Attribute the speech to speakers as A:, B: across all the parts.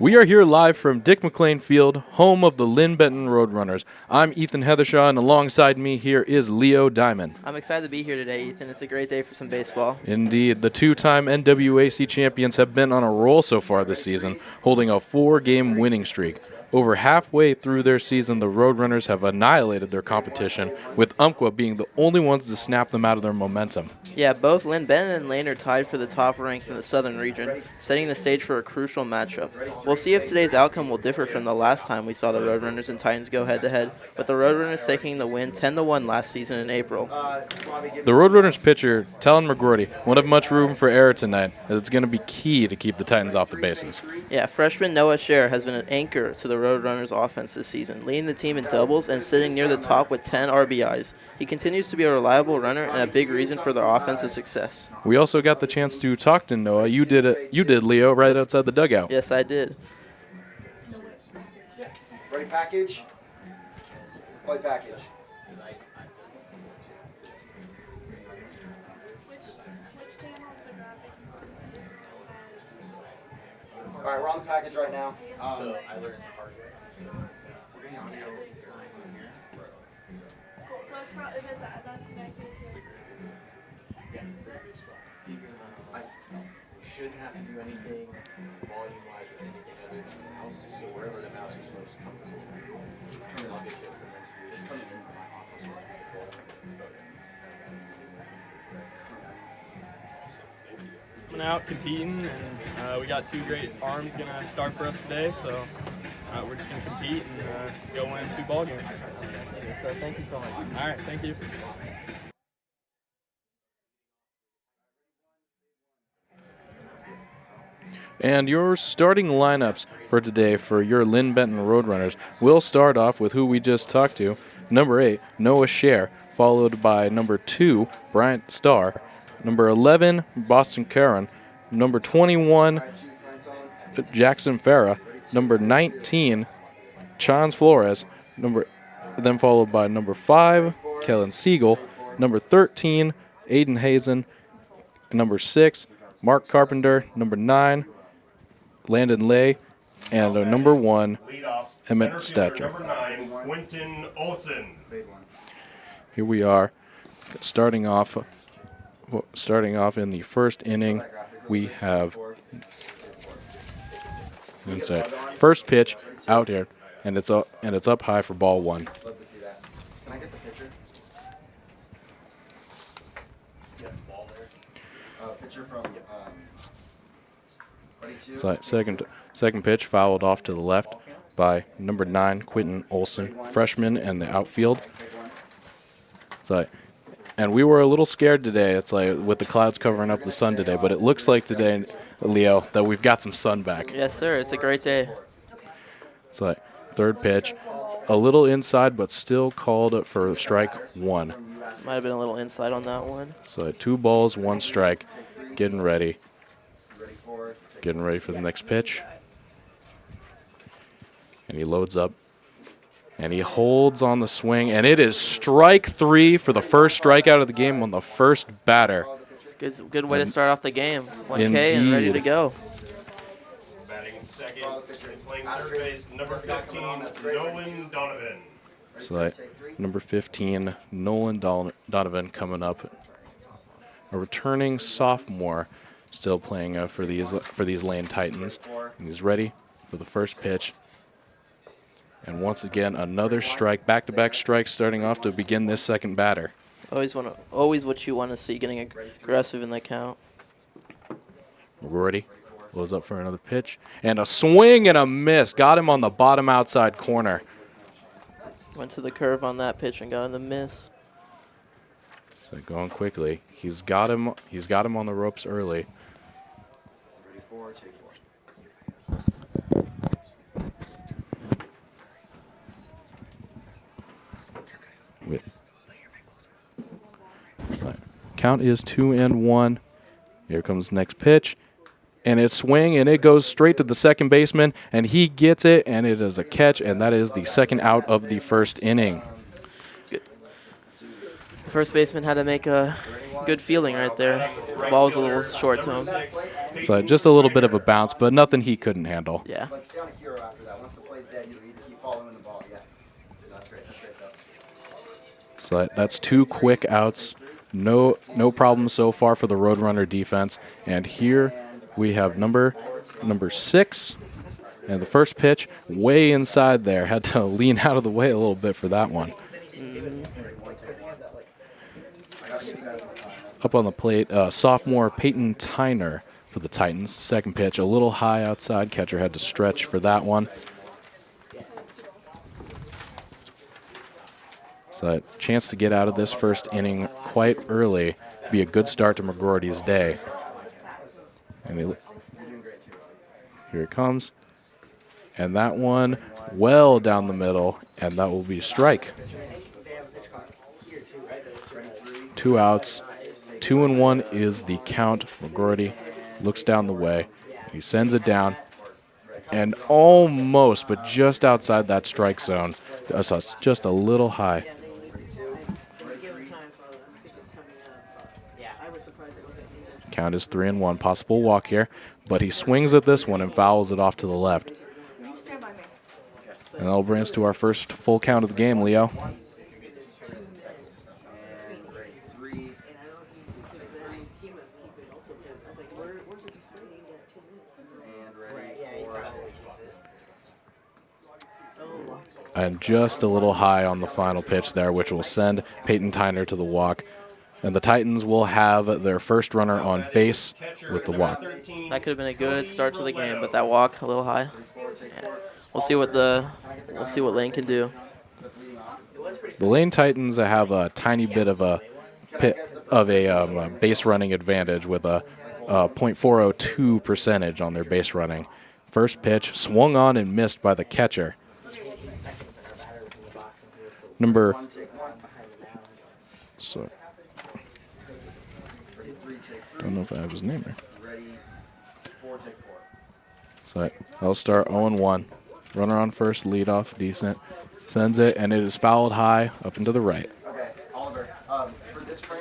A: We are here live from Dick McLean Field, home of the Linn Benton Roadrunners. I'm Ethan Heathershaw, and alongside me here is Leo Diamond.
B: I'm excited to be here today, Ethan. It's a great day for some baseball.
A: Indeed, the two-time NWAC champions have been on a roll so far this season, holding a 4-game winning streak. Over halfway through their season, the Roadrunners have annihilated their competition, with Umpqua being the only ones to snap them out of their momentum.
B: Yeah, both Linn, Benton, and Linn are tied for the top ranks in the Southern region, setting the stage for a crucial matchup. We'll see if today's outcome will differ from the last time we saw the Roadrunners and Titans go head-to-head, with the Roadrunners taking the win 10-1 last season in April.
A: The Roadrunners pitcher, Talon McGroarty, won't have much room for error tonight, as it's going to be key to keep the Titans off the bases.
B: Yeah, freshman Noah Scher has been an anchor to the Roadrunners offense this season, leading the team in doubles and sitting near the top with 10 RBIs. He continues to be a reliable runner and a big reason for their offensive success.
A: We also got the chance to talk to Noah. You did, Leo, right outside the dugout.
B: Yes, I did.
C: Ready package? Play package. All right, we're on the package right now.
D: So I learned the hard way. So we're going to use video.
E: Cool. So it's probably that's connected to.
D: Yeah, very good spot. You shouldn't have to do anything volume-wise with anything other than the mouse. So wherever the mouse is most comfortable for you, and I'll get you up for the next year. It's coming in my office once we get going.
F: Coming out, competing, and we got two great arms going to start for us today, so we're just going to compete and go win 2 ball games. So thank you so much. All right, thank you.
A: And your starting lineups for today for your Linn Benton Roadrunners will start off with who we just talked to, number 8, Noah Scher, followed by number 2, Bryant Starr, number 11, Boston Caron, number 21, Jackson Farah, number 19, Chance Flores, then followed by number 5, Kellen Siegel, number 13, Aiden Hazen, number 6, Mark Carpenter, number 9, Landon Lay, and number 1, Emmett Stature.
G: Number 9, Quentin Olson.
A: Here we are, starting off in the first inning. We have first pitch out here, and it's up high for ball 1.
C: Love to see that. Can I get the pitcher? Pitcher from ready two.
A: So second pitch fouled off to the left by number 9, Quentin Olson, freshman in the outfield. And we were a little scared today. It's like with the clouds covering up the sun today, but it looks like today, Leo, that we've got some sun back.
B: Yes, sir. It's a great day.
A: It's like third pitch, a little inside, but still called for strike 1.
B: Might have been a little inside on that one.
A: So 2 balls, 1 strike, getting ready for the next pitch. And he loads up. And he holds on the swing, and it is strike 3 for the first strikeout of the game on the first batter.
B: Good way to start off the game. 1K and ready to go.
G: Batting second and playing third base, number 15, Nolan Donovan.
A: So number 15, Nolan Donovan coming up. A returning sophomore, still playing for these Lane Titans. And he's ready for the first pitch. And once again, another strike, back-to-back strikes starting off to begin this second batter.
B: Always what you want to see, getting aggressive in the count.
A: McGroarty blows up for another pitch. And a swing and a miss. Got him on the bottom outside corner.
B: Went to the curve on that pitch and got in the miss.
A: So going quickly. He's got him on the ropes early.
C: Ready for take 4.
A: Count is 2-1. Here comes next pitch. And it's swing, and it goes straight to the second baseman, and he gets it, and it is a catch, and that is the second out of the first inning.
B: Good. The first baseman had to make a good fielding right there. The ball was a little short to him.
A: So just a little bit of a bounce, but nothing he couldn't handle.
B: Yeah.
C: Like, stay on a hero after that. Once the play's dead, you keep following the ball. Yeah. That's great. That's great, though.
A: So that's 2 quick outs. No problem so far for the Roadrunner defense. And here we have number 6. And the first pitch way inside there. Had to lean out of the way a little bit for that one. Up on the plate, sophomore Peyton Tyner for the Titans. Second pitch, a little high outside. Catcher had to stretch for that one. So a chance to get out of this first inning quite early. Be a good start to McGroarty's day. And here it comes. And that one well down the middle, and that will be a strike. 2 outs. 2-1 is the count. McGroarty looks down the way. He sends it down. And almost, but just outside that strike zone. Just a little high. Count is 3-1. Possible walk here. But he swings at this one and fouls it off to the left. And that'll bring us to our first full count of the game, Leo. And just a little high on the final pitch there, which will send Peyton Tyner to the walk. And the Titans will have their first runner on base with the walk.
B: That could have been a good start to the game, but that walk a little high. Yeah. We'll see what Linn can do.
A: The Lane Titans have a tiny bit of a base running advantage with a .402 percentage on their base running. First pitch swung on and missed by the catcher. Don't know if I have his name there. So I'll start 0-1. Runner on first, lead off, decent. Sends it, and it is fouled high up and to the right.
C: Okay, Oliver. For this frame,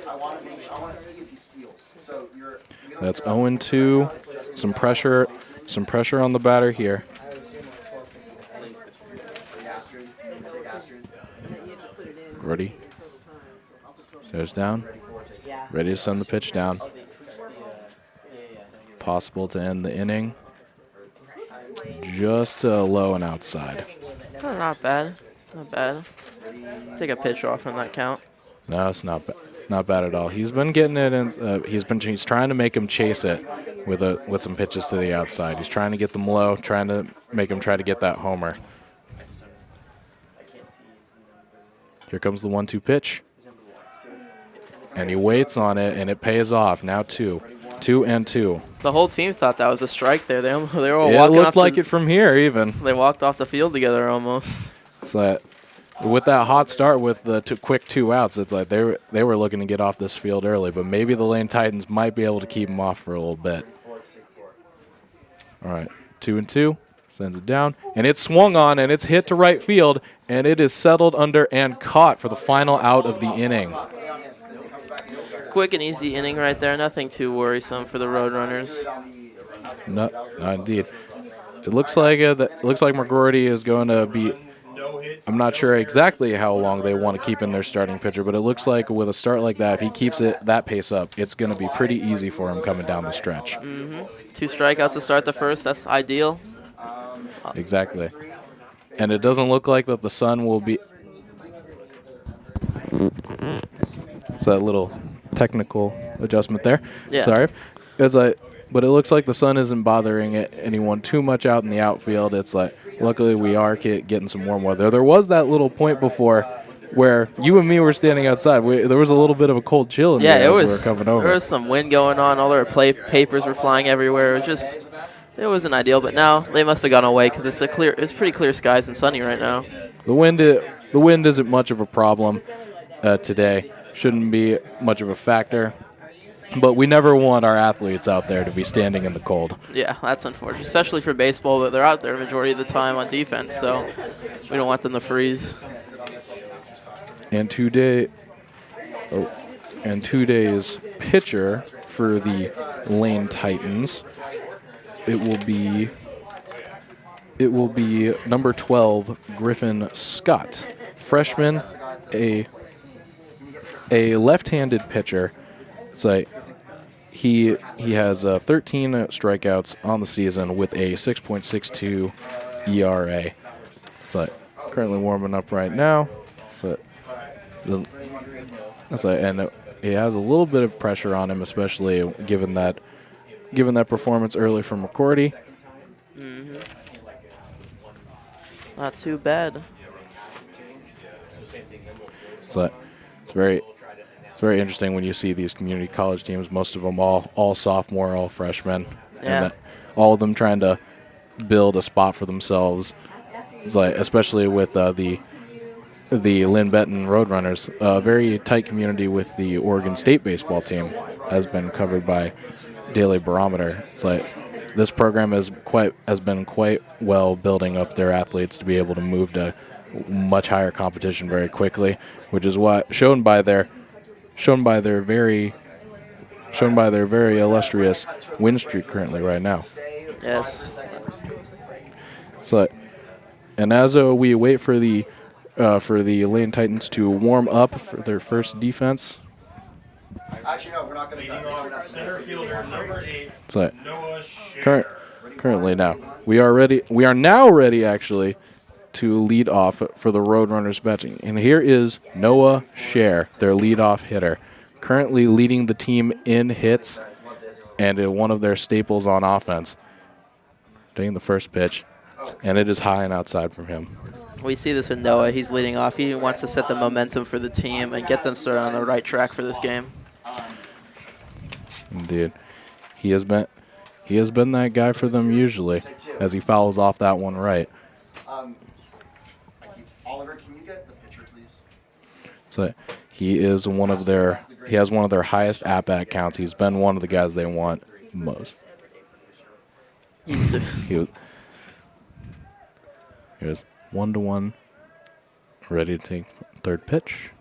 C: I want to see if he steals. So
A: That's 0-2. Some pressure on the batter here. Ready. Stares down. Ready to send the pitch down. Possible to end the inning. Just low and outside.
B: Oh, not bad. Not bad. Take a pitch off from that count.
A: No, it's not bad at all. He's been getting it, and he's trying to make him chase it with some pitches to the outside. He's trying to get them low, trying to make him try to get that homer. Here comes the 1-2 pitch. And he waits on it, and it pays off. Now 2. 2-2.
B: The whole team thought that was a strike there. They were all
A: It
B: walking
A: looked
B: off
A: like it from here, even.
B: They walked off the field together almost.
A: So with that hot start with the quick 2 outs, it's like they were looking to get off this field early, but maybe the Lane Titans might be able to keep them off for a little bit. All right, 2-2. Sends it down, and it's swung on, and it's hit to right field, and it is settled under and caught for the final out of the inning.
B: Quick and easy inning right there. Nothing too worrisome for the Roadrunners.
A: No, indeed. It looks like McGroarty is going to be. I'm not sure exactly how long they want to keep in their starting pitcher, but it looks like with a start like that, if he keeps that pace up, it's going to be pretty easy for him coming down the stretch.
B: 2 strikeouts to start the first. That's ideal.
A: Exactly. And it doesn't look like that the sun will be. It's that little technical adjustment there.
B: Yeah.
A: Sorry. But it looks like the sun isn't bothering anyone too much out in the outfield. It's like, luckily we are getting some warm weather. There was that little point before where you and me were standing outside. There was a little bit of a cold chill in there as we were coming over.
B: There was some wind going on. All their papers were flying everywhere. It wasn't ideal, but now they must have gone away because it's pretty clear skies and sunny right now.
A: The wind isn't much of a problem today. Shouldn't be much of a factor. But we never want our athletes out there to be standing in the cold.
B: Yeah, that's unfortunate, especially for baseball, but they're out there majority of the time on defense, so we don't want them to freeze.
A: And today's pitcher for the Lane Titans, it will be number 12, Griffin Scott, freshman, a left-handed pitcher. It's like he has 13 strikeouts on the season with a 6.62 ERA. It's like currently warming up right now. So and he has a little bit of pressure on him, especially given that performance early from McCourty.
B: Not too bad.
A: So it's very interesting when you see these community college teams. Most of them all sophomore, all freshmen,
B: Yeah.
A: and all of them trying to build a spot for themselves. It's like, especially with the Linn Benton Roadrunners, a very tight community with the Oregon State baseball team has been covered by Daily Barometer. It's like this program has been quite well building up their athletes to be able to move to much higher competition very quickly, which is what shown by their very illustrious win streak currently right now.
B: Yes.
A: So, and as we wait for the Lane Titans to warm up for their first defense.
C: Actually, no, we're not going to
G: Leading off center fielder number 8,
A: So,
G: Noah Scher.
A: currently now we are now ready actually to lead off for the Roadrunners benching. And here is Noah Scher, their leadoff hitter, currently leading the team in hits and one of their staples on offense. Taking the first pitch, and it is high and outside from him.
B: We see this with Noah. He's leading off. He wants to set the momentum for the team and get them started on the right track for this game.
A: Indeed. He has been that guy for them usually, as he fouls off that one right.
C: Oliver, can you get the pitcher, please?
A: So he has one of their highest at-bat counts. He's been one of the guys they want most. He was 1-1, ready to take third pitch.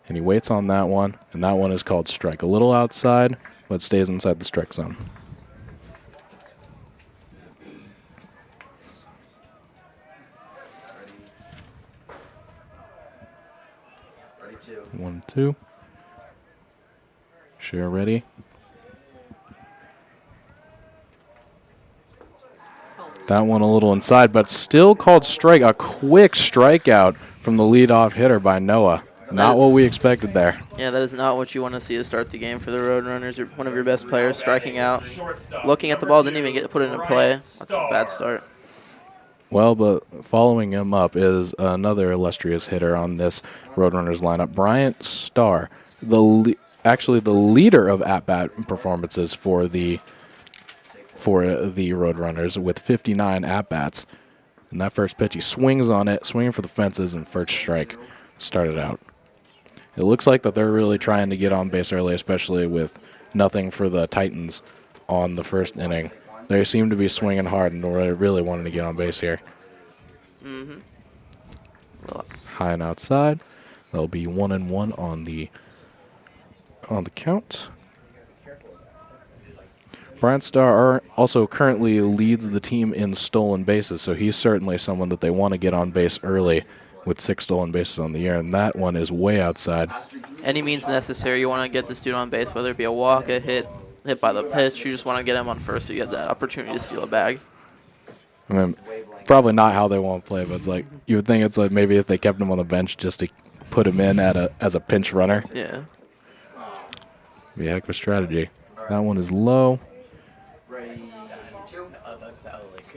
A: And he waits on that one, and that one is called strike. A little outside, but stays inside the strike zone.
C: Ready, 2.
A: 1-2. Scher ready. That one a little inside, but still called strike. A quick strikeout from the leadoff hitter by Noah. Not what we expected there.
B: Yeah, that is not what you want to see to start the game for the Roadrunners. One of your best players striking out. Looking at the ball, didn't even get to put it in play. That's a bad start.
A: Well, but following him up is another illustrious hitter on this Roadrunners lineup, Bryant Starr, actually the leader of at-bat performances for the Roadrunners with 59 at-bats. And that first pitch, he swings on it, swinging for the fences, and first strike started out. It looks like that they're really trying to get on base early, especially with nothing for the Titans on the first inning. They seem to be swinging hard and really wanting to get on base here. High and outside. That'll be 1-1 on the count. Bryant Starr also currently leads the team in stolen bases, so he's certainly someone that they want to get on base early with 6 stolen bases on the year, and that one is way outside.
B: Any means necessary. You want to get this dude on base, whether it be a walk, a hit by the pitch. You just want to get him on first so you have that opportunity to steal a bag.
A: I mean, probably not how they want to play, but it's like you would think it's like maybe if they kept him on the bench just to put him in as a pinch runner.
B: Yeah.
A: Be a heck of a strategy. That one is low.
C: Ready, 2.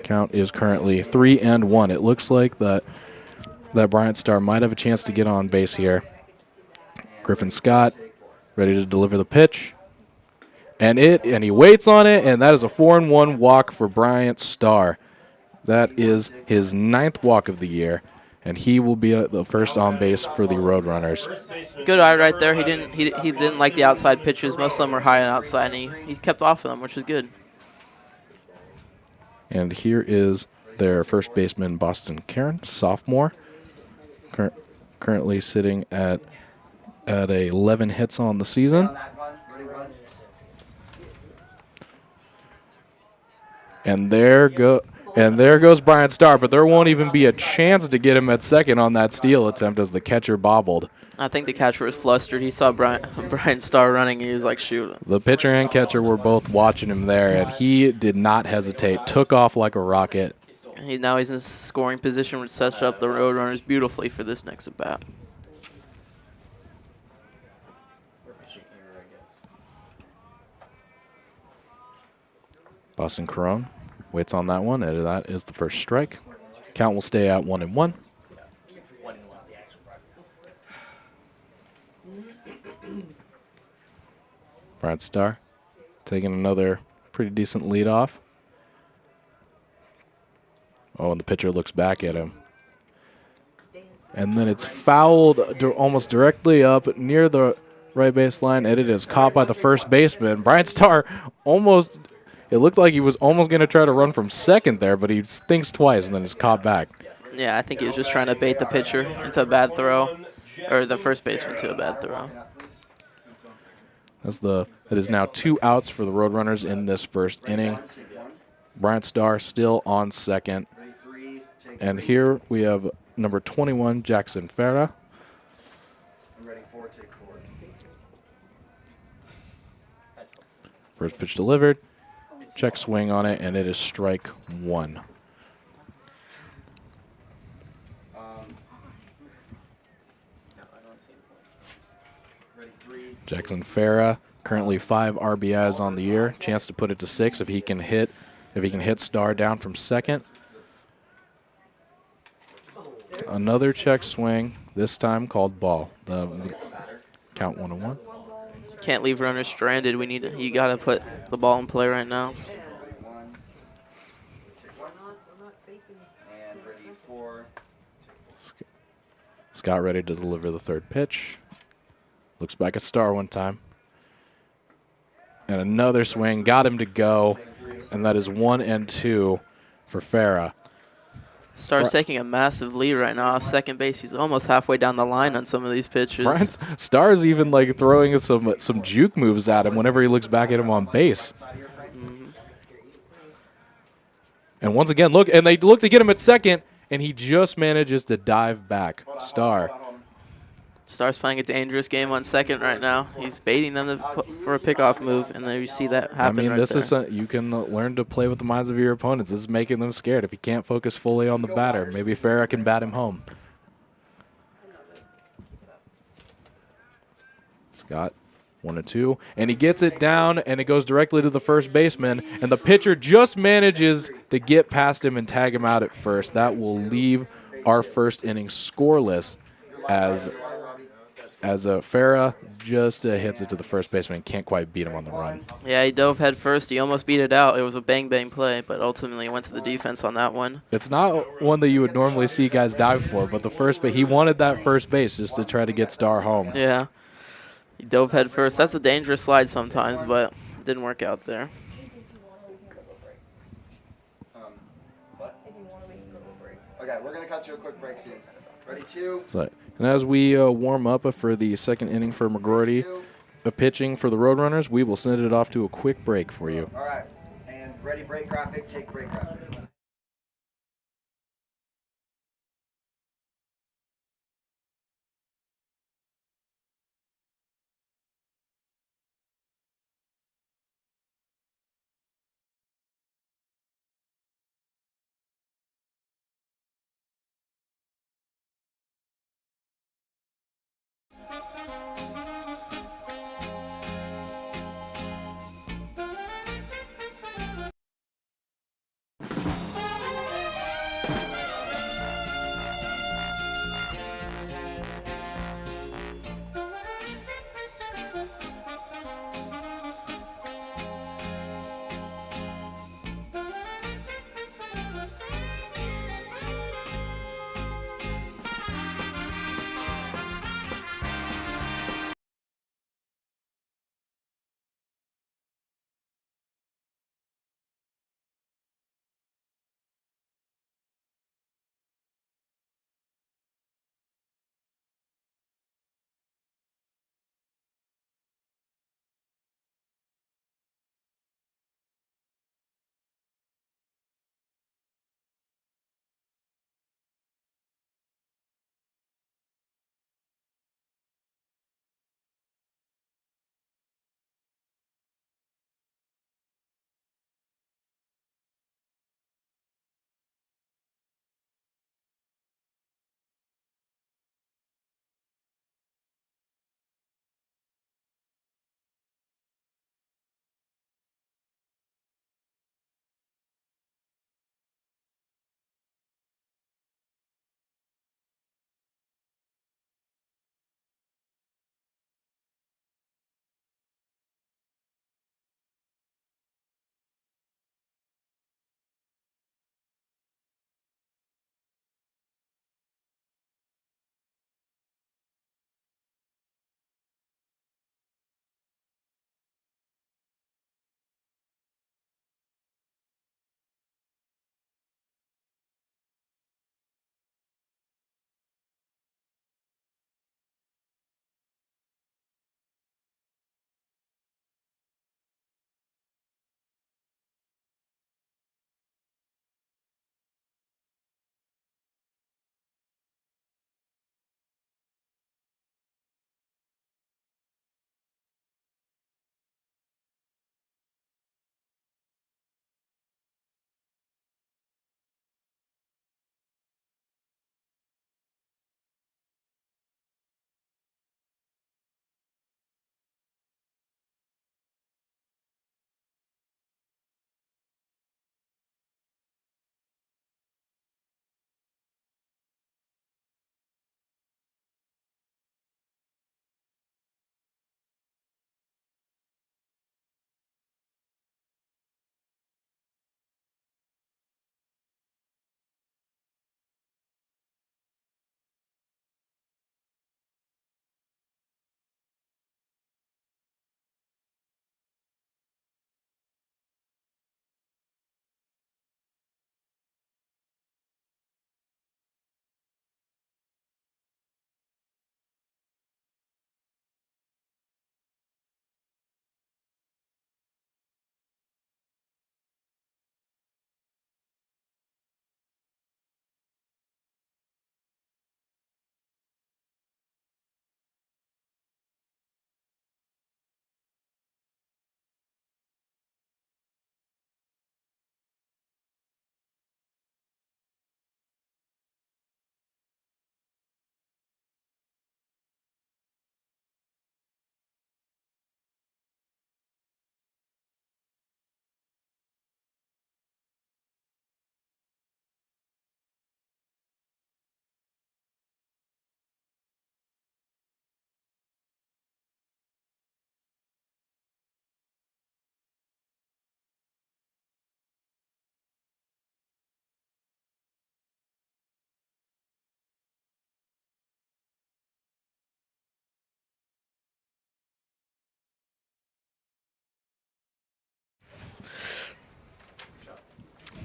A: Count is currently 3-1. It looks like that Bryant Starr might have a chance to get on base here. Griffin Scott ready to deliver the pitch. And he waits on it, and that is a 4-1 walk for Bryant Starr. That is his 9th walk of the year, and he will be the first on base for the Roadrunners.
B: Good eye right there. He didn't like the outside pitches. Most of them were high and outside, and he kept off of them, which is good.
A: And here is their first baseman, Boston Karen, sophomore, currently sitting at 11 hits on the season. And there goes Bryant Starr, but there won't even be a chance to get him at second on that steal attempt as the catcher bobbled.
B: I think the catcher was flustered. He saw Brian Starr running, and he was like, shoot.
A: The pitcher and catcher were both watching him there, and he did not hesitate. Took off like a rocket.
B: Now he's in scoring position, which sets up the Roadrunners beautifully for this next at-bat.
A: Boston Corone waits on that one, and that is the first strike. Count will stay at 1-1. Bryant Starr taking another pretty decent lead off. Oh, and the pitcher looks back at him. And then it's fouled almost directly up near the right baseline, and it is caught by the first baseman. Bryant Starr almost, it looked like he was almost going to try to run from second there, but he thinks twice and then is caught back.
B: Yeah, I think he was just trying to bait the pitcher into a bad throw, or the first baseman to a bad throw.
A: It is now 2 outs for the Roadrunners in this first inning. Bryant Starr still on second. And here we have number 21, Jackson Farah. First pitch delivered. Check swing on it, and it is strike 1. Jackson Farah, currently 5 RBIs on the year. Chance to put it to 6 if he can hit Starr down from second. It's another check swing, this time called ball. Count 1-1.
B: Can't leave runners stranded. You got to put the ball in play right now.
A: Scott ready to deliver the third pitch. Looks back at Starr one time. And another swing. Got him to go. And that is 1-2 for Farah.
B: Starr's taking a massive lead right now off second base. He's almost halfway down the line on some of these pitches.
A: Starr's even like throwing some juke moves at him whenever he looks back at him on base. And once again, they look to get him at second, and he just manages to dive back.
B: Starr's playing a dangerous game on second right now. He's baiting them for a pickoff move, and then you see that happen.
A: I mean,
B: right
A: this
B: there.
A: is you can learn to play with the minds of your opponents. This is making them scared. If you can't focus fully on the batter, maybe Farah can bat him home. Scott, 1-2, and he gets it down, and it goes directly to the first baseman, and the pitcher just manages to get past him and tag him out at first. That will leave our first inning scoreless as Farah just hits it to the first baseman and can't quite beat him on the run.
B: Yeah, he dove head first. He almost beat it out. It was a bang-bang play, but ultimately went to the defense on that one.
A: It's not one that you would normally see guys dive for, but he wanted that first base just to try to get Starr home.
B: Yeah. He dove head first. That's a dangerous slide sometimes, but it didn't work out there.
C: Okay, we're going to cut to a quick break soon. Ready, 2.
A: And as we warm up for the second inning for McGroarty, pitching for the Roadrunners, we will send it off to a quick break for you.
C: All right, and ready, break graphic, take break graphic.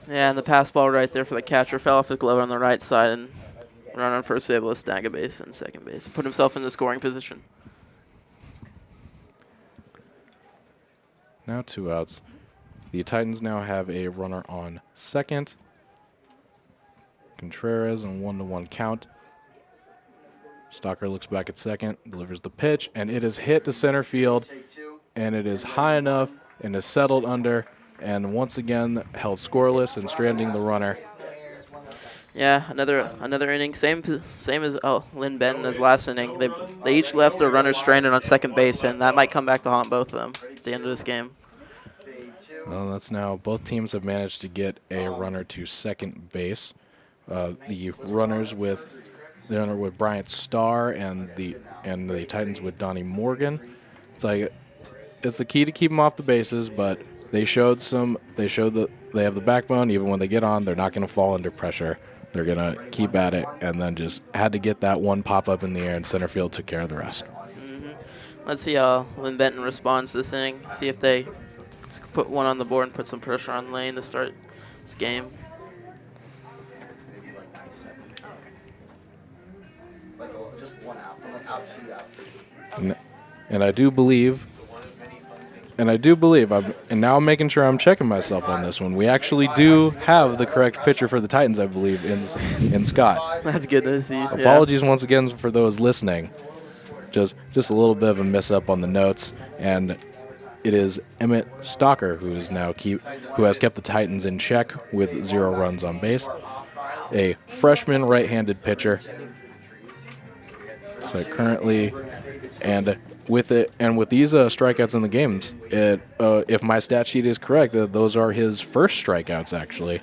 B: Yeah, and the pass ball right there for the catcher fell off his glove on the right side, and runner on first was able to snag a base and second base, put himself in the scoring position.
A: Now 2 outs. The Titans now have a runner on second. Contreras on 1-1 count. Stalker looks back at second, delivers the pitch, and it is hit to center field, and it is high enough and is settled under, and once again held scoreless and stranding the runner.
B: Yeah, another inning, same as Linn Benton as last inning. They each left a runner stranded on second base, and that might come back to haunt both of them at the end of this game.
A: Well, that's now both teams have managed to get a runner to second base. The runner with Bryant Starr and the Titans with Donnie Morgan. It's the key to keep them off the bases, but they showed that they have the backbone. Even when they get on, they're not going to fall under pressure. They're going to keep at it, and then just had to get that one pop up in the air, and center field took care of the rest.
B: Let's see how Linn Benton responds this inning. See if they put one on the board and put some pressure on Lane to start this game.
C: Maybe like 90 seconds. Like just 1 out, from like out 2 out.
A: And I do believe, and now I'm making sure I'm checking myself on this one. We actually do have the correct pitcher for the Titans, I believe, in Scott.
B: That's good to see.
A: Apologies once again for those listening. Just a little bit of a miss up on the notes, and it is Emmett Stalker who has kept the Titans in check with 0 runs on base. A freshman right-handed pitcher. So currently, and with these strikeouts in the games, if my stat sheet is correct, those are his first strikeouts actually.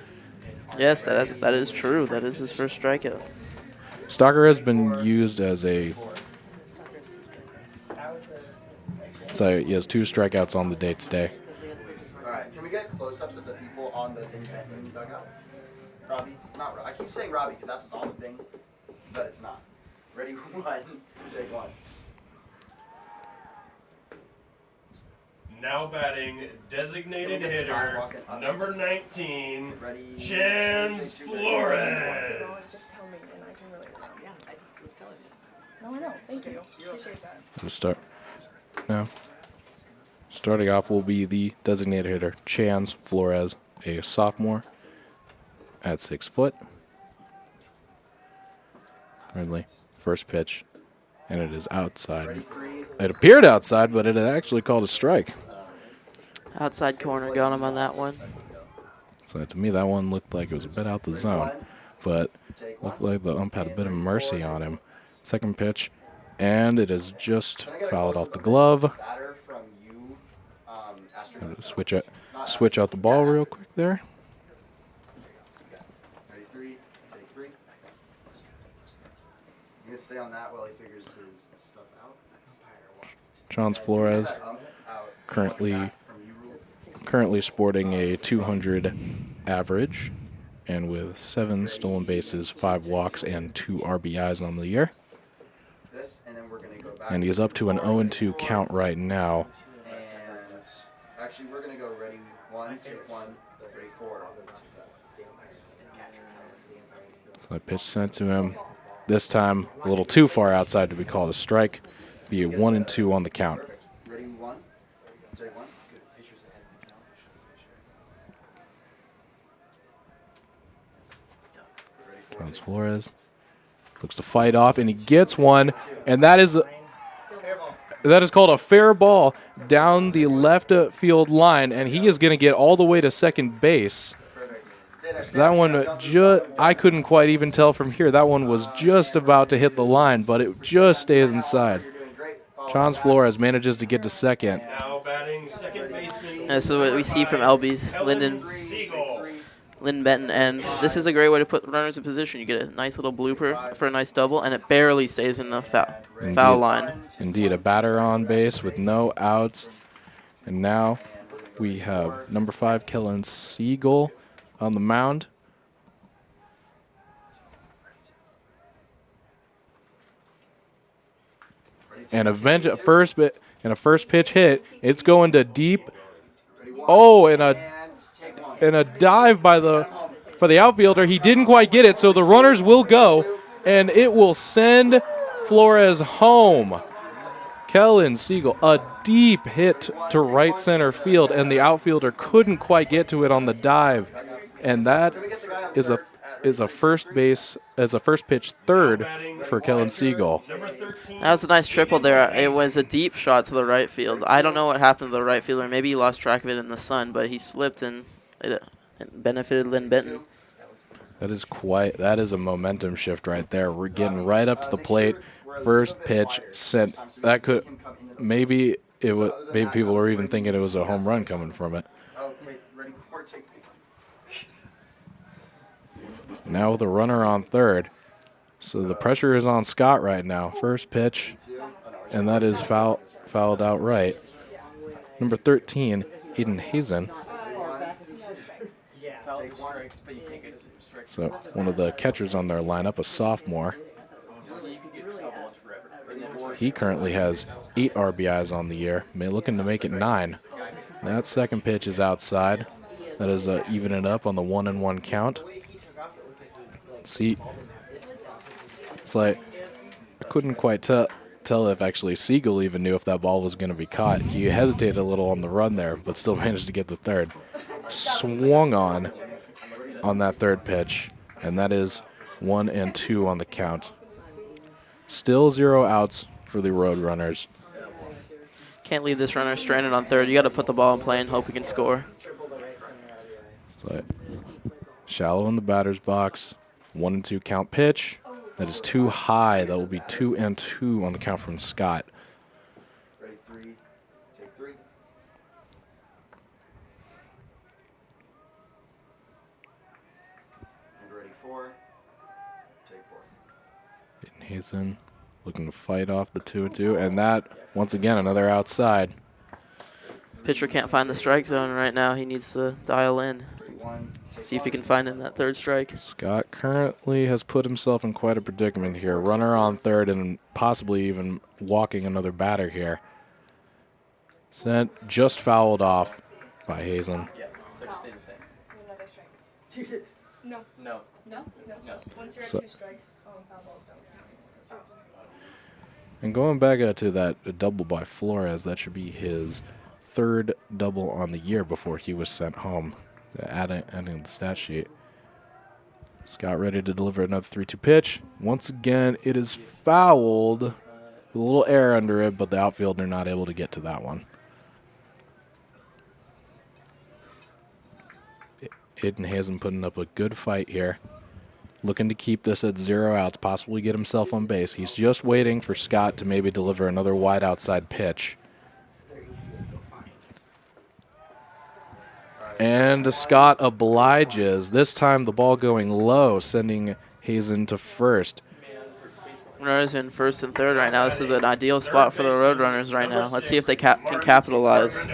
B: Yes, that is true. That is his first strikeout.
A: Stalker has been used as a. So he has 2 strikeouts on the day today.
C: All right, can we get close-ups of the people on the Benton dugout? Robbie? Not Robbie. I keep saying Robbie because that's his on the thing, but it's not. Ready? 1, take 1.
G: Now batting designated hitter number 19, Chance Flores.
E: No, I know. Thank you. Appreciate that.
A: Let's start. Now, starting off will be the designated hitter, Chance Flores, a sophomore at 6 foot. Currently, first pitch, and it is outside. It appeared outside, but it is actually called a strike.
B: Outside corner got him on that one.
A: So to me, that one looked like it was a bit out the zone, but looked like the ump had a bit of mercy on him. Second pitch, and it is just fouled off the glove. Switch out the ball real quick there.
C: Ready? 3, take 3. I'm gonna stay on that while he figures his stuff out.
A: Chance Flores currently sporting a 200 average, and with 7 stolen bases, 5 walks, and 2 RBIs on the year. And he's up to an 0-2 count right now.
C: And actually, we're gonna go ready 1, take 1, ready 4.
A: So that pitch sent to him. This time, a little too far outside to be called a strike. Be a 1-2 on the count.
C: Ready 1, take 1.
A: Chance Flores looks to fight off, and he gets one, and that is called a fair ball down the left field line, and he is going to get all the way to second base. That one, I couldn't quite even tell from here. That one was just about to hit the line, but it just stays inside. Chance Flores manages to get to second.
G: Now batting second baseman.
B: That's what we see from LB's Linn Benton, and this is a great way to put runners in position. You get a nice little blooper for a nice double, and it barely stays in the foul line.
A: Indeed, a batter on base with no outs. And now we have number 5, Kellen Siegel, on the mound. And a first pitch hit. It's going to deep. Oh, and and a dive by the outfielder. He didn't quite get it, so the runners will go, and it will send Flores home. Kellen Siegel, a deep hit to right center field, and the outfielder couldn't quite get to it on the dive, and that is a first pitch third for Kellen Siegel.
B: That was a nice triple there. It was a deep shot to the right field. I don't know what happened to the right fielder. Maybe he lost track of it in the sun, but he slipped and it benefited Linn Benton.
A: That is a momentum shift right there. We're getting right up to the plate. First pitch sent. That could maybe people were even thinking it was a home run coming from it. Now with a runner on third. So the pressure is on Scott right now. First pitch, and that is fouled outright. Number 13, Eden Hazen. So one of the catchers on their lineup, a sophomore. He currently has 8 RBIs on the year, looking to make it 9. That second pitch is outside. That is evening up on the 1-1 count. See, it's like I couldn't quite tell if actually Siegel even knew if that ball was going to be caught. He hesitated a little on the run there, but still managed to get the third. Swung on that third pitch, and that is 1-2 on the count. Still 0 outs for the Roadrunners.
B: Can't leave this runner stranded on third. You got to put the ball in play and hope we can score.
A: So shallow in the batter's box. 1-2 count pitch. That is too high. That will be 2-2 on the count from Scott.
C: Ready, 3, take 3. And ready, 4, take 4.
A: Hazen looking to fight off the 2-2, and that, once again, another outside.
B: Pitcher can't find the strike zone right now. He needs to dial in. See if he can find it in that third strike.
A: Scott currently has put himself in quite a predicament here. Runner on third and possibly even walking another batter here. Sent just fouled off by Hazen.
D: Yeah, so just stay the same.
E: Another strike. No.
D: No.
E: No?
D: No.
E: Once you're
A: So-
E: at 2 strikes, foul balls don't count.
A: And going back to that double by Flores, that should be his 3rd double on the year before he was sent home. Adding the stat sheet. Scott ready to deliver another 3-2 pitch. Once again, it is fouled. A little air under it, but the outfielder not able to get to that one. Eden Hazen putting up a good fight here. Looking to keep this at 0 outs, possibly get himself on base. He's just waiting for Scott to maybe deliver another wide outside pitch. And Scott obliges. This time the ball going low, sending Hazen to first.
B: Runners in first and third right now. This is an ideal spot for the Roadrunners right now. Let's see if they can capitalize.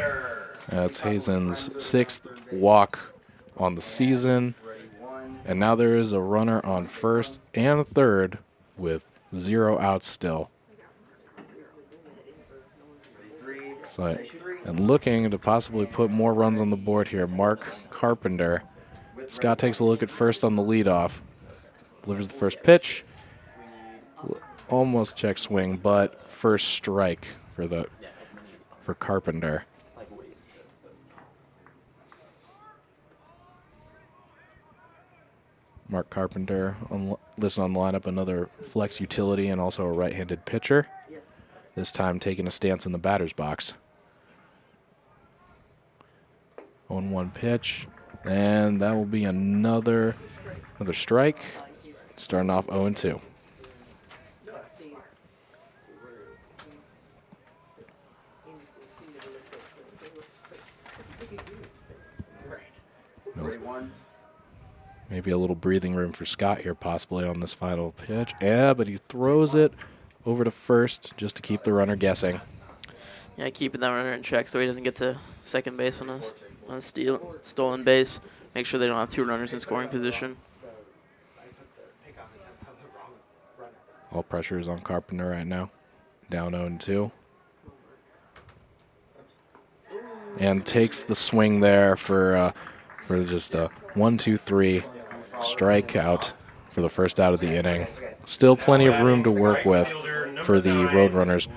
A: That's Hazen's 6th walk on the season. And now there is a runner on first and third with 0 outs still. So, and looking to possibly put more runs on the board here, Mark Carpenter. Scott takes a look at first on the leadoff. Delivers the first pitch. Almost check swing, but first strike for Carpenter. Mark Carpenter listed on the lineup, another flex utility and also a right-handed pitcher. This time taking a stance in the batter's box. 0-1 pitch, and that will be another strike. Starting off 0-2. Maybe a little breathing room for Scott here possibly on this final pitch. Yeah, but he throws it over to first just to keep the runner guessing.
B: Yeah, keeping that runner in check so he doesn't get to second base on a stolen base. Make sure they don't have 2 runners in scoring position.
A: All pressure is on Carpenter right now. Down 0-2. And takes the swing there for for just a 1-2-3 strikeout for the first out of the inning. Still plenty of room to work with for the Roadrunners.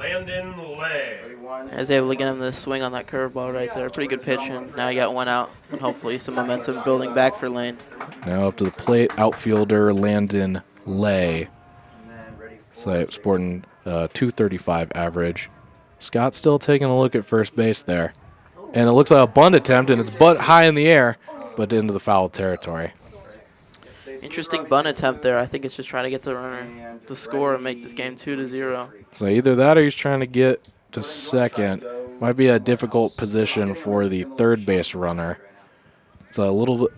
B: I was able to get him to swing on that curveball right there. Pretty good pitch, and now he got one out, and hopefully some momentum building back for Lane.
A: Now up to the plate, outfielder Landon Lay. So sporting 235 average. Scott still taking a look at first base there. And it looks like a bunt attempt, and it's butt high in the air, but into the foul territory.
B: Interesting bunt attempt there. I think it's just trying to get the runner to score and make this game 2-0.
A: So either that or he's trying to get to second. Might be a difficult position for the third base runner. It's a little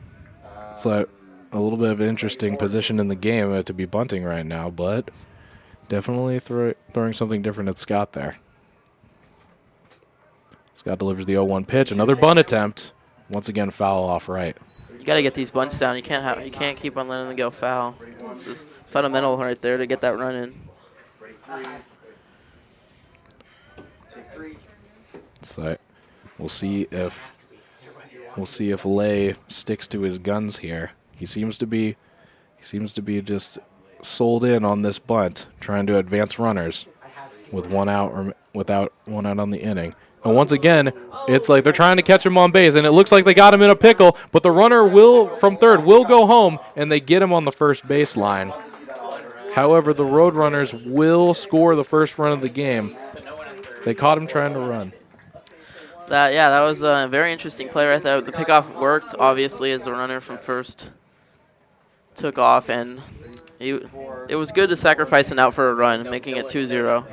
A: bit of an interesting position in the game to be bunting right now, but definitely throwing something different at Scott there. Scott delivers the 0-1 pitch. Another bunt attempt. Once again, foul off right.
B: You got to get these bunts down. You can't keep on letting them go foul. This is fundamental right there to get that run in.
A: So we'll see if Lay sticks to his guns here. He seems to be just sold in on this bunt, trying to advance runners with one out or without one out on the inning. And once again, it's like they're trying to catch him on base, and it looks like they got him in a pickle, but the runner from third will go home, and they get him on the first baseline. However, the Roadrunners will score the first run of the game. They caught him trying to run.
B: That was a very interesting play right there. The pickoff worked, obviously, as the runner from first took off, and it was good to sacrifice an out for a run, making it 2-0.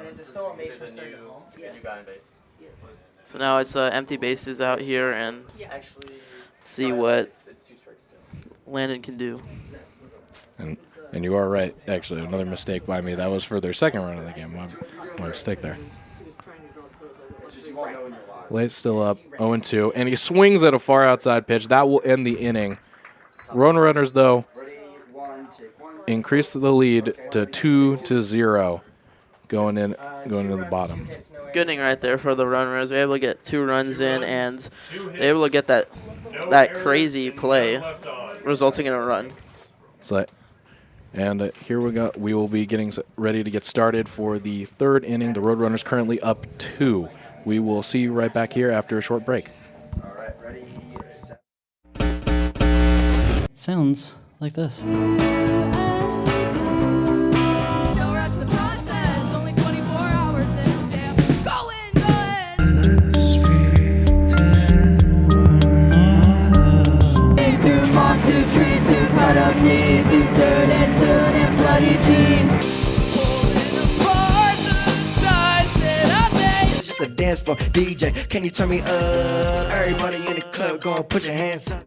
B: So now it's empty bases out here, and let's see what Landon can do.
A: And you are right, actually. Another mistake by me. That was for their second run of the game. My mistake there. Lay's still up, 0-2, and he swings at a far outside pitch. That will end the inning. Roadrunners, though, increase the lead to 2-0 going into the bottom.
B: Good inning right there for the Runners. They're able to get 2 runs in, and they're able to get that crazy play, resulting in a run.
A: So, and here we go. We will be getting ready to get started for the third inning. The Roadrunners currently up 2. We will see you right back here after a short break.
C: All right, ready, set.
H: Sounds like this.
E: Don't rush the process. Only 24 hours and damn, going.
I: Through moss, through trees, through cut up knees, through dirt and soot and bloody jeans. It's just a dance floor, DJ. Can you turn me up? Everybody in the club, go and put your hands up.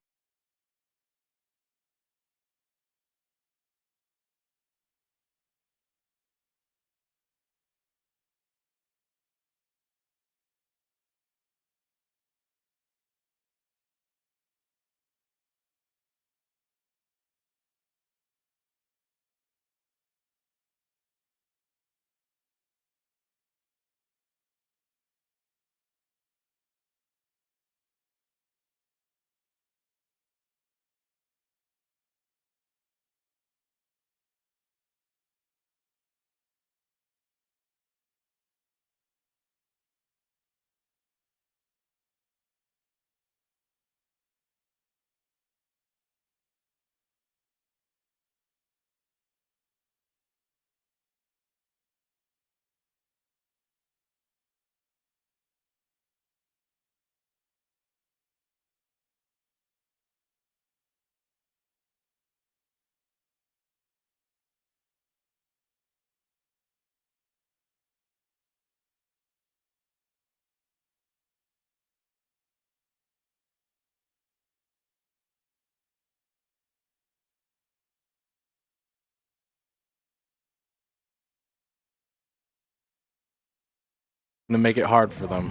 A: To make it hard for them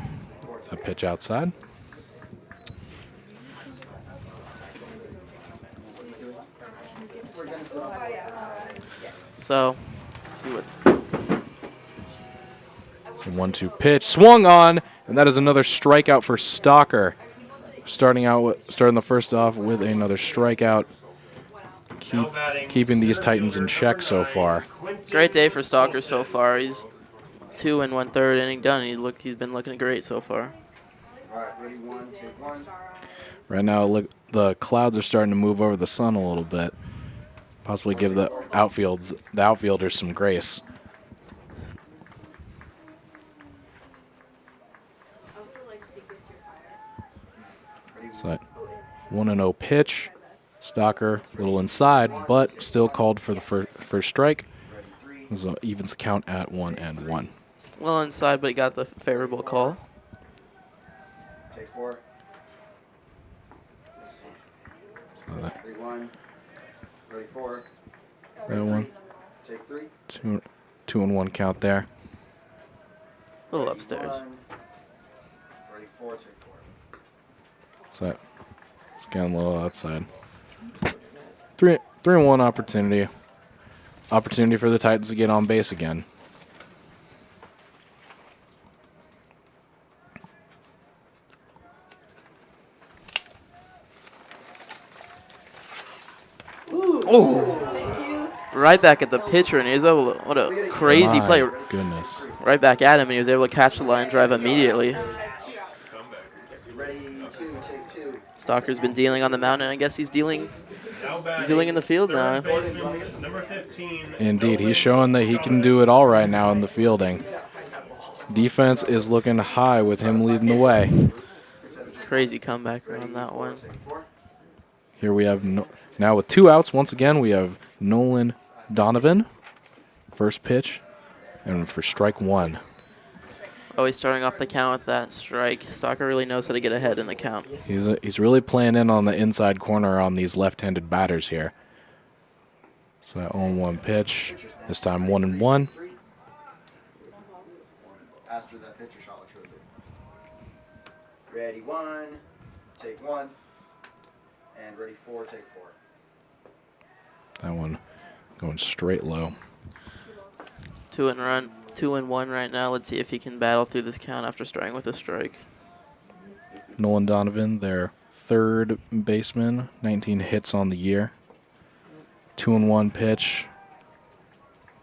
A: to pitch outside.
B: So, let's see what.
A: 1-2 pitch, swung on, and that is another strikeout for Stalker. starting the first off with another strikeout. Keeping these Titans in check so far.
B: Great day for Stalker so far. He's 2 1/3 inning done. He's been looking great so far.
C: All right, ready, one, take one.
A: Right now, look, the clouds are starting to move over the sun a little bit. Possibly give the outfielders some grace. So 1-0 pitch. Stalker a little inside, but still called for the first strike. So evens the count at 1-1.
B: Well inside, but he got the favorable call.
C: Take four.
A: So that
C: Ready, one. Ready, four.
A: one.
C: Take three.
A: 2-1 count there.
B: A little upstairs.
C: One. Ready, four. Take four.
A: So it's getting a little outside. 3-1 opportunity. Opportunity for the Titans to get on base again.
B: Right back at the pitcher, and he was able to, what a crazy
A: My
B: play.
A: goodness.
B: Right back at him, and he was able to catch the line drive immediately.
C: Ready, two. Take two.
B: Stalker's been dealing on the mound, and I guess he's dealing in the field now.
G: Number 15.
A: Indeed, he's showing that he can do it all right now in the fielding. Defense is looking high with him leading the way.
B: Crazy comeback on that one.
A: Here we have, now with 2 outs, once again, we have Nolan Donovan, first pitch, and for strike 1.
B: Always starting off the count with that strike. Stalker really knows how to get ahead in the count.
A: He's really playing in on the inside corner on these left-handed batters here. So that 0-1 pitch, this time 1-1.
C: After that pitcher shot looks really good. Ready, one. Take one. And ready, four. Take four.
A: That one going straight low.
B: 2-1 right now. Let's see if he can battle through this count after starting with a strike.
A: Nolan Donovan, their third baseman, 19 hits on the year. 2-1 pitch.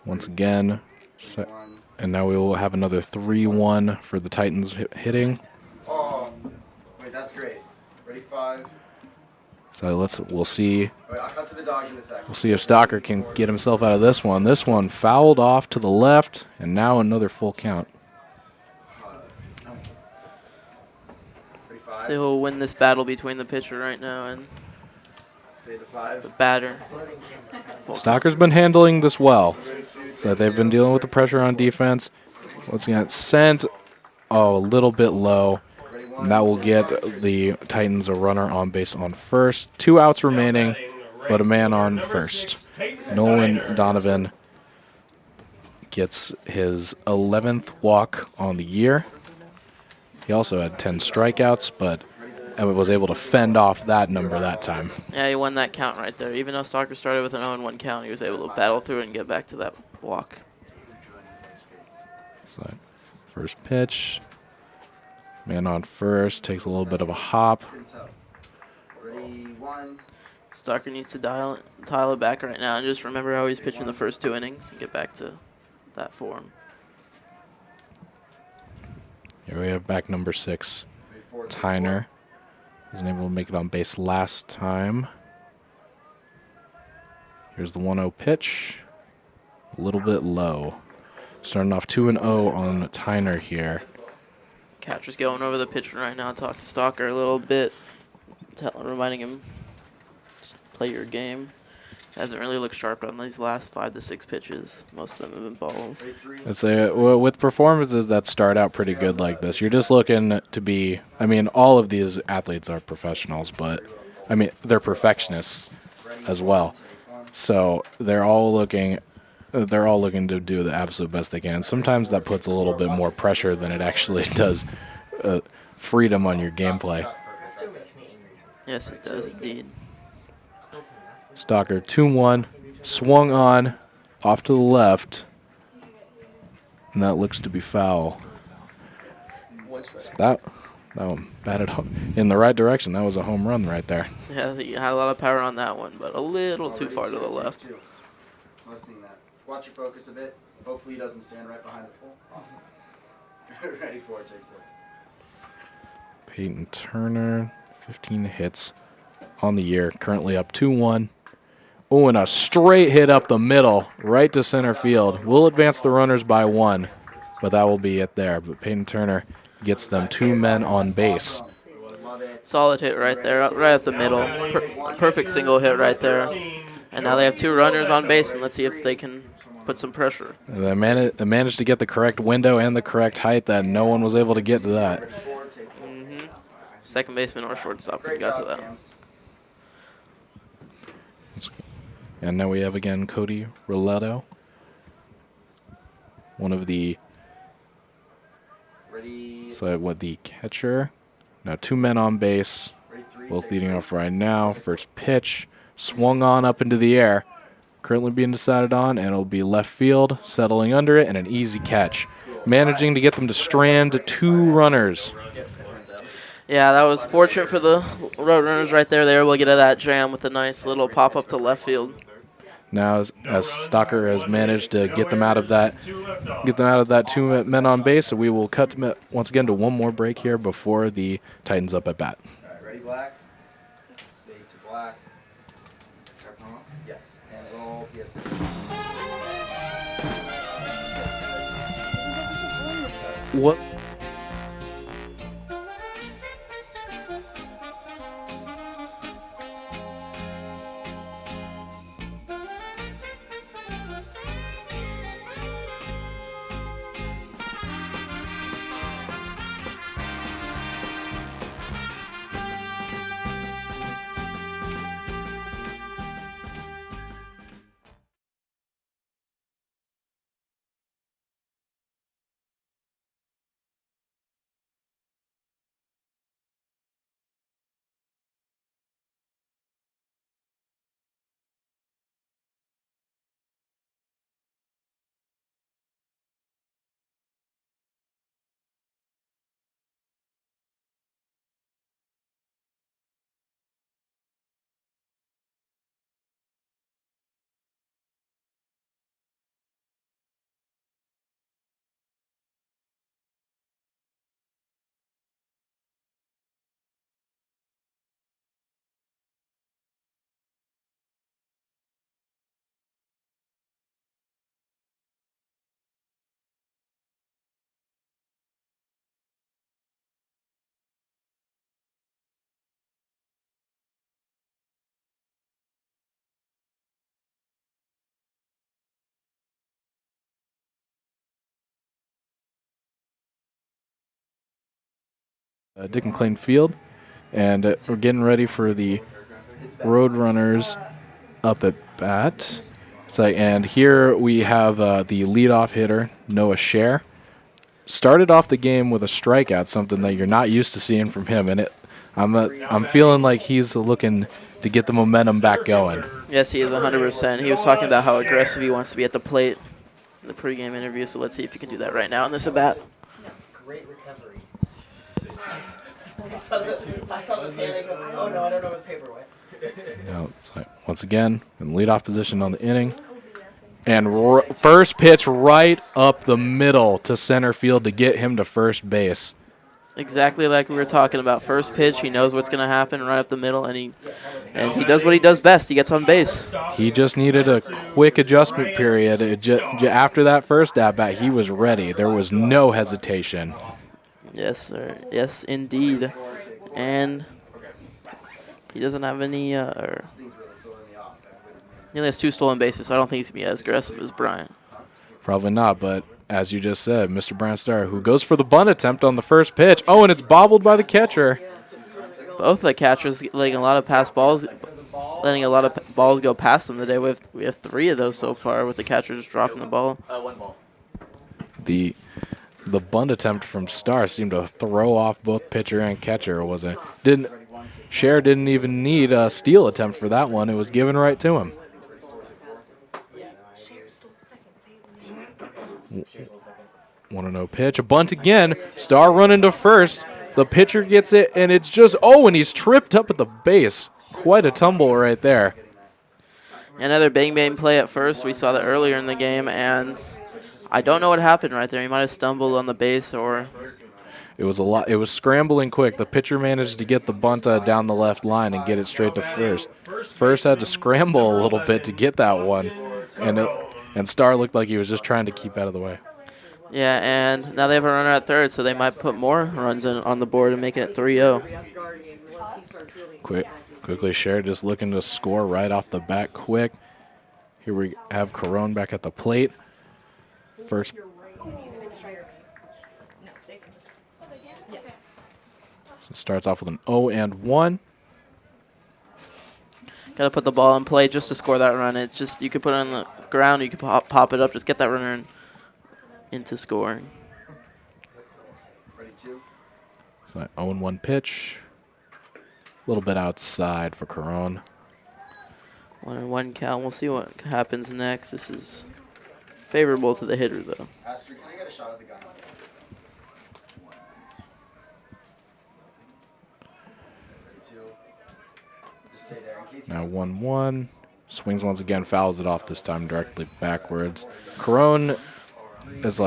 A: Once again. And now we will have another 3-1 for the Titans hitting.
C: Oh, wait, that's great. Ready, five.
A: So we'll see.
C: Wait, I'll cut to the dogs in a second.
A: We'll see if Stalker can get himself out of this one. This one fouled off to the left, and now another full count.
C: Ready, five.
B: So he'll win this battle between the pitcher right now and
C: Fade to five.
B: the batter.
A: Stalker's been handling this well. So they've been dealing with the pressure on defense. Once again, sent a little bit low. And that will get the Titans a runner on base on first. 2 outs remaining, but a man on first. Nolan Donovan gets his 11th walk on the year. He also had 10 strikeouts, but was able to fend off that number that time.
B: Yeah, he won that count right there. Even though Stalker started with an 0-1 count, he was able to battle through it and get back to that walk.
A: So, first pitch. Man on first, takes a little bit of a hop.
C: Ready, one.
B: Stalker needs to dial it back right now and just remember how he's pitching the first 2 innings and get back to that form.
A: Here we have back number 6, Tyner. Wasn't able to make it on base last time. Here's the 1-0 pitch. A little bit low. Starting off 2-0 on Tyner here.
B: Catcher's going over the pitcher right now. Talk to Stalker a little bit, reminding him, just play your game. Hasn't really looked sharp on these last 5 to 6 pitches. Most of them have been balls.
A: I'd say with performances that start out pretty good like this, you're just looking to be, I mean, all of these athletes are professionals, but, I mean, they're perfectionists as well. So they're all looking to do the absolute best they can. And sometimes that puts a little bit more pressure than it actually does freedom on your gameplay.
B: Yes, it does indeed.
A: Stalker 2-1, swung on, off to the left, and that looks to be foul. That That one batted in the right direction. That was a home run right there.
B: Yeah, he had a lot of power on that one, but a little too far to the left.
C: Listening that. Watch your focus a bit. Hopefully he doesn't stand right behind the pole. Awesome. Ready for it, take 4.
A: Peyton Turner, 15 hits on the year, currently up 2-1. Oh, and a straight hit up the middle, right to center field. Will advance the runners by 1, but that will be it there. But Peyton Turner gets them 2 men on base.
B: Solid hit right there, right up the middle. Perfect single hit right there. And now they have 2 runners on base, and let's see if they can put some pressure.
A: They managed to get the correct window and the correct height that no one was able to get to that.
B: Second baseman or shortstop got to that.
A: And now we have again Cody Roletto, one of the with the catcher. Now 2 men on base, both leading off right now. First pitch swung on up into the air, currently being decided on, and it'll be left field, settling under it, and an easy catch, managing to get them to strand 2 runners.
B: Yeah, that was fortunate for the Roadrunners right there. They were able to get out of that jam with a nice little pop up to left field.
A: Now, as Stocker has managed to get them out of that 2 men on base, so we will cut once again to one more break here before the Titans up at bat.
C: All right, ready, Black? Stay to Black. Yes. And roll PSA.
A: What? Dick McLean Field, and we're getting ready for the Roadrunners up at bat. And here we have the leadoff hitter, Noah Scher. Started off the game with a strikeout, something that you're not used to seeing from him, and I'm feeling like he's looking to get the momentum back going.
B: Yes, he is 100%. He was talking about how aggressive he wants to be at the plate in the pregame interview, so let's see if he can do that right now in this at bat.
H: Great recovery. I saw the panic. Oh no, I don't know what the paper went.
A: Once again, in leadoff position on the inning. And first pitch right up the middle to center field to get him to first base.
B: Exactly like we were talking about. First pitch, he knows what's going to happen right up the middle, and he does what he does best. He gets on base.
A: He just needed a quick adjustment period. After that first at-bat, he was ready. There was no hesitation.
B: Yes, sir. Yes, indeed. And he doesn't have any he only has 2 stolen bases, so I don't think he's going to be as aggressive as Bryant.
A: Probably not, but as you just said, Mr. Bryant Starr, who goes for the bunt attempt on the first pitch. Oh, and it's bobbled by the catcher.
B: Both the catchers letting a lot of balls go past them today. We have 3 of those so far with the catcher just dropping the ball.
H: 1 ball.
A: The bunt attempt from Starr seemed to throw off both pitcher and catcher. Scher didn't even need a steal attempt for that one. It was given right to him. 1-0 pitch. A bunt again. Starr running to first. The pitcher gets it, and it's just, oh, and he's tripped up at the base. Quite a tumble right there.
B: Another bang play at first. We saw that earlier in the game, and I don't know what happened right there. He might have stumbled on the base, or
A: It was a lot. It was scrambling quick. The pitcher managed to get the bunt down the left line and get it straight to first. First had to scramble a little bit to get that one, and Starr looked like he was just trying to keep out of the way.
B: yeah. And now they have a runner at third, so they might put more runs on the board and make it 3-0.
A: Quickly, Cher just looking to score right off the bat quick. Here we have Carone back at the plate. First. So starts off with an 0-1.
B: Got to put the ball in play just to score that run. It's just, you could put it on the ground, you could pop it up, just get that runner into scoring.
A: So 0-1 pitch. A little bit outside for Carone.
B: 1-1 count. We'll see what happens next. This is favorable to the hitter, though.
C: Astrid, can I get a shot at the gun? Just stay there in case he
A: Now 1-1. Swings once again, fouls it off this time directly backwards. Carone it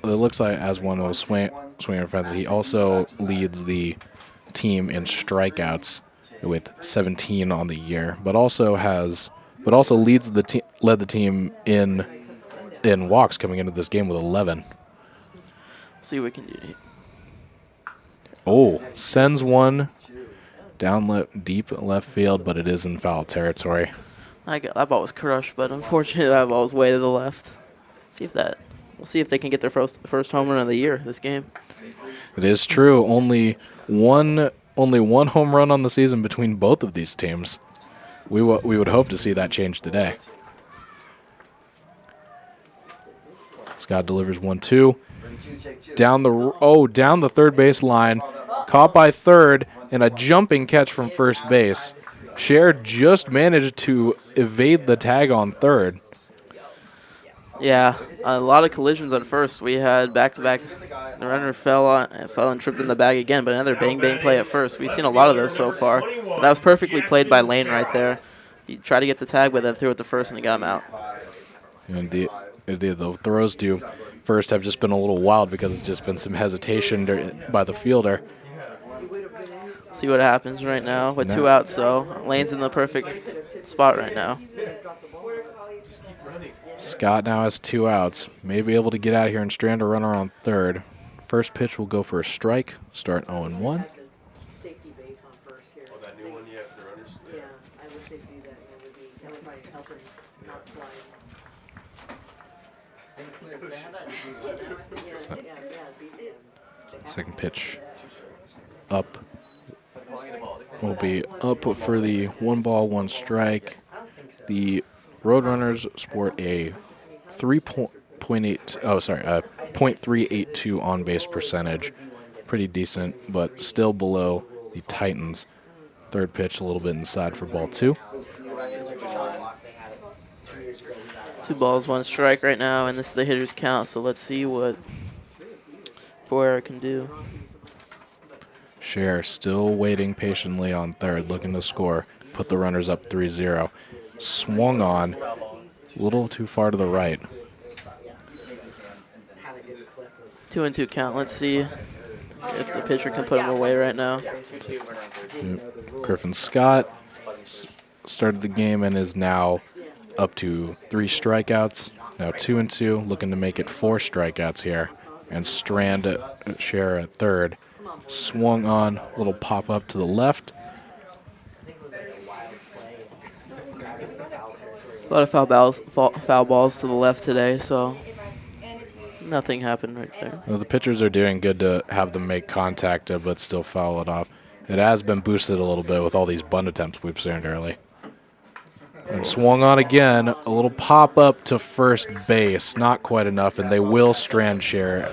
A: looks like as one of those swinger fences. He also leads the team in strikeouts with 17 on the year, but also led the team in walks coming into this game with 11.
B: See what we can do.
A: Oh, sends one down deep left field, but it is in foul territory.
B: That ball was crushed, but unfortunately that ball was way to the left. We'll see if they can get their first home run of the year this game.
A: It is true. Only one home run on the season between both of these teams. We would hope to see that change today. Scott delivers 1-2. Down the third base line. Caught by third, and a jumping catch from first base. Cher just managed to evade the tag on third.
B: Yeah, a lot of collisions on first. We had back-to-back. The runner fell and tripped in the bag again, but another bang play at first. We've seen a lot of those so far. That was perfectly played by Linn right there. He tried to get the tag, but then threw it to first, and he got him out.
A: And the throws to first have just been a little wild because it's just been some hesitation by the fielder.
B: See what happens right now with 2 outs, so Lane's in the perfect spot right now.
A: Scott now has 2 outs. May be able to get out of here and strand a runner on third. First pitch will go for a strike. Start 0-1. Second pitch up. Will be up for the 1-1 strike. The Roadrunners sport a 0.382 on base percentage. Pretty decent, but still below the Titans. Third pitch a little bit inside for ball 2.
B: 2 balls, 1 strike right now, and this is the hitter's count, so let's see what Foyer can do.
A: Cher still waiting patiently on third, looking to score. Put the runners up 3-0. Swung on, a little too far to the right.
B: 2-2 count. Let's see if the pitcher can put him away right now.
A: Griffin Scott started the game and is now up to 3 strikeouts. Now 2-2, looking to make it 4 strikeouts here. And strand Cher at third. Swung on, little pop up to the left.
B: A lot of foul balls to the left today, so nothing happened right there.
A: Well, the pitchers are doing good to have them make contact, but still foul it off. It has been boosted a little bit with all these bunt attempts we've seen early. And swung on again, a little pop up to first base, not quite enough, and they will strand Cher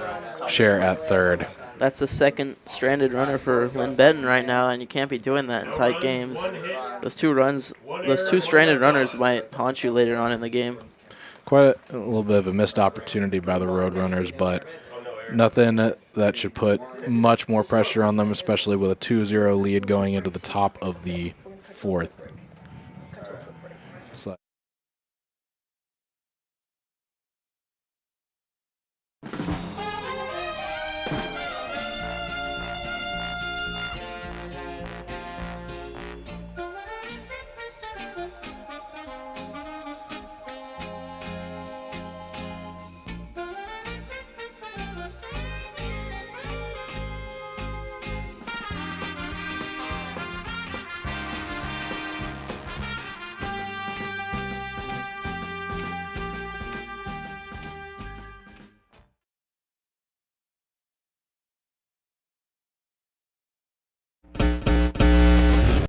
A: at third.
B: That's the second stranded runner for Linn Benton right now, and you can't be doing that in tight games. Those 2 stranded runners might haunt you later on in the game.
A: Quite a little bit of a missed opportunity by the Roadrunners, but Nothing that should put much more pressure on them, especially with a 2-0 lead going into the top of the fourth. So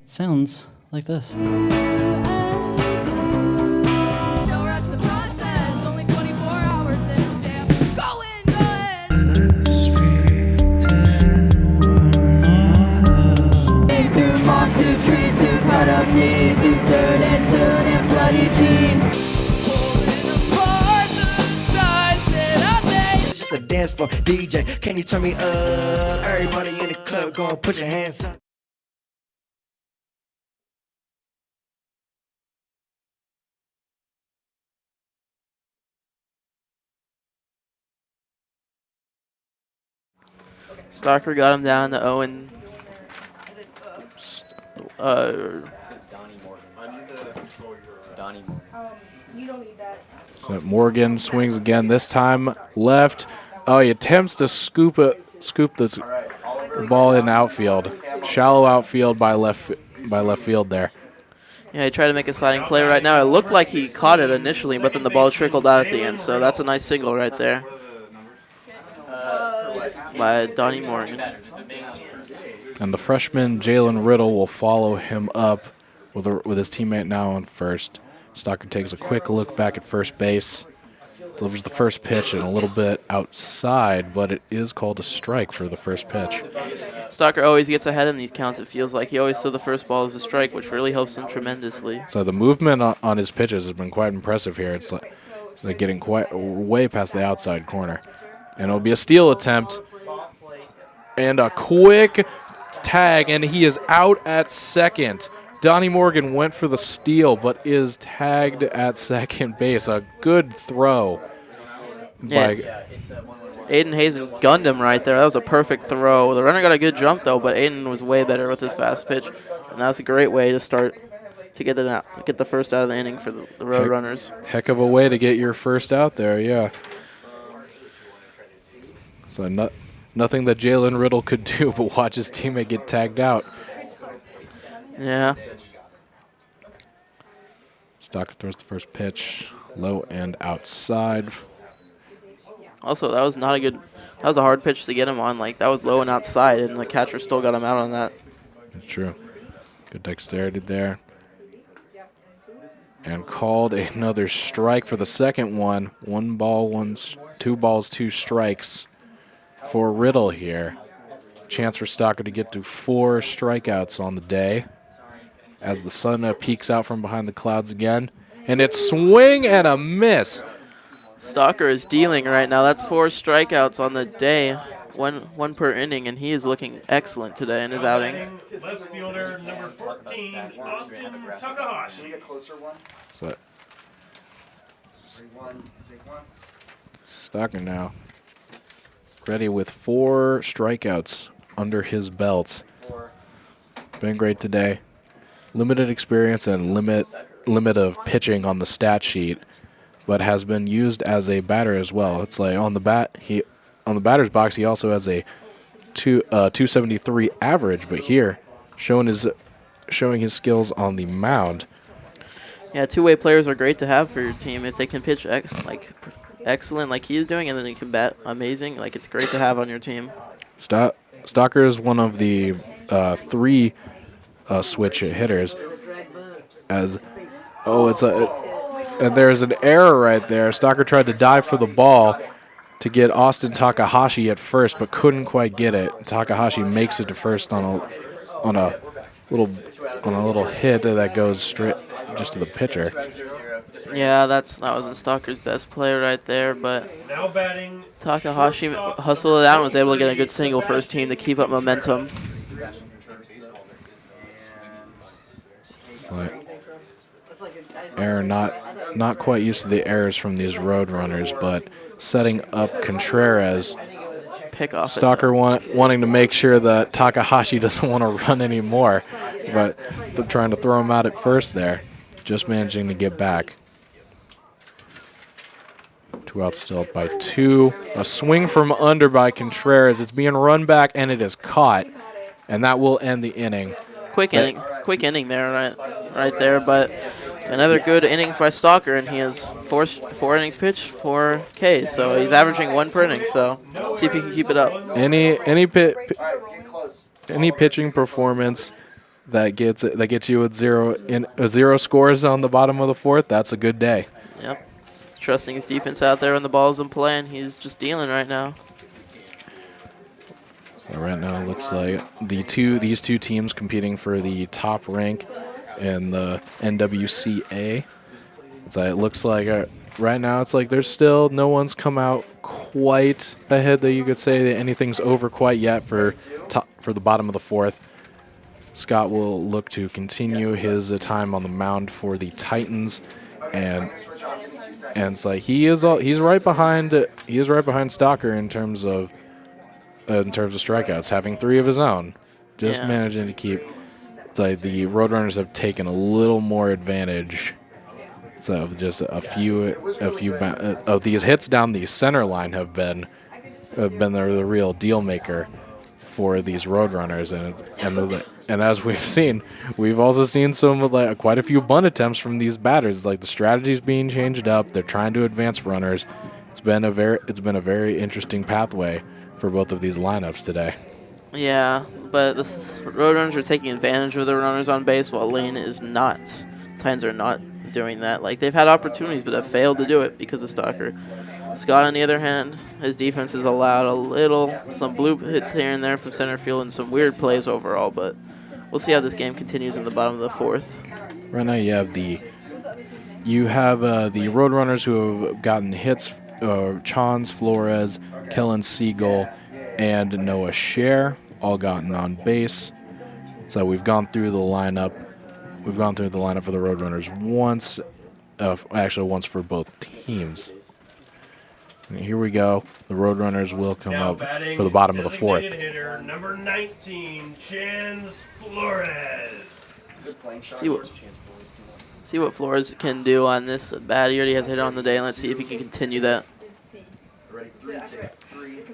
I: Sounds like this.
E: Still rush the process, only 24 hours in, damn. Going.
I: Through moss, through trees, through cut up knees, through dirt and soot and bloody jeans.
E: Pulling apart the ties that I made.
H: It's just a dance floor. DJ, can you turn me up? Everybody in the club, go and put your hands up.
B: Stalker got him down to 0 and
D: This is Donnie Morgan. Donnie Morgan.
H: You don't need that.
A: So Morgan swings again, this time left. Oh, he attempts to scoop this ball in outfield. Shallow outfield by left field there.
B: Yeah, he tried to make a sliding play right now. It looked like he caught it initially, but then the ball trickled out at the end, so that's a nice single right there by Donnie Morgan.
A: And the freshman Jalen Riddle will follow him up with his teammate now on first. Stalker takes a quick look back at first base, delivers the first pitch and a little bit outside, but it is called a strike for the first pitch.
B: Stalker always gets ahead in these counts, it feels like. He always throws the first ball as a strike, which really helps him tremendously.
A: So the movement on his pitches has been quite impressive here. It's like getting quite way past the outside corner. And it'll be a steal attempt. And a quick tag, and he is out at second. Donnie Morgan went for the steal, but is tagged at second base. A good throw.
B: Yeah. Aiden Hazen gunned him right there. That was a perfect throw. The runner got a good jump, though, but Aiden was way better with his fast pitch. And that was a great way to start to get the first out of the inning for the Roadrunners.
A: Heck of a way to get your first out there, yeah. So nothing that Jalen Riddle could do but watch his teammate get tagged out.
B: Yeah.
A: Stalker throws the first pitch, low and outside.
B: Also, that was not a good. That was a hard pitch to get him on. Like, that was low and outside, and the catcher still got him out on that.
A: True. Good dexterity there. And called another strike for the second one. 1 ball, 2 balls, 2 strikes for Riddle here. Chance for Stalker to get to 4 strikeouts on the day as the sun peeks out from behind the clouds again. And it's swing and a miss.
B: Stalker is dealing right now. That's 4 strikeouts on the day, one per inning, and he is looking excellent today in his outing.
G: Left fielder number 14, Austin Takahashi.
C: Can we get closer one?
A: So
C: Take one.
A: Stalker now ready with 4 strikeouts under his belt.
C: 4.
A: Been great today. Limited experience and limit of pitching on the stat sheet, but has been used as a batter as well. It's like on the batter's box he also has a 273 average, but here showing his skills on the mound.
B: Yeah, two-way players are great to have for your team if they can pitch excellent like he is doing, and then he can bat amazing. Like, it's great to have on your team.
A: Stalker is one of the 3 switch hitters. And there's an error right there. Stalker tried to dive for the ball to get Austin Takahashi at first, but couldn't quite get it. Takahashi makes it to first on a little hit that goes straight just to the pitcher.
B: Yeah, that wasn't Stalker's best play right there, but
G: Now batting.
B: Takahashi hustled it out and was able to get a good single for his team to keep up momentum.
A: Error not quite used to the errors from these road runners, but setting up Contreras.
B: Pick off.
A: Stalker wanting to make sure that Takahashi doesn't want to run anymore, but trying to throw him out at first there. Just managing to get back. 2 outs, still up by 2. A swing from under by Contreras. It's being run back, and it is caught, and that will end the inning.
B: Quick inning there, right there. But another good inning by Stalker, and he has four innings pitched, 4 Ks. So he's averaging 1 per inning. So see if he can keep it up.
A: Any pitching performance that gets you with 0 scores on the bottom of the 4th, that's a good day.
B: Yep. Trusting his defense out there when the ball's in play, and he's just dealing right now.
A: Right now, it looks like these two teams competing for the top rank in the NWCA. So it looks like right now it's like there's still no one's come out quite ahead that you could say that anything's over quite yet for the bottom of the 4th. Scott will look to continue his time on the mound for the Titans, and it's like he's right behind Stalker in terms of strikeouts, having 3 of his own, just managing to keep. It's like the Roadrunners have taken a little more advantage. So just a few of these hits down the center line have been the real deal maker for these Roadrunners, and as we've seen, we've also seen quite a few bunt attempts from these batters. It's like the strategy's being changed up. They're trying to advance runners. It's been a very interesting pathway for both of these lineups today.
B: Yeah, but the Roadrunners are taking advantage of the runners on base, while Linn is not. Titans are not doing that. Like, they've had opportunities, but have failed to do it because of Stalker. Scott, on the other hand, his defense has allowed some bloop hits here and there from center field and some weird plays overall, but we'll see how this game continues in the bottom of the 4th.
A: Right now you have the Roadrunners who have gotten hits, Chans, Flores, Kellen Siegel, and Noah Scher, all gotten on base. So we've gone through the lineup. We've gone through the lineup for the Roadrunners once for both teams. And here we go. The Roadrunners will come
G: Now
A: up
G: batting
A: for the bottom of the
G: designated
A: 4th.
G: hitter, number 19, Chance Flores.
B: See what Flores can do on this bat. He already has a hit on the day. Let's see if he can continue that.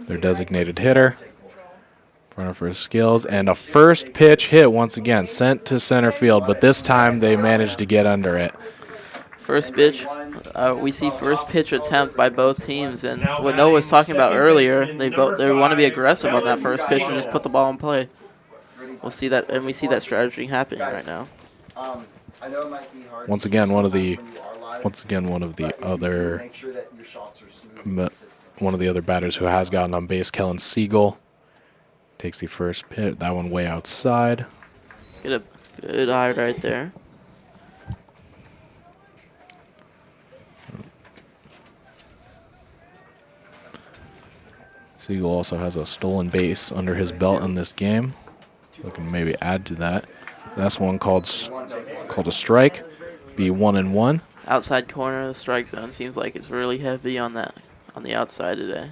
A: Their designated hitter. Runner for his skills. And a first pitch hit once again, sent to center field, but this time they managed to get under it.
B: First pitch, we see first pitch attempt by both teams, and what Noah was talking about earlier, they want to be aggressive on that first pitch and just put the ball in play. We'll see that, and we see that strategy happening right now.
A: Once again, one of the other batters who has gotten on base, Kellen Siegel, takes the first pitch. That one way outside.
B: Get a good eye right there.
A: Siegel also has a stolen base under his belt in this game. Looking to maybe add to that. That's one called a strike. Be 1-1.
B: Outside corner of the strike zone seems like it's really heavy on the outside today.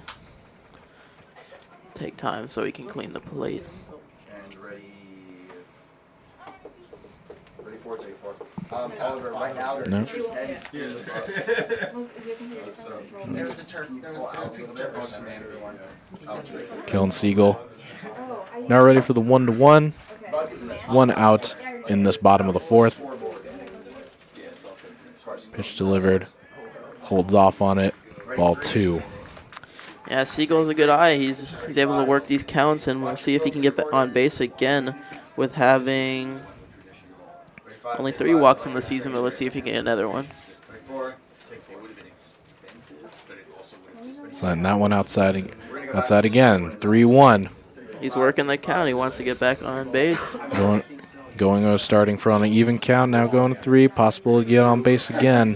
B: Take time so he can clean the plate.
C: And ready for take 4. However, right now their pitcher's head is
H: There was a turn.
A: Kellen Siegel. Now ready for the 1-1. 1 out in this bottom of the 4th. Pitch delivered. Holds off on it. Ball 2.
B: Yeah, Siegel's a good eye. He's able to work these counts, and we'll see if he can get on base again with having only 3 walks in the season, but let's see if he can get another one.
A: Sliding that one outside again. 3-1.
B: He's working the count. He wants to get back on base.
A: Starting for on an even count, now going to 3. Possible to get on base again.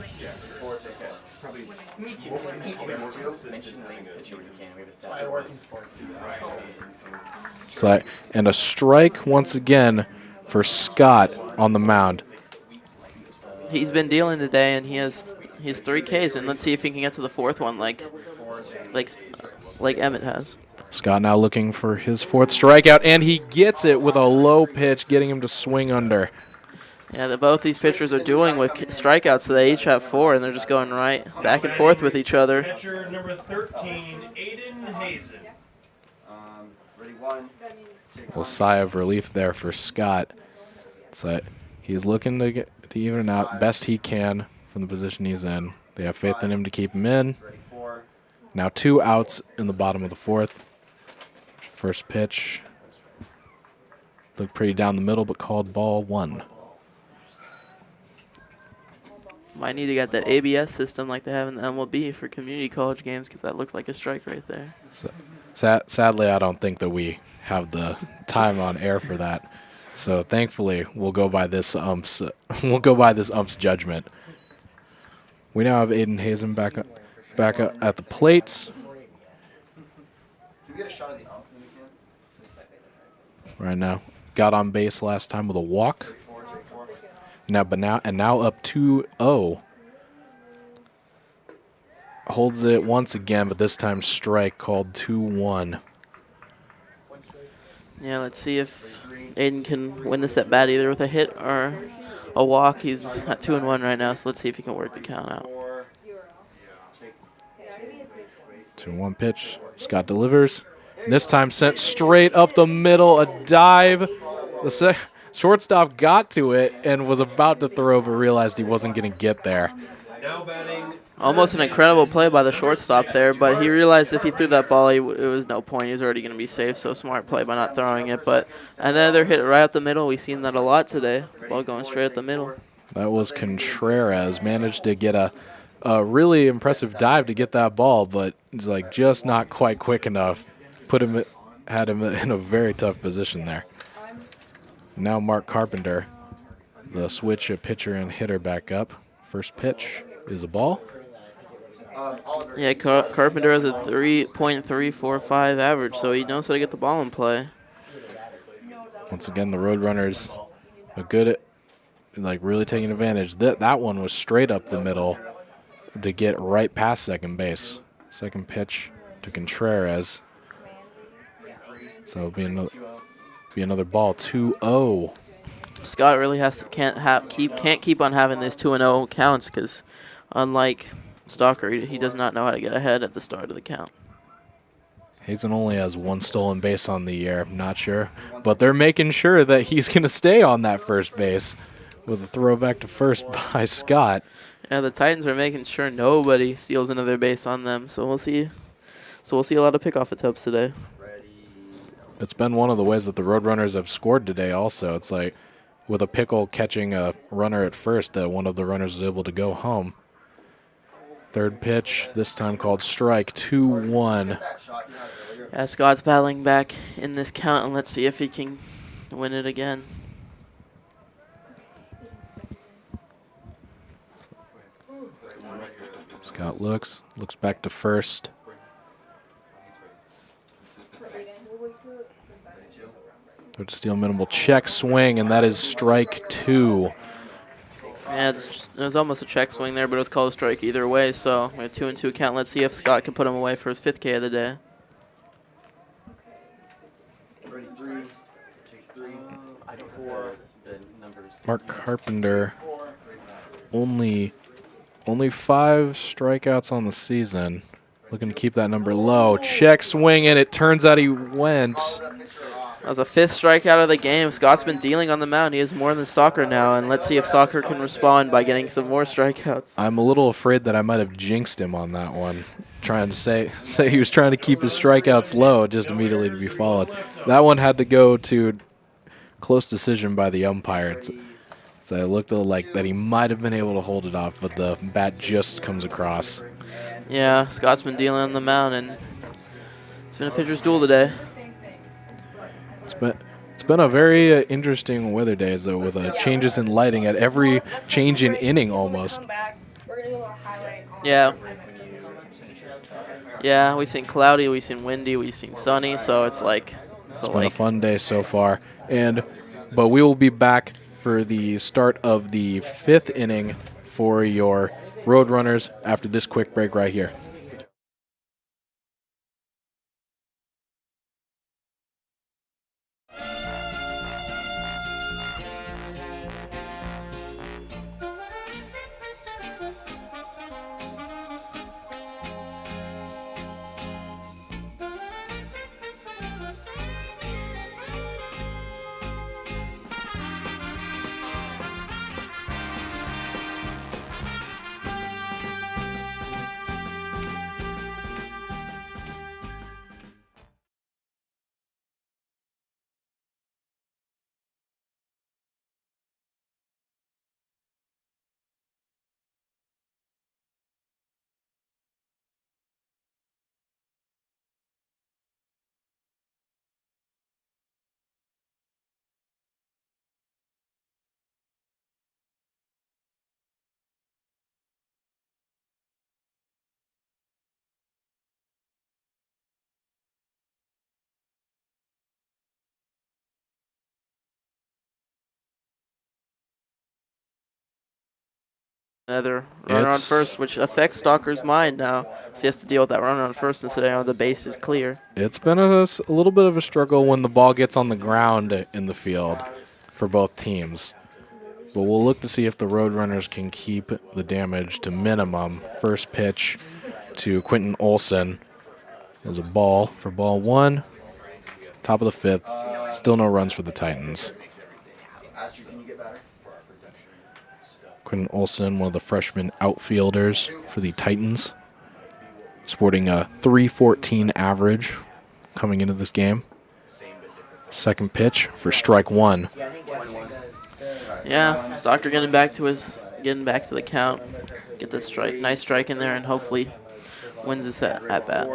A: And a strike once again for Scott on the mound.
B: He's been dealing today, and he has 3 Ks, and let's see if he can get to the 4th one like Emmett has.
A: Scott now looking for his 4th strikeout, and he gets it with a low pitch, getting him to swing under.
B: Yeah, both these pitchers are doing with strikeouts, so they each have 4, and they're just going right back and forth with each other.
G: Pitcher number 13, Aiden Hazen.
C: Ready, 1.
A: A sigh of relief there for Scott. So he's looking to even out best he can from the position he's in. They have faith in him to keep him in. Now 2 outs in the bottom of the 4th. First pitch looked pretty down the middle, but called ball 1.
B: Might need to get that ABS system like they have in the MLB for community college games, because that looked like a strike right there.
A: So, sadly, I don't think that we have the time on air for that. So thankfully, we'll go by this ump's judgment. We now have Aiden Hazen back up at the plates.
C: Can we get a shot of the ump when we can?
A: Right now, got on base last time with a walk. Now up 2-0. Holds it once again, but this time strike called 2-1.
B: Yeah, let's see if Aiden can win this at bat either with a hit or a walk. He's at 2-1 right now, so let's see if he can work the count out.
A: 2-1 pitch. Scott delivers. This time sent straight up the middle, a dive. The shortstop got to it and was about to throw, but realized he wasn't going to get there.
G: Now batting.
B: Almost an incredible play by the shortstop there, but he realized if he threw that ball, it was no point. He was already going to be safe, so smart play by not throwing it. But another hit right up the middle. We've seen that a lot today, ball going straight up the middle.
A: That was Contreras. Managed to get a really impressive dive to get that ball, but it's like just not quite quick enough. Had him in a very tough position there. Now Mark Carpenter, the switch of pitcher and hitter back up. First pitch is a ball.
B: Yeah, Carpenter has a 3.345 average, so he knows how to get the ball in play.
A: Once again, the Roadrunners are good at really taking advantage. That one was straight up the middle to get right past second base. Second pitch to Contreras. So it'll be another ball. 2-0.
B: Scott really can't keep on having these 2-0 counts, because unlike Stalker, he does not know how to get ahead at the start of the count.
A: Hazen only has 1 stolen base on the year. I'm not sure, but they're making sure that he's going to stay on that first base with a throw back to first by Scott.
B: Yeah, the Titans are making sure nobody steals another base on them. So we'll see. We'll see a lot of pickoff attempts today.
A: It's been one of the ways that the Roadrunners have scored today also. It's like with a pickle catching a runner at first that one of the runners was able to go home. Third pitch, this time called strike, 2-1.
B: Yeah, Scott's battling back in this count, and let's see if he can win it again.
A: Scott looks back to first. To steal minimal check swing, and that is strike 2.
B: Yeah, it was almost a check swing there, but it was called a strike either way. So we have 2-2 count. Let's see if Scott can put him away for his 5th K of the day.
C: Ready, 3. Take 3. 4.
A: Mark Carpenter, only 5 strikeouts on the season. Looking to keep that number low. Check swing, and it turns out he went.
B: That was a 5th strikeout of the game. Scott's been dealing on the mound. He has more than Stalker now, and let's see if Stalker can respond by getting some more strikeouts.
A: I'm a little afraid that I might have jinxed him on that one. Trying to say he was trying to keep his strikeouts low, just immediately to be followed. That one had to go to close decision by the umpire. So it looked like that he might have been able to hold it off, but the bat just comes across.
B: Yeah, Scott's been dealing on the mound, and it's been a pitcher's duel today.
A: It's been a very interesting weather days, though, with changes in lighting at every change in inning almost.
B: Yeah. Yeah, we've seen cloudy, we've seen windy, we've seen sunny, so it's like
A: It's been a fun day so far. But we will be back for the start of the 5th inning for your Roadrunners after this quick break right here.
B: another runner on first, which affects Stalker's mind now. So he has to deal with that runner on first instead of the base is clear.
A: It's been a little bit of a struggle when the ball gets on the ground in the field for both teams. But we'll look to see if the Roadrunners can keep the damage to minimum. First pitch to Quentin Olson is a ball for ball 1. Top of the 5th. Still no runs for the Titans. Quentin Olson, one of the freshman outfielders for the Titans, sporting a .314 average coming into this game. Second pitch for strike 1.
B: Yeah, Stalker getting back to the count. Get the strike, nice strike in there, and hopefully wins this at bat.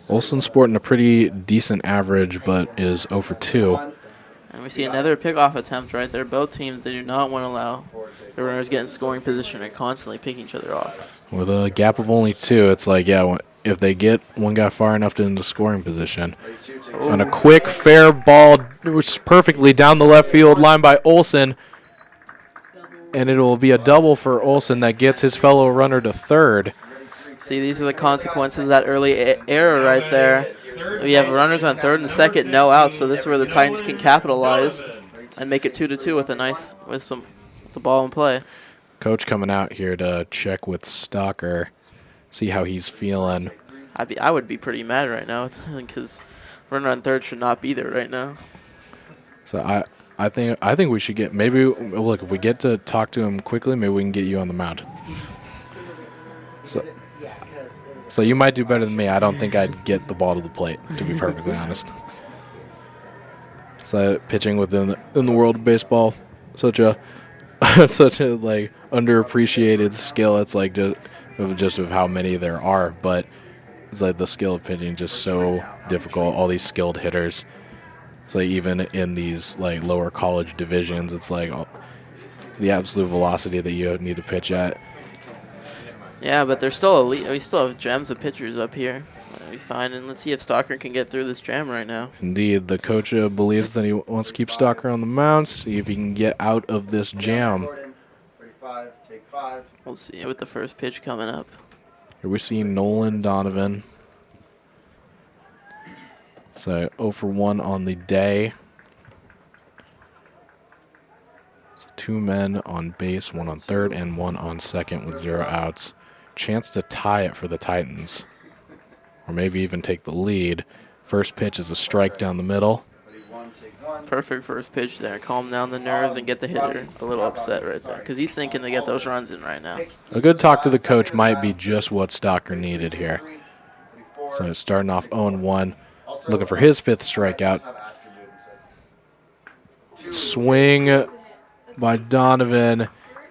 A: Olson sporting a pretty decent average, but is 0 for 2.
B: And we see another pickoff attempt right there. Both teams, they do not want to allow the runners get in scoring position and constantly picking each other off.
A: With a gap of only 2, it's like, yeah, if they get one guy far enough into scoring position. On a quick, fair ball, which is perfectly down the left field line by Olson. And it will be a double for Olson that gets his fellow runner to third.
B: See, these are the consequences of that early error right there. We have runners on third and second, no outs, so this is where the Titans can capitalize and make it 2-2 with the ball in play.
A: Coach coming out here to check with Stalker, see how he's feeling.
B: I would be pretty mad right now because runner on third should not be there right now.
A: So I think we should get, maybe look, if we get to talk to him quickly, maybe we can get you on the mound. So you might do better than me. I don't think I'd get the ball to the plate, to be perfectly honest. So pitching within in the world of baseball, such a like underappreciated skill. It's like just of how many there are, but it's like the skill of pitching just so difficult. All these skilled hitters. It's like even in these like lower college divisions, it's like the absolute velocity that you need to pitch at.
B: Yeah, but they're still elite. We still have gems of pitchers up here. That'll be fine, and let's see if Stalker can get through this jam right now.
A: Indeed, the coach believes that he wants to keep Stalker on the mound, see if he can get out of this jam.
B: We'll see with the first pitch coming up.
A: Here we see Nolan Donovan. So 0 for 1 on the day. So 2 men on base, 1 on third and 1 on second with 0 outs. Chance to tie it for the Titans, or maybe even take the lead. First pitch is a strike down the middle.
B: Perfect first pitch there. Calm down the nerves and get the hitter a little upset right there because he's thinking to get those runs in right now.
A: A good talk to the coach might be just what Stalker needed here. So it's starting off 0-1, looking for his 5th strikeout. Swing by Donovan.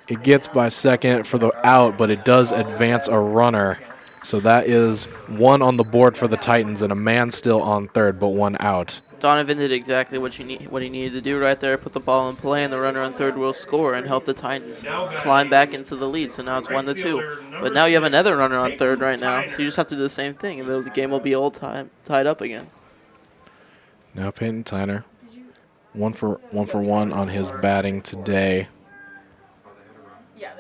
A: It gets by second for the out, but it does advance a runner. So that is 1 on the board for the Titans and a man still on third, but 1 out.
B: Donovan did exactly what he needed to do right there. Put the ball in play, and the runner on third will score and help the Titans climb back into the lead. So now it's 1-2. But now you have another runner on third right now, so you just have to do the same thing, and the game will be all tied up again.
A: Now Peyton Tyner, one for one on his batting today.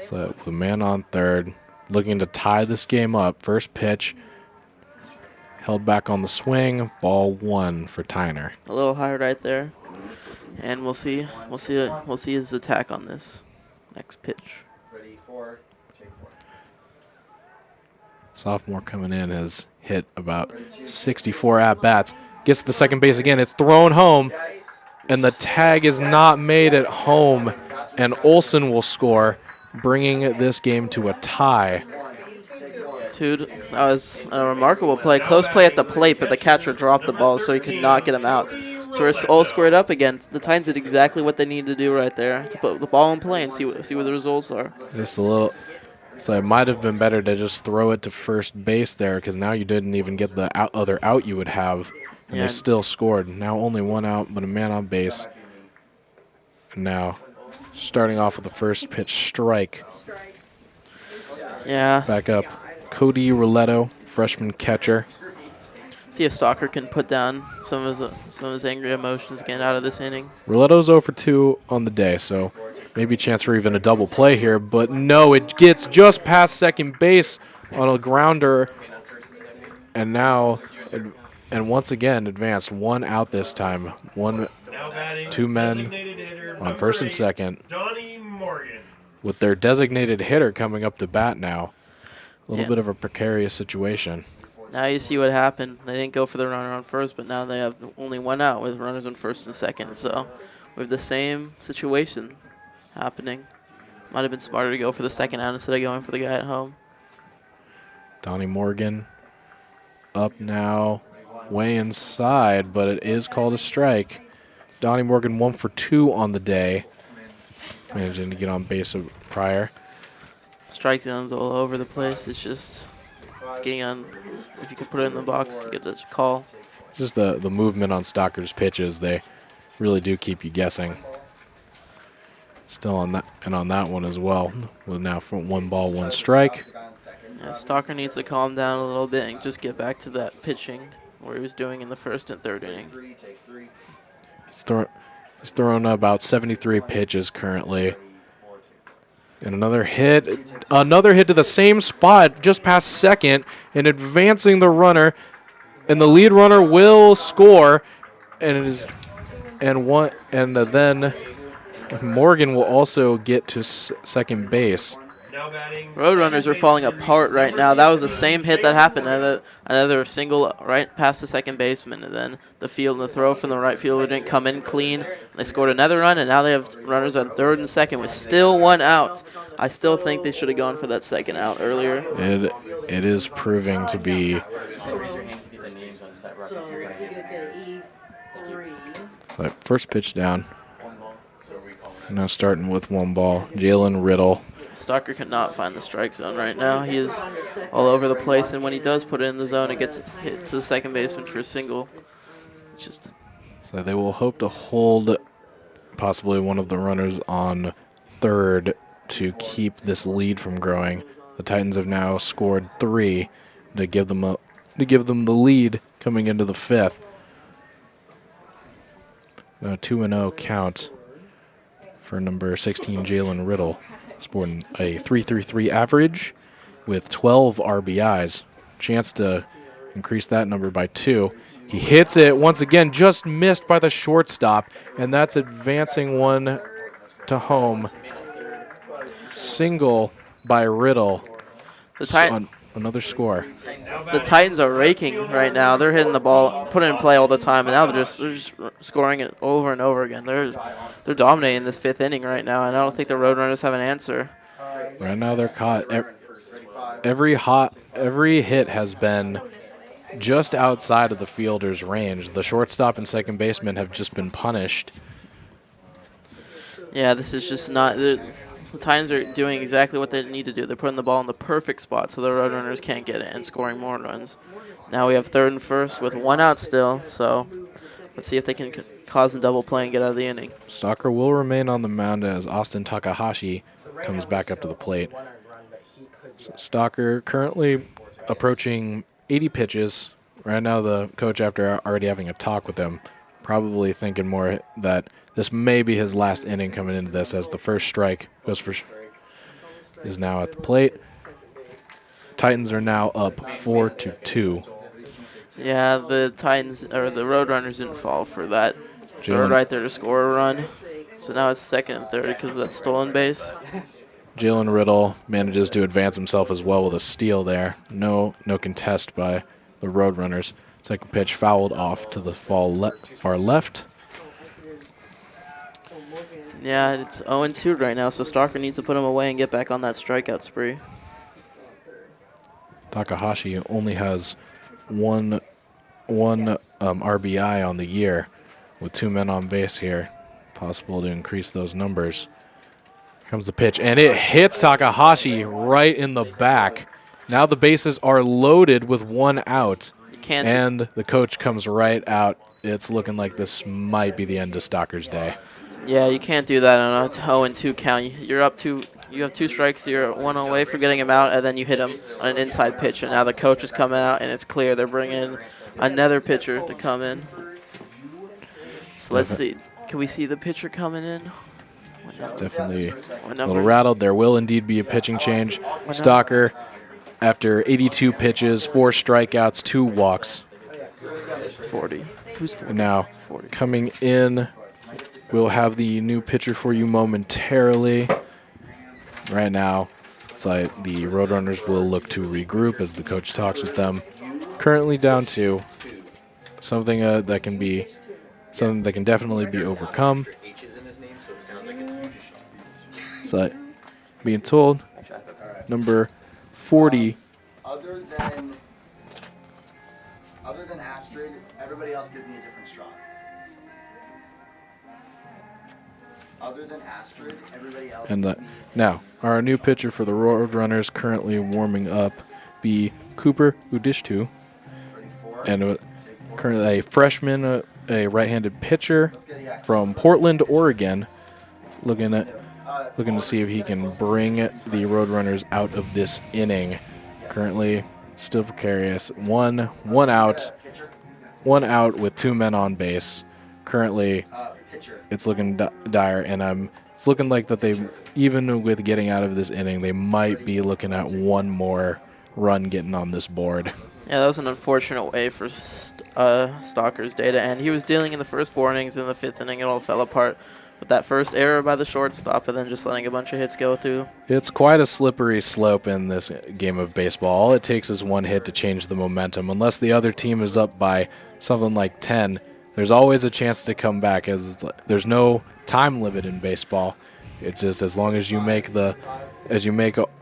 A: So the man on third, looking to tie this game up. First pitch, held back on the swing, ball 1 for Tyner.
B: A little high right there, and we'll see his attack on this next pitch.
C: Ready, 4, take 4.
A: Sophomore coming in has hit about 64 at-bats. Gets to the second base again. It's thrown home, and the tag is not made at home, and Olsen will score, bringing this game to a tie.
B: That was a remarkable play. Close play at the plate, but the catcher dropped the ball, so he could not get him out. So we're all squared up again. The Titans did exactly what they needed to do right there, to put the ball in play and see what the results are.
A: Just a little. So it might have been better to just throw it to first base there, because now you didn't even get the other out you would have, and they still scored. Now only 1 out, but a man on base. And now starting off with the first pitch strike.
B: Yeah.
A: Back up. Cody Roletto, freshman catcher.
B: See if Stalker can put down some of his angry emotions again out of this inning.
A: Roletto's 0 for 2 on the day, so maybe a chance for even a double play here. But no, it gets just past second base on a grounder. And now, and once again, advanced 1 out this time. 2 men on first and second. With their designated hitter coming up to bat now. A little bit of a precarious situation.
B: Now you see what happened. They didn't go for the runner on first, but now they have only 1 out with runners on first and second. So we have the same situation happening. Might have been smarter to go for the second out instead of going for the guy at home.
A: Donnie Morgan up now, way inside, but it is called a strike. Donnie Morgan 1 for 2 on the day, managing to get on base prior.
B: Strike zones all over the place. It's just getting on, if you could put it in the box to get this call.
A: Just the movement on Stalker's pitches, they really do keep you guessing. Still on that, and on that one as well, with now from 1 ball, 1 strike.
B: Yeah, Stalker needs to calm down a little bit and just get back to that pitching where he was doing in the first and third inning.
A: He's thrown about 73 pitches currently. And another hit to the same spot, just past second, and advancing the runner, and the lead runner will score, and then Morgan will also get to second base.
B: Roadrunners are falling apart right now. That was the same hit that happened. Another single right past the second baseman, and then the throw from the right fielder didn't come in clean. They scored another run, and now they have runners on third and second with still 1 out. I still think they should have gone for that second out earlier.
A: It is proving to be. So first pitch down. Now starting with 1 ball, Jalen Riddle.
B: Stalker could not find the strike zone right now. He is all over the place, and when he does put it in the zone, it gets hit to the second baseman for a single.
A: So they will hope to hold possibly one of the runners on third to keep this lead from growing. The Titans have now scored 3 to give them the lead coming into the 5th. Now 2-0 count for number 16, Jalen Riddle. Sporting a .333 average with 12 RBIs. Chance to increase that number by 2. He hits it once again, just missed by the shortstop, and that's advancing 1 to home. Single by Riddle. Another score.
B: The Titans are raking right now. They're hitting the ball, putting it in play all the time, and now they're just scoring it over and over again. They're dominating this 5th inning right now, and I don't think the Roadrunners have an answer.
A: Right now they're caught. Every hit has been just outside of the fielder's range. The shortstop and second baseman have just been punished.
B: Yeah, this is just not. The Titans are doing exactly what they need to do. They're putting the ball in the perfect spot so the Roadrunners can't get it and scoring more runs. Now we have third and first with 1 out still, so Let's see if they can cause a double play and get out of the inning.
A: Stalker will remain on the mound as Austin Takahashi comes back up to the plate. So Stalker currently approaching 80 pitches. Right now the coach, after already having a talk with him, probably thinking more that this may be his last inning coming into this, as the first strike is now at the plate. Titans are now up 4-2.
B: Yeah, the Titans or the Roadrunners didn't fall for that third right there to score a run. So now it's second and third because of that stolen base.
A: Jalen Riddle manages to advance himself as well with a steal there. No contest by the Roadrunners. Second pitch fouled off to the far left.
B: Yeah, it's 0-2 right now, so Stalker needs to put him away and get back on that strikeout spree.
A: Takahashi only has one RBI on the year, with 2 men on base here. Possible to increase those numbers. Here comes the pitch, and it hits Takahashi right in the back. Now the bases are loaded with 1 out, and the coach comes right out. It's looking like this might be the end of Stalker's day.
B: Yeah, you can't do that on a 0-2 count. You're up 2. You have 2 strikes, you're 1 away from getting him out, and then you hit him on an inside pitch. And now the coach is coming out, and it's clear they're bringing another pitcher to come in. So let's see. Can we see the pitcher coming in?
A: It's definitely a little rattled. There will indeed be a pitching change. Stalker, after 82 pitches, 4 strikeouts, 2 walks.
B: 40. Who's 40?
A: And now coming in, we'll have the new pitcher for you momentarily. Right now, it's like the Roadrunners will look to regroup as the coach talks with them. Currently down to something that can definitely be overcome. So, being told, number 40.
C: Other than Astrid, everybody else give me a different straw. Other than Astrid, everybody else.
A: And now, our new pitcher for the Roadrunners currently warming up be Cooper Udishtu, and currently a freshman, a right-handed pitcher from Portland, Oregon, looking to see if he can bring the Roadrunners out of this inning. Currently, still precarious. One out with 2 men on base. Currently, it's looking dire, and it's looking like that they, even with getting out of this inning, they might be looking at 1 more run getting on this board.
B: Yeah, that was an unfortunate way for Stalker's day to end. He was dealing in the first 4 innings. In the 5th inning, it all fell apart with that first error by the shortstop and then just letting a bunch of hits go through.
A: It's quite a slippery slope in this game of baseball. All it takes is 1 hit to change the momentum. Unless the other team is up by something like 10, there's always a chance to come back, as there's no time limit in baseball. It's just as long as you make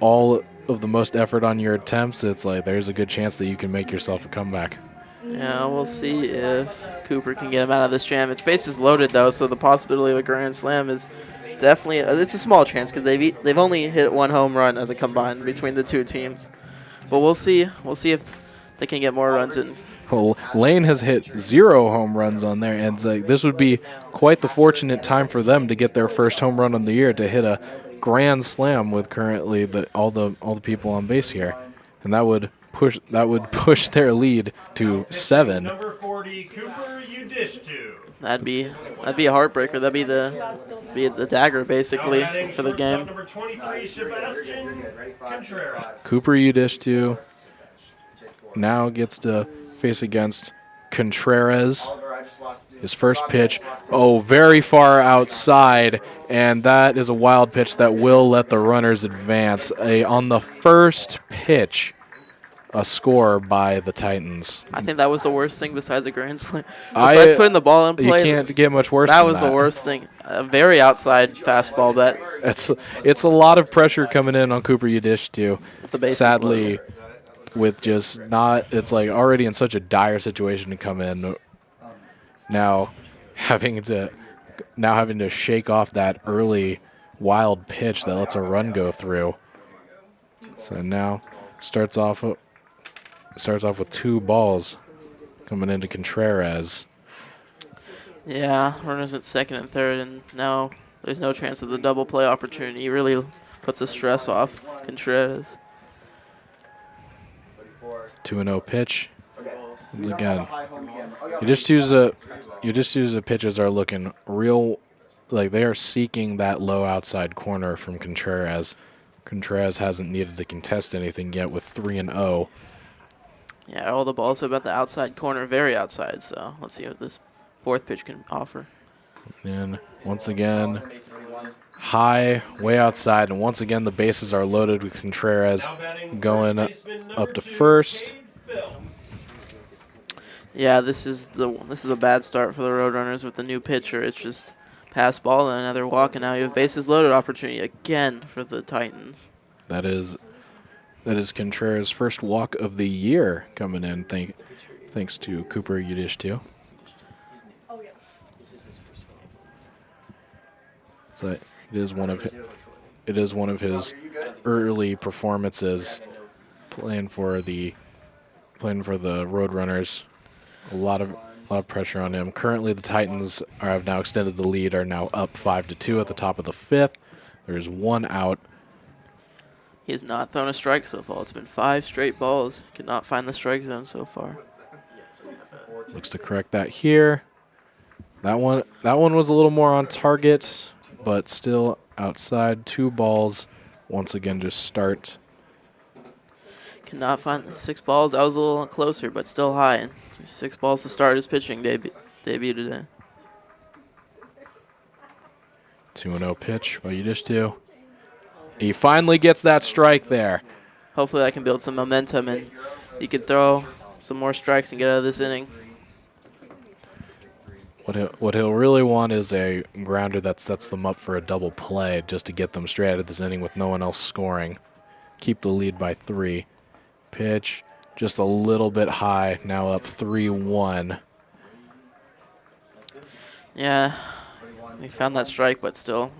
A: all of the most effort on your attempts, it's like there's a good chance that you can make yourself a comeback.
B: Yeah, we'll see if Cooper can get him out of this jam. Its base is loaded, though, so the possibility of a grand slam is definitely it's a small chance because they've only hit 1 home run as a combined between the 2 teams. But we'll see. We'll see if they can get more runs in.
A: Well, Lane has hit 0 home runs on there, and this would be quite the fortunate time for them to get their first home run on the year, to hit a grand slam with currently all the people on base here, and that would push their lead to 7.
G: Number 40, Cooper Udishtu.
B: That'd be a heartbreaker. That'd be the dagger basically for the game.
G: Number 23, Sebastian Contreras.
A: Cooper Udishtu now gets to face against Contreras. His first pitch, very far outside, and that is a wild pitch that will let the runners advance. On the first pitch, a score by the Titans.
B: I think that was the worst thing besides a grand slam. Besides putting the ball in play,
A: you can't get much worse.
B: That was the worst thing. A very outside fastball bet.
A: It's a lot of pressure coming in on Cooper Udishtu. Sadly, with just it's like already in such a dire situation to come in. Now having to shake off that early wild pitch that lets a run go through. So now starts off with 2 balls coming into Contreras.
B: Yeah, runners at second and third, and now there's no chance of the double play opportunity. He really puts the stress off Contreras.
A: 2-0 pitch.
C: Okay.
A: Once
C: We don't
A: again,
C: have a high home cam. Oh, yeah,
A: you just use the pitches are looking real, like they are seeking that low outside corner from Contreras. Contreras hasn't needed to contest anything yet with 3-0.
B: Yeah, all the balls are about the outside corner, very outside, so let's see what this fourth pitch can offer.
A: And once again, high, way outside, and once again the bases are loaded with Contreras going up to first.
B: Yeah, this is a bad start for the Roadrunners with the new pitcher. It's just pass ball and another walk, and now you have bases loaded opportunity again for the Titans.
A: That is Contreras' first walk of the year coming in. Thanks to Cooper Udish too. So it is one of his early performances playing for the Roadrunners. A lot of pressure on him. Currently, the Titans have now extended the lead, are now up 5-2 at the top of the fifth. There's one out.
B: He has not thrown a strike so far. It's been 5 straight balls. Cannot find the strike zone so far.
A: Looks to correct that here. That one was a little more on target, but still outside. 2 balls once again to start.
B: Cannot find the 6 balls. That was a little closer, but still high. And 6 balls to start his pitching debut today.
A: 2-0 pitch by Udish too. He finally gets that strike there.
B: Hopefully that can build some momentum and he could throw some more strikes and get out of this inning.
A: What he'll really want is a grounder that sets them up for a double play just to get them straight out of this inning with no one else scoring. Keep the lead by 3. Pitch just a little bit high, now up 3-1.
B: Yeah, he found that strike, but still,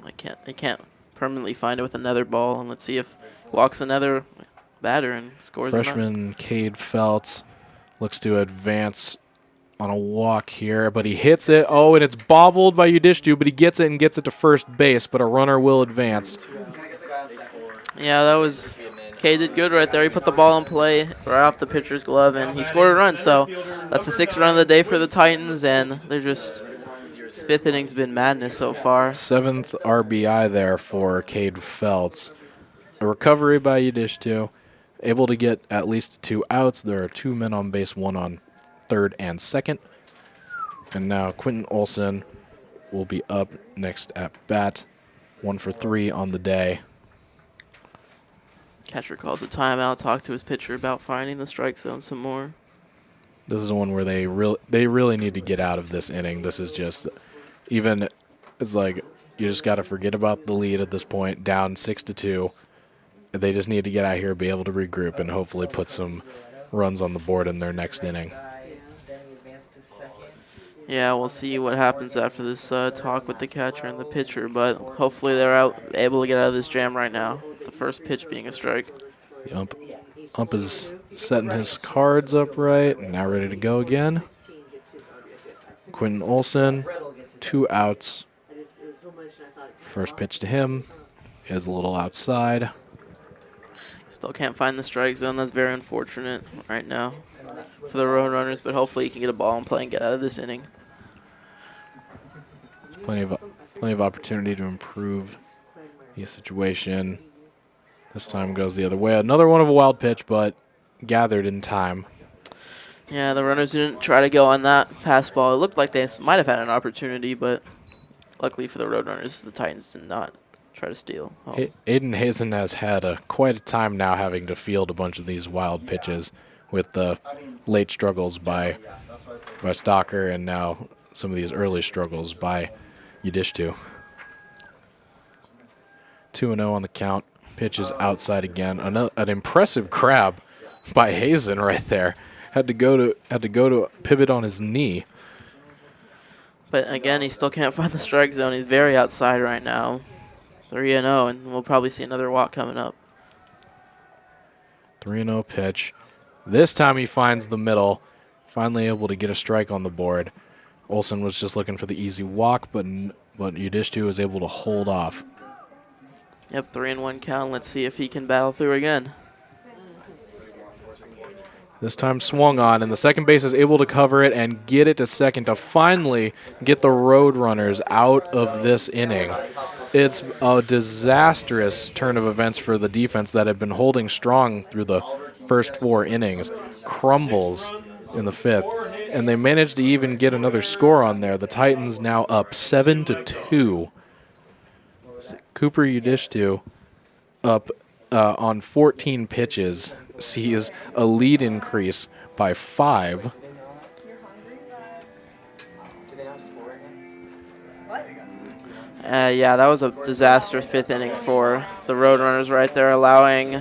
B: he can't permanently find it with another ball. And let's see if he walks another batter and scores.
A: Freshman Cade Feltz looks to advance on a walk here, but he hits it. Oh, and it's bobbled by Udishtu, but he gets it and gets it to first base, but a runner will advance.
B: Yeah, that was... Kay did good right there. He put the ball in play right off the pitcher's glove, and he scored a run. So that's the 6th run of the day for the Titans, and they're just... This 5th inning's been madness so far.
A: 7th RBI there for Cade Feltz. A recovery by Udishtu. Able to get at least 2 outs. There are 2 men on base, 1 on third and second. And now Quentin Olson will be up next at bat. 1 for 3 on the day.
B: Catcher calls a timeout, talk to his pitcher about finding the strike zone some more.
A: This is one where they really need to get out of this inning. This is just it's like you just got to forget about the lead at this point, down 6-2. They just need to get out here, be able to regroup, and hopefully put some runs on the board in their next inning.
B: Yeah, we'll see what happens after this talk with the catcher and the pitcher, but hopefully they're able to get out of this jam right now. The first pitch being a strike.
A: The ump is setting his cards up right and now ready to go again. Quentin Olson, 2 outs. First pitch to him is a little outside.
B: Still can't find the strike zone. That's very unfortunate right now for the Roadrunners, but hopefully he can get a ball in play and get out of this inning.
A: Plenty of opportunity to improve the situation. This time goes the other way. Another one of a wild pitch, but gathered in time.
B: Yeah, the runners didn't try to go on that pass ball. It looked like they might have had an opportunity, but luckily for the Roadrunners, the Titans did not try to steal home.
A: Aiden Hazen has had quite a time now having to field a bunch of these wild pitches with the late struggles by Stalker and now some of these early struggles by Udishtu. 2-0 on the count. Pitch is outside again. An impressive grab by Hazen right there. Had to go to pivot on his knee.
B: But again, he still can't find the strike zone. He's very outside right now. 3-0, and we'll probably see another walk coming up.
A: 3-0 pitch. This time he finds the middle. Finally able to get a strike on the board. Olsen was just looking for the easy walk, but Udishtu was able to hold off.
B: Yep, 3-1 count. Let's see if he can battle through again.
A: This time swung on, and the second base is able to cover it and get it to second to finally get the Roadrunners out of this inning. It's a disastrous turn of events for the defense that had been holding strong through the first 4 innings. Crumbles in the 5th, and they managed to even get another score on there. The Titans now up 7-2. Cooper Udishtu up on 14 pitches sees a lead increase by 5.
B: Yeah, that was a disastrous 5th inning for the Roadrunners right there, allowing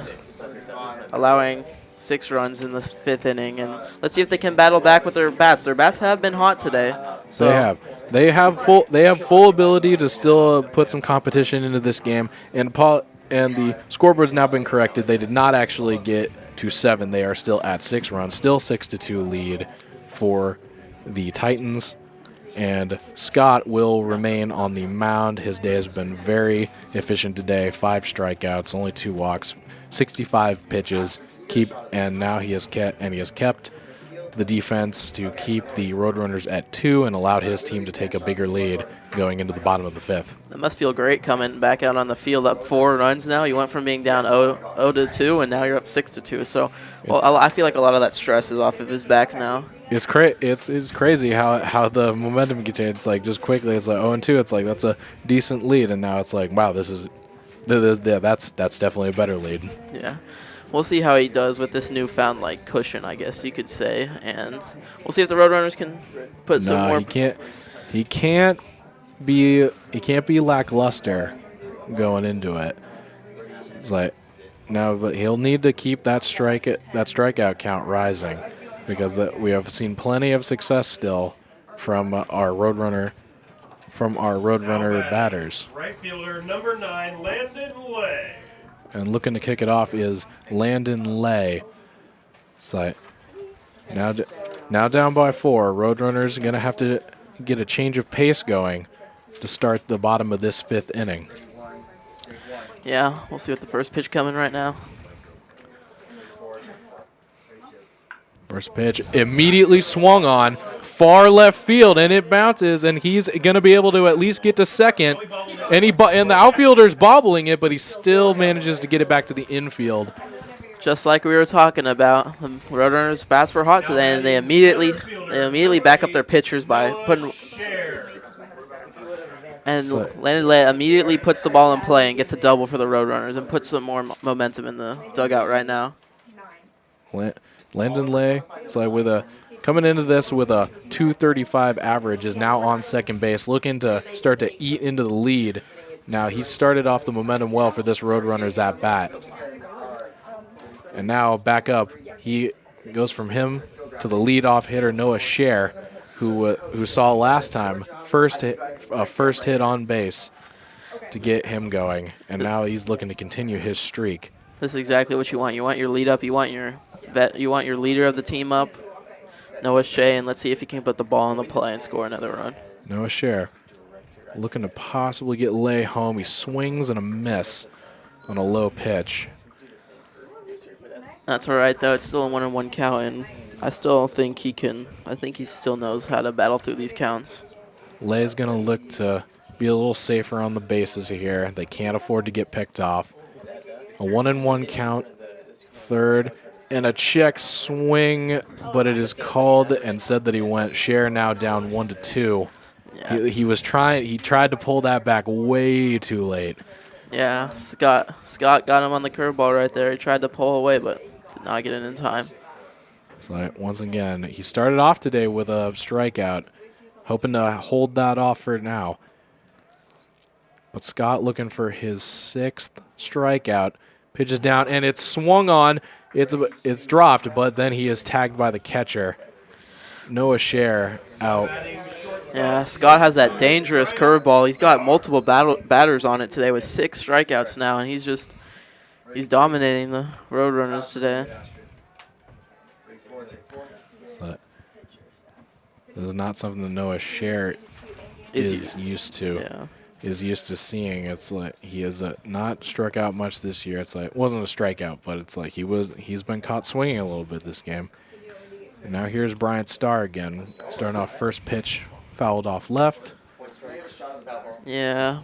B: 6 runs in the 5th inning. And let's see if they can battle back with their bats. Their bats have been hot today. So
A: They have full ability to still put some competition into this game. And the scoreboard's now been corrected. They did not actually get to 7. They are still at 6 runs, still 6-2 lead for the Titans. And Scott will remain on the mound. His day has been very efficient today. 5 strikeouts, only 2 walks, 65 pitches. And now he has kept the defense to keep the Roadrunners at 2 and allowed his team to take a bigger lead going into the bottom of the 5th.
B: That must feel great coming back out on the field up 4 runs now. You went from being down 0-2, and now you're up 6-2. So, well, I feel like a lot of that stress is off of his back now.
A: It's crazy how the momentum can change. It's like just quickly. It's like 0-2. It's like that's a decent lead, and now it's like wow, that's definitely a better lead.
B: Yeah. We'll see how he does with this newfound cushion, I guess you could say, and we'll see if the Roadrunners can put some more.
A: He can't be lackluster going into it. It's like no, but he'll need to keep that strikeout count rising because we have seen plenty of success still from our Roadrunner batters.
G: Right fielder number 9, Landon Lay.
A: And looking to kick it off is Landon Lay. So now down by 4. Roadrunners are going to have to get a change of pace going to start the bottom of this 5th inning.
B: Yeah, we'll see what the first pitch coming right now.
A: First pitch immediately swung on, far left field, and it bounces, and he's going to be able to at least get to second. And the outfielder's bobbling it, but he still manages to get it back to the infield.
B: Just like we were talking about, the Roadrunners' bats were hot today, and they immediately back up their pitchers by putting. And Landon Lay immediately puts the ball in play and gets a double for the Roadrunners and puts some more momentum in the dugout right now.
A: Landon Lay, it's like coming into this with a 235 average, is now on second base, looking to start to eat into the lead. Now he started off the momentum well for this Roadrunners at bat, and now back up, he goes from him to the leadoff hitter Noah Scher, who saw last time first hit on base to get him going, and now he's looking to continue his streak.
B: This is exactly what you want. You want your lead up. You want your leader of the team up, Noah Shea, and let's see if he can put the ball in the play and score another run.
A: Noah Scher looking to possibly get Lay home. He swings and a miss on a low pitch.
B: That's all right, though. It's still a 1-1 count, and I still think he can. I think he still knows how to battle through these counts.
A: Lay's going to look to be a little safer on the bases here. They can't afford to get picked off. A 1-1 count, third. And a check swing, but it is called and said that he went. Scher now down 1-2. Yeah. He tried to pull that back way too late.
B: Yeah, Scott got him on the curveball right there. He tried to pull away, but did not get it in time.
A: So once again, he started off today with a strikeout, hoping to hold that off for now. But Scott looking for his 6th strikeout. Pitches down, and it's swung on. It's dropped, but then he is tagged by the catcher. Noah Scher out.
B: Yeah, Scott has that dangerous curveball. He's got multiple batters on it today with 6 strikeouts now, and he's dominating the Roadrunners today.
A: So This is not something that Noah Scher is used to.
B: Yeah.
A: Is used to seeing. It's like he has not struck out much this year. It's like it wasn't a strikeout, but it's like he's been caught swinging a little bit this game. And now here's Bryant Starr again, starting off first pitch, fouled off left.
B: Yeah,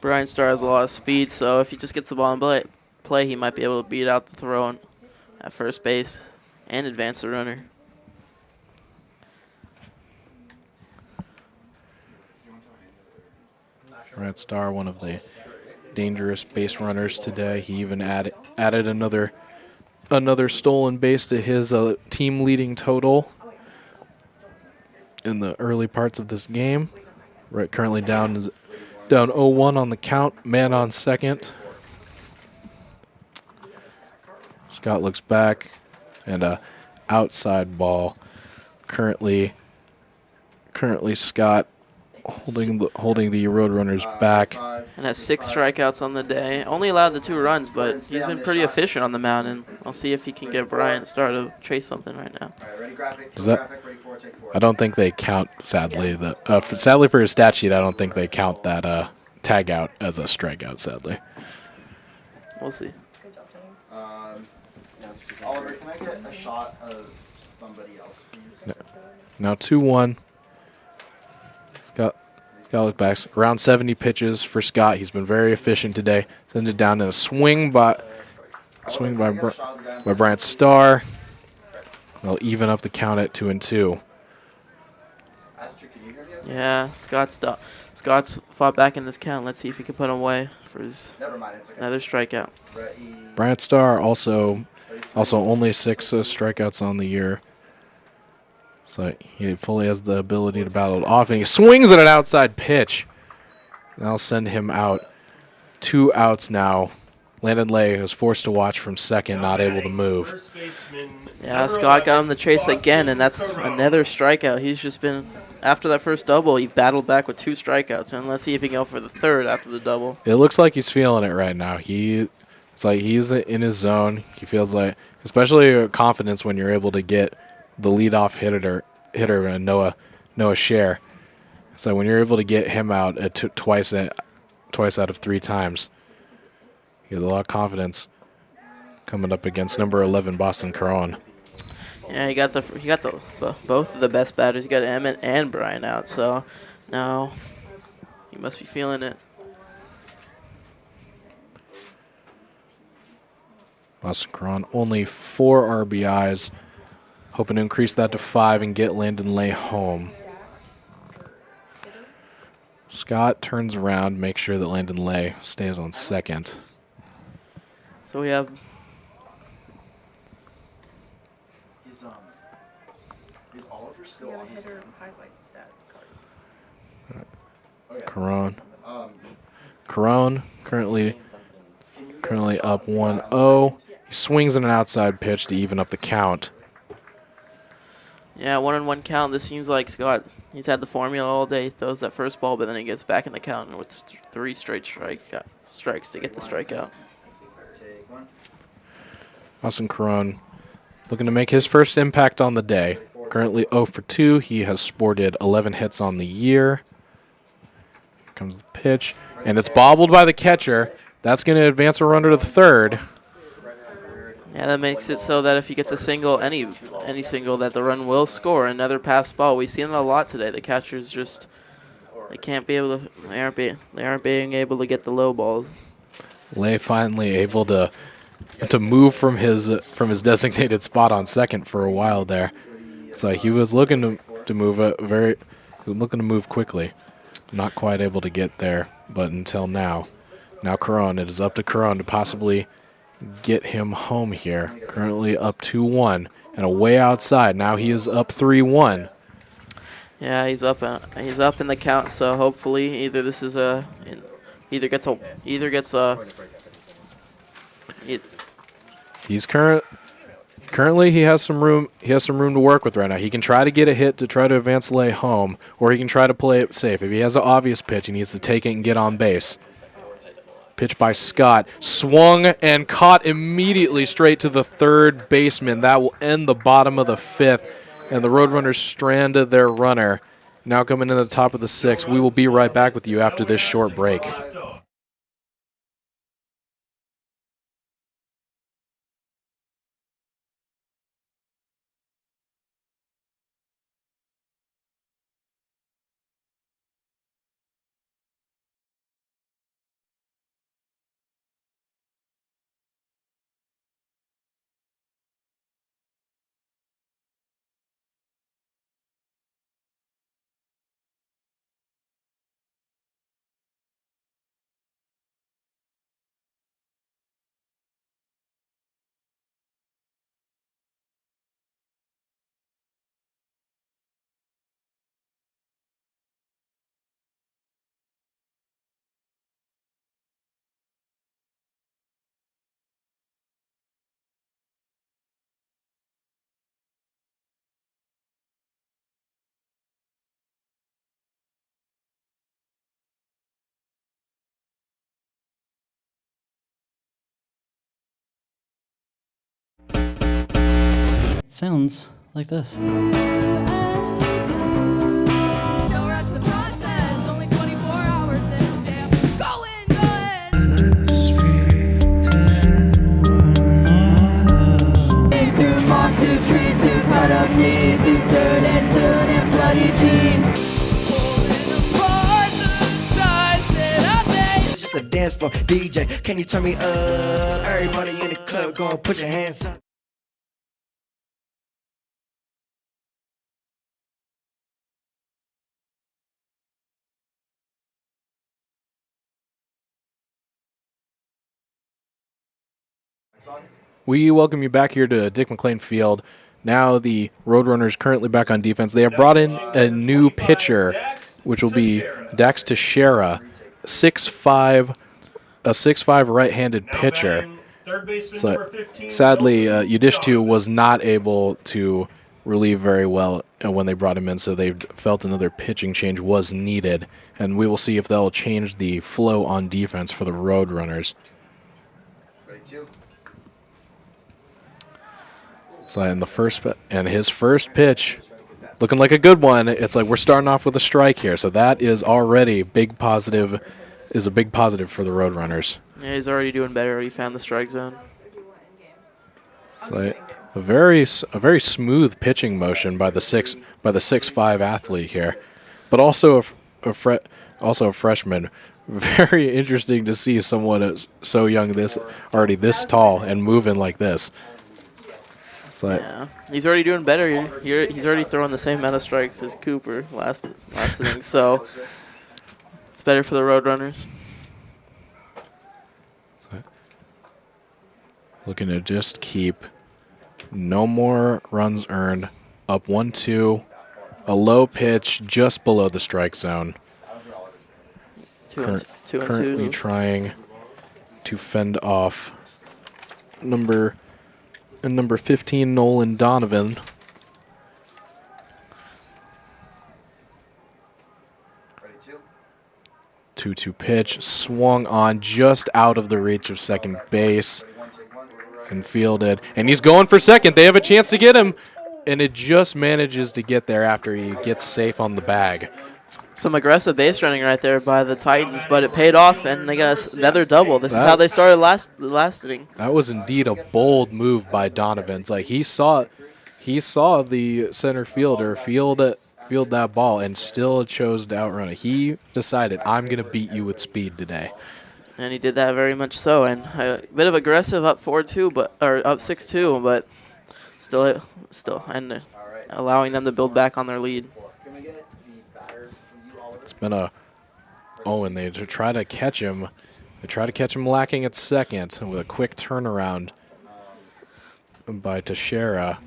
B: Brian Starr has a lot of speed, so if he just gets the ball in play, he might be able to beat out the throw at first base and advance the runner.
A: Bryant Starr, one of the dangerous base runners today. He even added another stolen base to his team-leading total in the early parts of this game. Right, currently down 0-1 on the count. Man on second. Scott looks back, and a outside ball. Currently Scott holding the Roadrunners back.
B: And has 6 strikeouts on the day. Only allowed the 2 runs, but he's been pretty efficient on the mound, and I'll see if he can get Bryant Starr to chase something right now.
A: I don't think they count, sadly. Sadly for his stat sheet, I don't think they count that tag out as a strikeout, sadly.
B: We'll see.
C: Oliver, can I get a shot of somebody else, please?
A: Now 2-1. Scott look back. Around 70 pitches for Scott. He's been very efficient today. Sends it down in a swing by Bryant Starr. They'll even up the count at 2-2.
B: Yeah, Scott's fought back in this count. Let's see if he can put him away for his another strikeout.
A: Bryant Starr also only 6 strikeouts on the year. So he fully has the ability to battle it off, and he swings at an outside pitch. That'll send him out. 2 outs now. Landon Lay was forced to watch from second, not able to move.
B: Yeah, Scott got him the chase again, and that's another strikeout. He's just been, after that first double, he battled back with 2 strikeouts, and let's see if he can go for the third after the double.
A: It looks like he's feeling it right now. It's like he's in his zone. He feels like, especially confidence when you're able to get the leadoff hitter Noah Scher. So when you're able to get him out at twice out of 3 times, he has a lot of confidence coming up against number 11 Boston Caron.
B: Yeah, he got both of the best batters. He got Emmett and Brian out, so now he must be feeling it.
A: Boston Caron only 4 RBIs. Hoping to increase that to 5 and get Landon Lay home. Scott turns around, makes sure that Landon Lay stays on second.
B: So we have...
C: Is Oliver still on his phone?
A: Caron currently up 1-0. He swings at an outside pitch to even up the count.
B: Yeah, 1-1 count. This seems like Scott, he's had the formula all day. He throws that first ball, but then he gets back in the count with 3 straight strikes to get the strikeout.
A: Boston Caron looking to make his first impact on the day. Currently 0 for 2. He has sported 11 hits on the year. Here comes the pitch, and it's bobbled by the catcher. That's going to advance a runner to the third.
B: Yeah, that makes it so that if he gets a single, any single, that the run will score. Another pass ball. We've seen it a lot today. The catchers just they aren't being able to get the low balls.
A: Lay finally able to move from his designated spot on second for a while there. So he was looking to move quickly. Not quite able to get there, but until now. Now Caron, it is up to Caron to possibly get him home here. Currently up 2-1 and away outside. Now he is up 3-1.
B: Yeah, he's up in the count. So hopefully either
A: He's currently he has some room to work with right now. He can try to get a hit to try to advance Lay home, or he can try to play it safe. If he has an obvious pitch, he needs to take it and get on base. Pitch by Scott, swung and caught immediately straight to the third baseman. That will end the bottom of the 5th. and the Roadrunners stranded their runner. Now coming in the top of the 6th. We will be right back with you after this short break.
J: Sounds like this.
E: Don't rush the process. Only 24 hours and damn. Going.
I: Through moss, through trees, through cut up knees, through dirt and soot and bloody jeans.
E: Pulling apart the ties that I made.
H: It's just a dance floor. DJ, can you turn me up? Everybody in the club, go and put your hands up.
A: We welcome you back here to Dick McLean Field. Now the Roadrunners currently back on defense. They have brought in a new pitcher, which will be Dax Teixeira, 6'5", a 6'5" right-handed pitcher. So, sadly, Yudishtu was not able to relieve very well when they brought him in, so they felt another pitching change was needed. And we will see if they'll change the flow on defense for the Roadrunners.
C: Ready, 2.
A: So in his first pitch, looking like a good one. It's like we're starting off with a strike here, so that is already a big positive for the Roadrunners.
B: Yeah, he's already doing better. Already found the strike zone.
A: It's like a very smooth pitching motion by the 6'5" athlete here, but also a freshman. Very interesting to see someone so young, this tall and moving like this.
B: Yeah, he's already doing better. He's already throwing the same amount of strikes as Cooper last inning, so it's better for the Roadrunners.
A: Looking to just keep no more runs earned. Up 1-2, a low pitch just below the strike zone. Currently trying to fend off number 15, Nolan Donovan.
C: Ready, 2.
A: 2-2 pitch, swung on just out of the reach of second base and fielded. And he's going for second. They have a chance to get him, and it just manages to get there after he gets safe on the bag.
B: Some aggressive base running right there by the Titans, but it paid off, and they got another double. This is how they started the last inning.
A: That was indeed a bold move by Donovan. It's like he saw the center fielder field that ball and still chose to outrun it. He decided, I'm going to beat you with speed today.
B: And he did that very much so. And a bit of aggressive up 4-2, or up 6-2, but still, and allowing them to build back on their lead.
A: It's been and they try to catch him. They try to catch him lacking at second with a quick turnaround by Teixeira,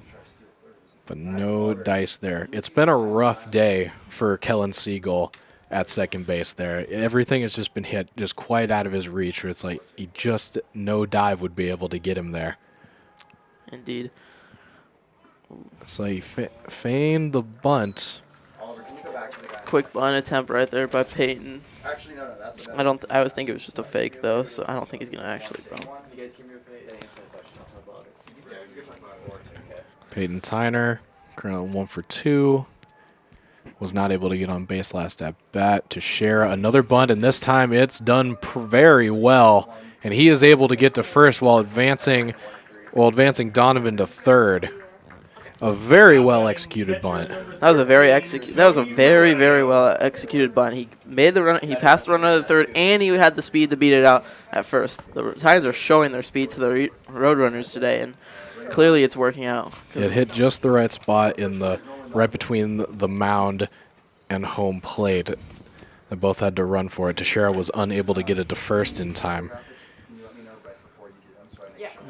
A: but no dice there. It's been a rough day for Kellen Siegel at second base there. Everything has just been hit just quite out of his reach. Where it's like no dive would be able to get him there.
B: Indeed.
A: So he feigned the bunt.
B: Quick bunt attempt right there by Peyton.
C: Actually, no, that's
B: I would think it was just a fake though, so I don't think he's gonna actually throw.
A: Peyton Tyner currently 1 for 2. Was not able to get on base last at bat. Teixeira, another bunt, and this time it's done very well. And he is able to get to first while advancing Donovan to third. A very well executed bunt.
B: That was a very very well executed bunt. He made the run. He passed the runner to the third, and he had the speed to beat it out at first. The Titans are showing their speed to the Roadrunners today, and clearly it's working out.
A: It hit just the right spot in the right between the mound and home plate. They both had to run for it. Teixeira was unable to get it to first in time.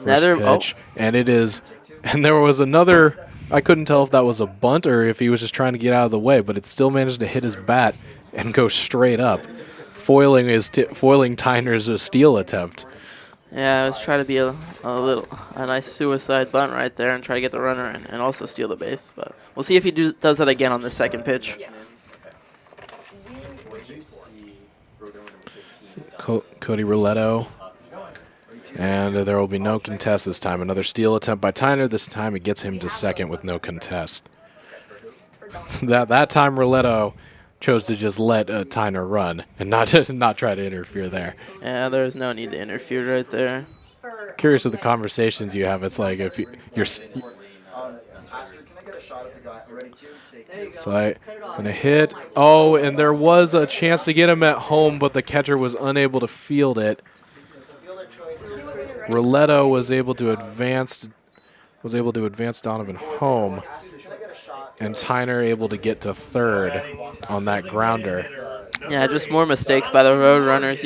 A: First pitch, and it is. And there was another. I couldn't tell if that was a bunt or if he was just trying to get out of the way, but it still managed to hit his bat and go straight up, foiling Tyner's steal attempt.
B: Yeah, I was trying to be a nice suicide bunt right there and try to get the runner in and also steal the base. But we'll see if he does that again on the second pitch.
A: Cody Roletto. And there will be no contest this time. Another steal attempt by Tyner. This time it gets him to second with no contest. That time Roletto chose to just let Tyner run and not try to interfere there.
B: Yeah, there's no need to interfere right there.
A: Curious of the conversations you have. It's like if you're. So I'm gonna hit. Oh, and there was a chance to get him at home, but the catcher was unable to field it. Roletto was able to advance Donovan home, and Tyner able to get to third on that grounder.
B: Yeah, just more mistakes by the Roadrunners.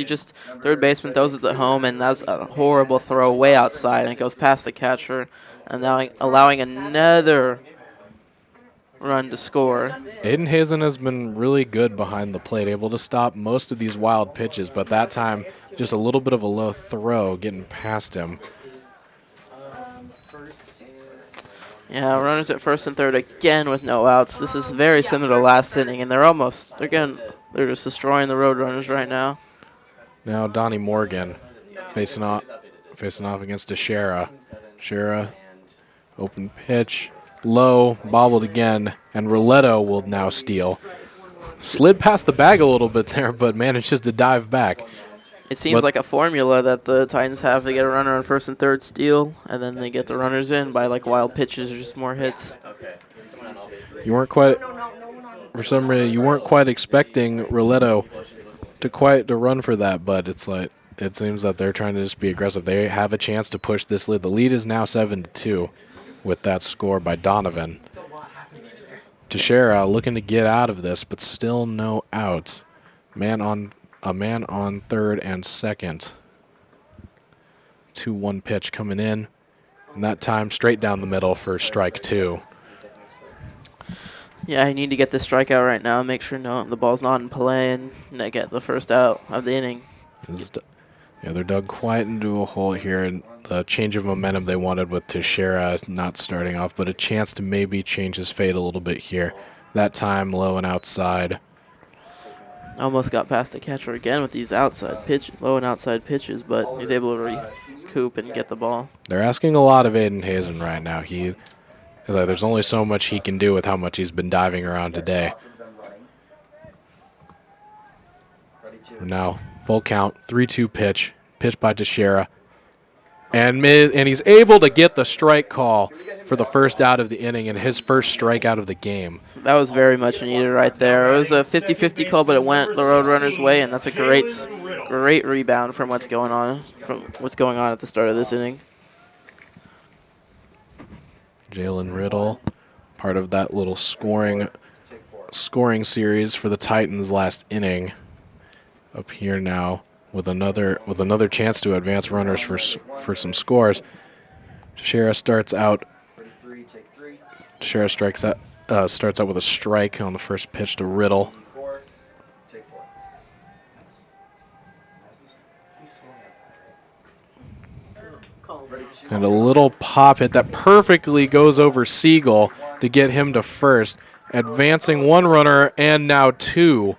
B: Third baseman throws it at home, and that's a horrible throw way outside, and it goes past the catcher, and now allowing another run to score.
A: Aiden Hazen has been really good behind the plate, able to stop most of these wild pitches, but that time just a little bit of a low throw getting past him.
B: Yeah, runners at first and third again with no outs. This is very similar to last inning, and they're just destroying the Roadrunners right now.
A: Now Donnie Morgan facing off against Teixeira. Teixeira, open pitch. Low, bobbled again, and Roletto will now steal. Slid past the bag a little bit there, but manages to dive back.
B: It seems like a formula that the Titans have. They get a runner on first and third, steal, and then they get the runners in by like wild pitches or just more hits.
A: You weren't quite, for some reason, you weren't quite expecting Roletto to run for that, but it's like it seems that they're trying to just be aggressive. They have a chance to push this lead. The lead is now 7-2. With that score by Donovan. Teixeira looking to get out of this, but still no outs. A man on third and second. 2-1 pitch coming in, and that time straight down the middle for strike 2.
B: Yeah, I need to get this strikeout right now. Make sure the ball's not in play, and they get the first out of the inning.
A: Yeah, they're dug quite into a hole here, and the change of momentum they wanted with Teixeira not starting off, but a chance to maybe change his fate a little bit here. That time low and outside.
B: Almost got past the catcher again with these low and outside pitches, but he's able to recoup and get the ball.
A: They're asking a lot of Aiden Hazen right now. There's only so much he can do with how much he's been diving around today. Now, full count, 3-2 pitch by Teixeira. And he's able to get the strike call for the first out of the inning and his first strike out of the game.
B: That was very much needed right there. It was a 50-50 call, but it went the Roadrunners' way, and that's a great rebound from what's going on at the start of this inning.
A: Jalen Riddle, part of that little scoring series for the Titans last inning, up here now with another chance to advance runners for some scores. Teixeira starts out. Teixeira starts out with a strike on the first pitch to Riddle. And a little pop hit that perfectly goes over Siegel to get him to first, advancing one runner and now two.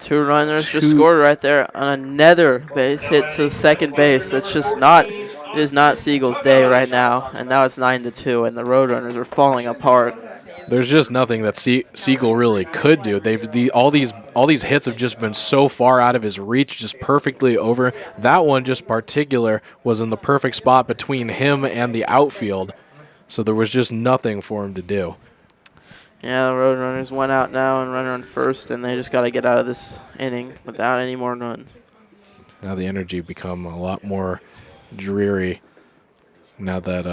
B: Two runners just scored right there on another base hit to second base. That's just not It is not Siegel's day right now, and now it's 9-2, and the Roadrunners are falling apart.
A: There's just nothing that Siegel really could do. All these hits have just been so far out of his reach, just perfectly over. That one, just particular, was in the perfect spot between him and the outfield, so there was just nothing for him to do.
B: Yeah, the Roadrunners went out now and runner on first, and they just got to get out of this inning without any more runs.
A: Now the energy become a lot more dreary now that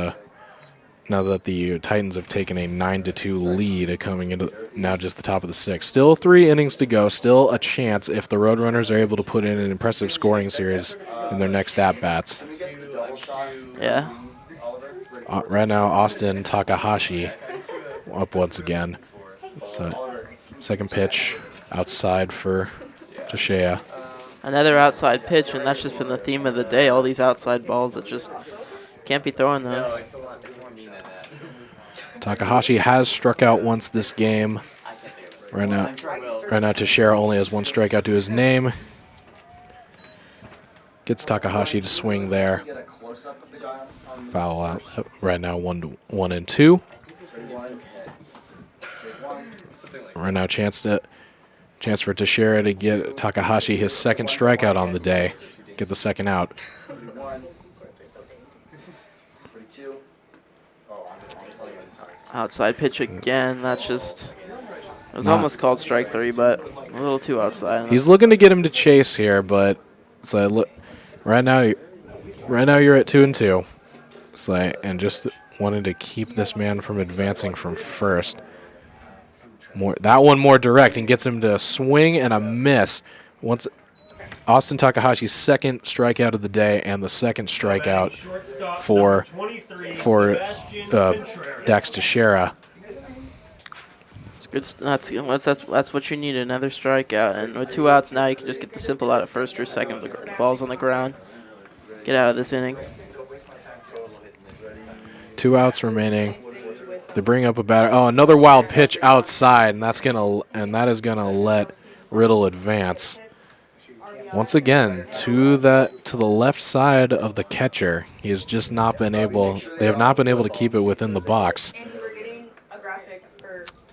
A: the Titans have taken a 9-2 lead coming into now just the top of the sixth. Still 3 innings to go. Still a chance if the Roadrunners are able to put in an impressive scoring series in their next at-bats.
B: Yeah.
A: Right now, Austin Takahashi up once again. So, second pitch outside for Tashea.
B: Another outside pitch, and that's just been the theme of the day. All these outside balls that just can't be throwing those.
A: Takahashi has struck out once this game. Right now Teixeira only has 1 strikeout to his name. Gets Takahashi to swing there. Foul out. Right now 1-2. Right now chance for Teixeira to get Takahashi his second strikeout on the day. Get the second out.
B: Outside pitch again. That's just, it was almost called strike 3, but a little too outside.
A: He's looking to get him to chase here, but so look, right now you're at 2-2. So, and just wanted to keep this man from advancing from first. That one more direct and gets him to swing and a miss. Once Austin Takahashi's second strikeout of the day and the second strikeout for Dax Teixeira.
B: It's good. That's what you need, another strikeout. And with 2 outs now, you can just get the simple out at first or second. The ball's on the ground. Get out of this inning.
A: 2 outs remaining. They bring up a batter. Oh, another wild pitch outside, and that is gonna let Riddle advance. Once again, to the left side of the catcher. He has just not been able. They have not been able to keep it within the box.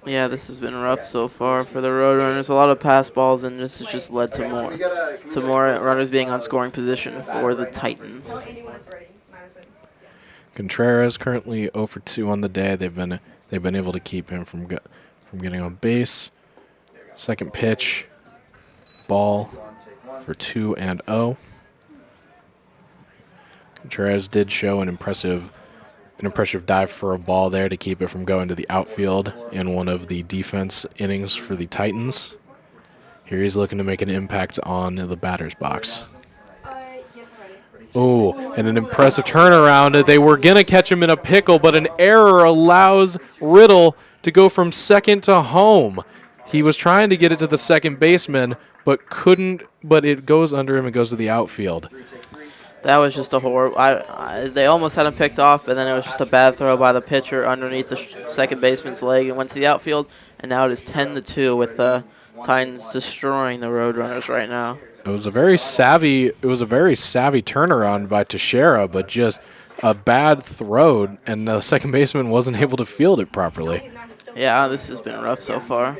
B: Yeah, this has been rough so far for the Roadrunners. A lot of pass balls, and this has just led to more runners being on scoring position for the Titans.
A: Contreras currently 0 for 2 on the day. They've been able to keep him from getting on base. Second pitch, ball for 2-0. Contreras did show an impressive dive for a ball there to keep it from going to the outfield in one of the defense innings for the Titans. Here he's looking to make an impact on the batter's box. Oh, and an impressive turnaround. They were going to catch him in a pickle, but an error allows Riddle to go from second to home. He was trying to get it to the second baseman, but couldn't, but it goes under him and goes to the outfield.
B: That was just a horrible. They almost had him picked off, but then it was just a bad throw by the pitcher underneath the second baseman's leg and went to the outfield. And now it is 10-2 with the Titans destroying the Roadrunners right now.
A: It was a very savvy turnaround by Teixeira, but just a bad throw, and the second baseman wasn't able to field it properly.
B: Yeah, this has been rough so far.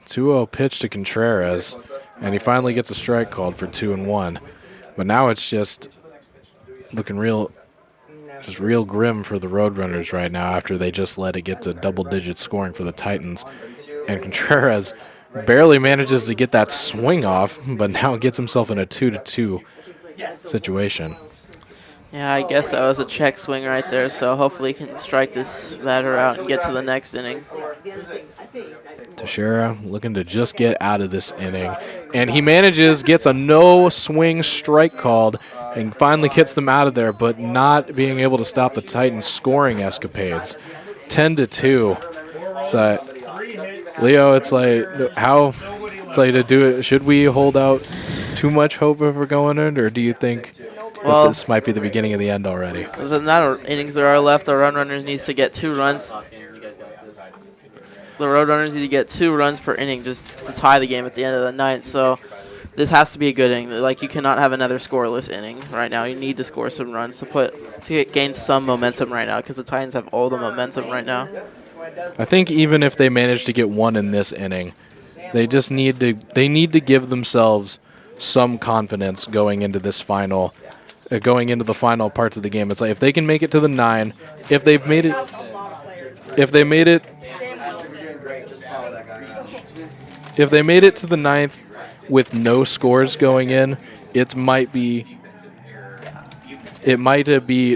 A: 2-0 pitch to Contreras, and he finally gets a strike called for 2-1. But now it's just looking real grim for the Roadrunners right now after they just let it get to double-digit scoring for the Titans. And Contreras barely manages to get that swing off, but now gets himself in a 2-2 situation.
B: Yeah, I guess that was a check swing right there, so hopefully he can strike this batter out and get to the next inning.
A: Teixeira looking to just get out of this inning, and he gets a no-swing strike called, and finally gets them out of there, but not being able to stop the Titans' scoring escapades. 10-2. So, Leo, it's like to do it. Should we hold out too much hope if we're going in, or do you think that this might be the beginning of the end already?
B: The amount of innings there are left, the Roadrunners needs to get 2 runs. The Roadrunners need to get 2 runs per inning just to tie the game at the end of the ninth. So this has to be a good inning. Like, you cannot have another scoreless inning right now. You need to score some runs to gain some momentum right now, because the Titans have all the momentum right now.
A: I think even if they manage to get one in this inning, they just need to give themselves some confidence going into this final, going into the final parts of the game. It's like if they can make it to the 9, if they made it to the 9th with no scores going in, it might be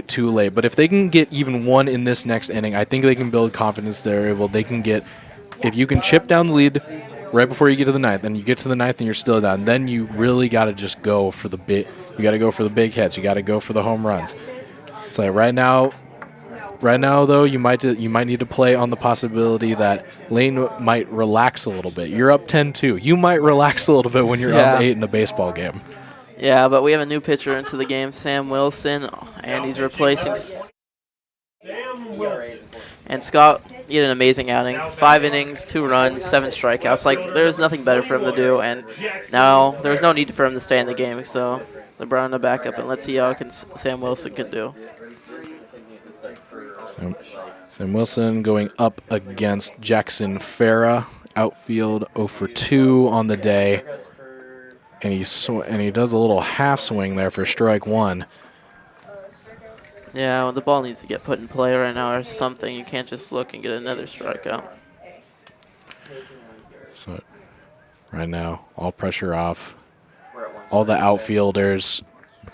A: too late. But if they can get even one in this next inning, I think they can build confidence. They can get, if you can chip down the lead right before you get to the 9th, and you get to the 9th and you're still down, then you really got to just go for the big. You got to go for the big hits. You got to go for the home runs. So right now though, you might need to play on the possibility that Linn might relax a little bit. You're up 10-2. You might relax a little bit when you're up 8 in a baseball game.
B: Yeah, but we have a new pitcher into the game, Sam Wilson, and he's replacing. And Scott, he had an amazing outing. 5 innings, 2 runs, 7 strikeouts. Like, there's nothing better for him to do, and now there's no need for him to stay in the game. So they brought in a backup, and let's see how Sam Wilson can do.
A: Sam Wilson going up against Jackson Farah, outfield 0 for 2 on the day. And he does a little half swing there for strike 1.
B: Yeah, well, the ball needs to get put in play right now or something. You can't just look and get another strikeout.
A: So right now, all pressure off. All the outfielders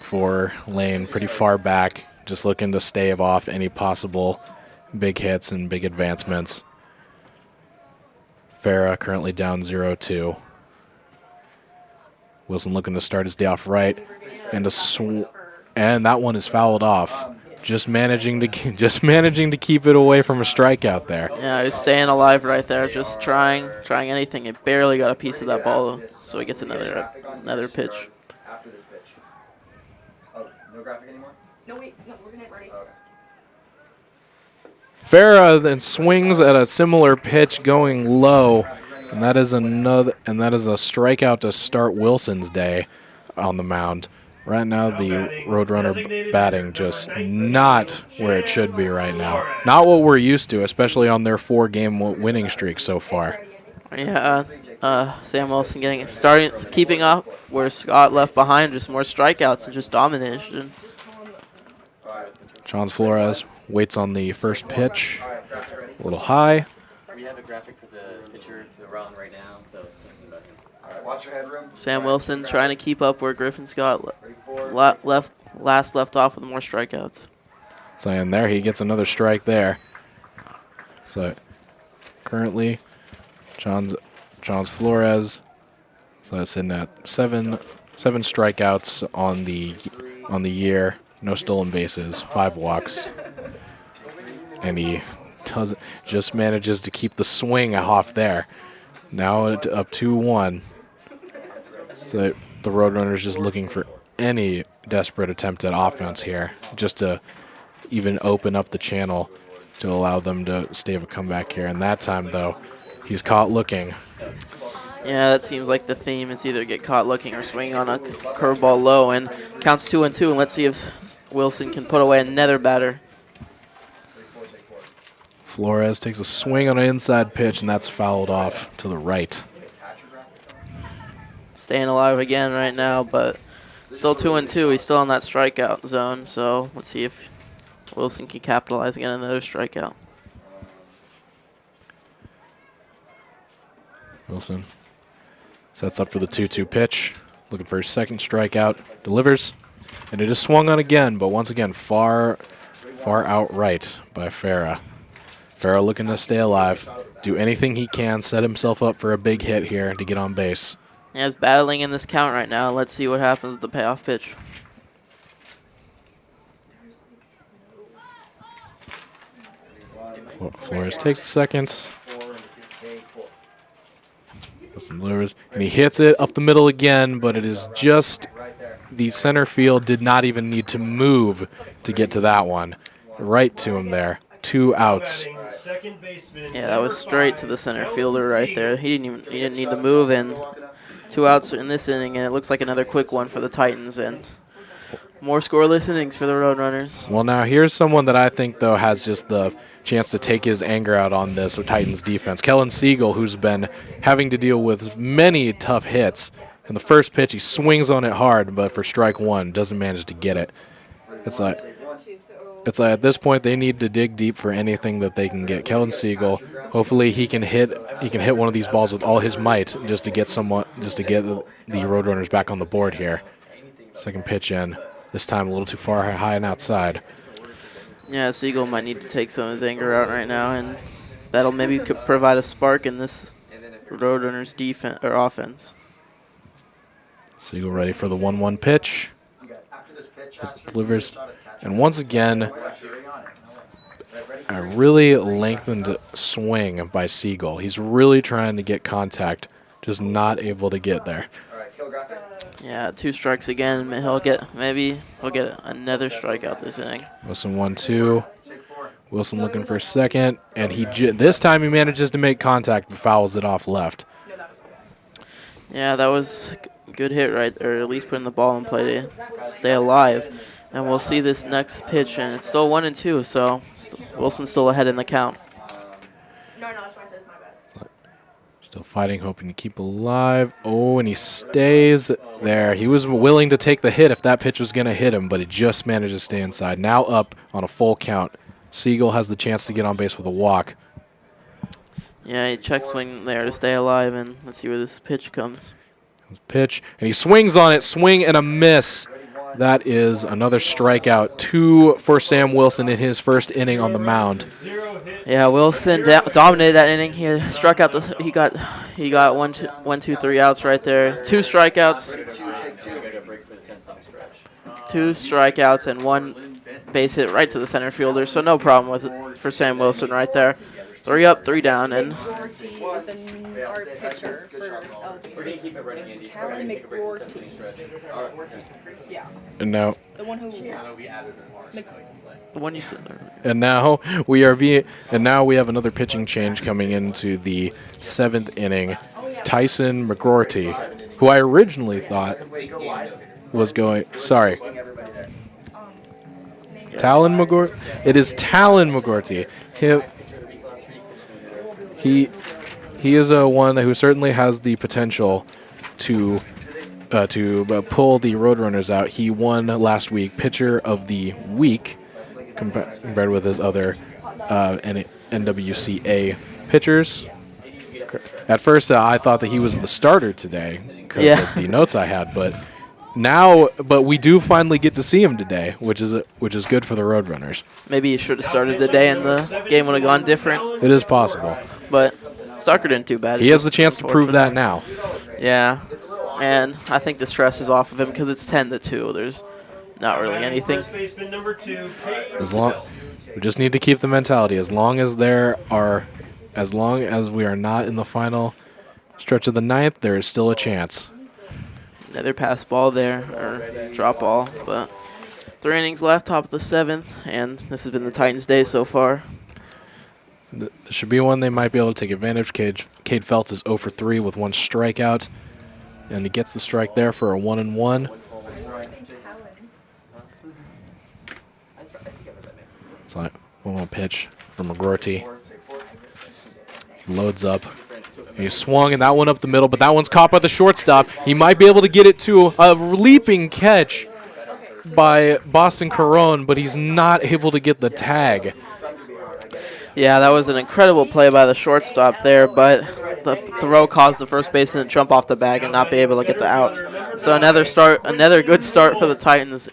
A: for Linn pretty far back, just looking to stave off any possible big hits and big advancements. Farah currently down 0-2. Wilson looking to start his day off right, and that one is fouled off. Just managing to keep it away from a strikeout there.
B: Yeah, he's staying alive right there, just trying anything. He barely got a piece of that ball, so he gets another pitch.
C: After this pitch. Oh, no graphic anymore?
H: No, wait, no, we're gonna get ready.
C: Okay.
A: Farah then swings at a similar pitch going low, and that is a strikeout to start Wilson's day on the mound. Right now, the Roadrunner batting just not where it should be right now. Not what we're used to, especially on their 4-game winning streak so far.
B: Yeah, Sam Wilson keeping up where Scott left behind, just more strikeouts and just domination.
A: Chance Flores waits on the first pitch, a little high.
J: We have a graphic for the pitcher to run right now, so something about him.
C: Watch your headroom.
B: Sam Wilson trying to keep up where Griffin Scott left off with more strikeouts.
A: So and there he gets another strike there. So currently, Chance Flores. So that's in at seven strikeouts on the year. No stolen bases, 5 walks, and he just manages to keep the swing off there. Now up 2-1. So the Roadrunners just looking for any desperate attempt at offense here, just to even open up the channel to allow them to stave a comeback here. And that time, though, he's caught looking.
B: Yeah, that seems like the theme is either get caught looking or swing on a curveball low, and counts 2-2. And let's see if Wilson can put away another batter.
A: Flores takes a swing on an inside pitch, and that's fouled off to the right.
B: Staying alive again right now, but still 2-2. He's still in that strikeout zone, so let's see if Wilson can capitalize again another strikeout.
A: Wilson sets up for the 2-2 pitch, looking for his second strikeout, delivers, and it is swung on again, but once again far out right by Farah. Farah looking to stay alive, do anything he can, set himself up for a big hit here to get on base.
B: Yeah, he's battling in this count right now. Let's see what happens with the payoff pitch.
A: Flores takes a second. Delivers, and he hits it up the middle again, but it is just the center field did not even need to move to get to that one. Right to him there. 2 outs.
B: Yeah, that was straight to the center fielder right there. He didn't need to move, and 2 outs in this inning, and it looks like another quick one for the Titans, and more scoreless innings for the Roadrunners.
A: Well, now here's someone that I think, though, has just the chance to take his anger out on this Titans defense. Kellen Siegel, who's been having to deal with many tough hits. In the first pitch, he swings on it hard, but for strike one, doesn't manage to get it. It's like at this point they need to dig deep for anything that they can get. Kellen Siegel, hopefully he can hit one of these balls with all his might just to get the Roadrunners back on the board here. Second pitch in. This time a little too far high and outside.
B: Yeah, Siegel might need to take some of his anger out right now, and that'll maybe provide a spark in this Roadrunners defense or offense.
A: Siegel ready for the 1-1 pitch. Just delivers. And once again, a really lengthened swing by Siegel. He's really trying to get contact, just not able to get there.
B: Yeah, 2 strikes again. He'll get another strikeout this inning.
A: Wilson 1-2. Wilson looking for a second, and this time he manages to make contact but fouls it off left.
B: Yeah, that was a good hit right there, at least putting the ball in play to stay alive. And we'll see this next pitch, and it's still 1-2, so Wilson's still ahead in the count.
A: Still fighting, hoping to keep alive. Oh, and he stays there. He was willing to take the hit if that pitch was going to hit him, but he just managed to stay inside. Now up on a full count. Siegel has the chance to get on base with a walk.
B: Yeah, he check swing there to stay alive, and let's see where this pitch comes.
A: Pitch, and he swings on it. Swing and a miss. That is another strikeout. 2 for Sam Wilson in his first inning on the mound.
B: Yeah, Wilson dominated that inning. He struck out he got 1, 2, 3 outs right there. 2 strikeouts. 2 strikeouts and 1 base hit right to the center fielder. So no problem with it for Sam Wilson right there. 3 up, 3 down, and
K: our pitcher for Callie McGorty. Yeah.
A: And now,
K: The one who.
B: the one you said there.
A: and now we have another pitching change coming into the 7th inning. Tyson McGorty, who I originally thought was going. Sorry. Talon McGorty. It is Talon McGorty. He is one who certainly has the potential to pull the Roadrunners out. He won last week Pitcher of the Week compared with his other NWCA pitchers. At first, I thought that he was the starter today because of the notes I had, but we do finally get to see him today, which is good for the Roadrunners.
B: Maybe he should have started the day, and the game would have gone different.
A: It is possible,
B: but Starker didn't do bad.
A: He has the chance to prove that now.
B: Yeah, and I think the stress is off of him because it's 10-2. There's not really anything.
A: We just need to keep the mentality. As long as we are not in the final stretch of the 9th, there is still a chance.
B: Another pass ball there, or drop ball, but 3 innings left, top of the 7th, and this has been the Titans' day so far.
A: This should be one they might be able to take advantage. Cade Feltz is 0 for 3 with 1 strikeout, and he gets the strike there for a 1-1. It's like 1-1 pitch from McGorty. He loads up. He swung, and that one up the middle, but that one's caught by the shortstop. He might be able to get it to a leaping catch by Boston Caron, but he's not able to get the tag.
B: Yeah, that was an incredible play by the shortstop there, but the throw caused the first baseman to jump off the bag and not be able to get the outs. So another good start for the Titans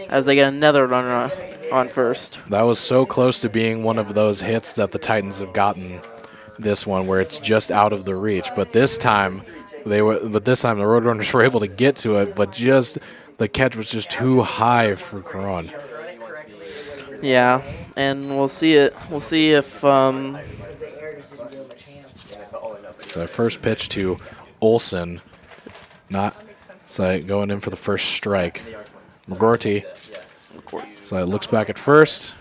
B: as they get another runner on first.
A: That was so close to being one of those hits that the Titans have gotten. This one where it's just out of the reach, but this time the Roadrunners were able to get to it, but just the catch was just too high for Caron.
B: Yeah, and we'll see it. We'll see if
A: So first pitch to Olsen, going in for the first strike. McGorty looks back at first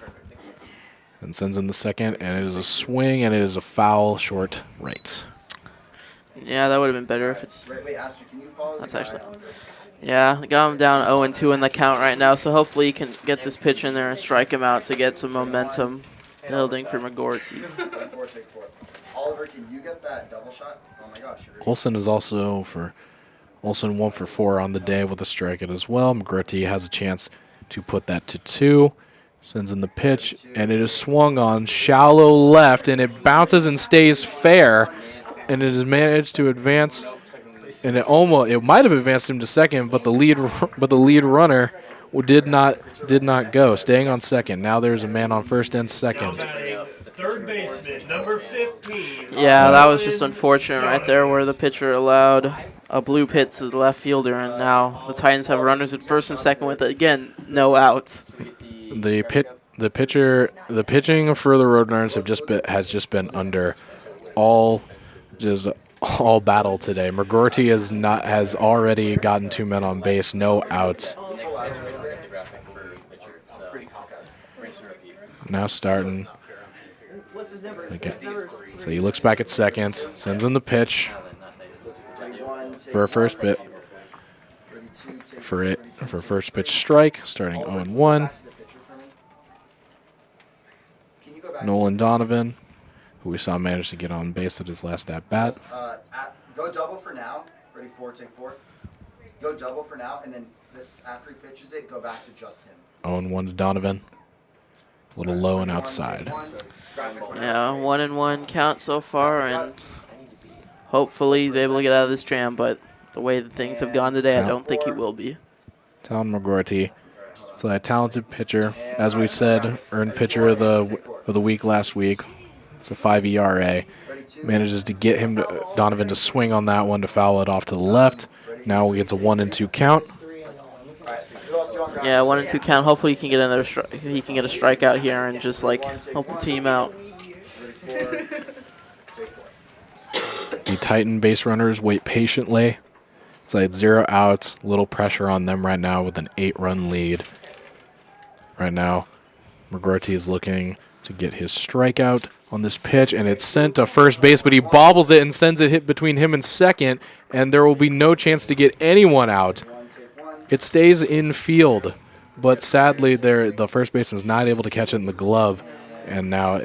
A: and sends in the second, and it is a swing, and it is a foul short right.
B: Yeah, that would have been better if it's.
C: Wait, Astrid, can you follow
B: That's
C: the guy
B: actually.
C: on first?
B: Yeah, they got him down 0-2 in the count right now, so hopefully he can get this pitch in there and strike him out to get some momentum building for McGorty.
C: 24, take 4. Oliver, can you get that double shot? Oh my gosh.
A: Olson is also Olson 1 for 4 on the day with a strikeout as well. McGorty has a chance to put that to 2. Sends in the pitch, and it is swung on shallow left, and it bounces and stays fair, and it has managed to advance. And it might have advanced him to second, but the lead runner did not go, staying on second. Now there's a man on first and second.
G: Third baseman, number 15.
B: Yeah, that was just unfortunate right there where the pitcher allowed a blue hit to the left fielder, and now the Titans have runners at first and second with, again, no outs.
A: The pitching for the Roadrunners has just been under all battle today. McGorty has already gotten 2 men on base, no outs. Now starting. So he looks back at second, sends in the pitch for a first bit. For first pitch strike, starting 0-1. Nolan Donovan, who we saw manage to get on base at his last at bat.
C: Go double for now. Ready, 4, take 4. Go double for now, and then this after he pitches it, go back to just him.
A: 0-1 to Donovan. A little low and outside.
B: Yeah, 1-1 count so far, and hopefully he's able to get out of this jam, but the way that things have gone today, I don't think he will be.
A: Talon McGorty. So a talented pitcher, as we said, earned pitcher of the week last week. It's a 5 ERA. Manages to get Donovan to swing on that one to foul it off to the left. Now we get a 1-2 count.
B: Yeah, 1-2 count. Hopefully he can get another he can get a strikeout here and just like help the team out.
A: The Titan base runners wait patiently. It's like 0 outs, little pressure on them right now with an 8-run lead. Right now, McGorty is looking to get his strikeout on this pitch, and it's sent to first base, but he bobbles it and sends it hit between him and second, and there will be no chance to get anyone out. It stays in field, but sadly the first baseman was not able to catch it in the glove, and now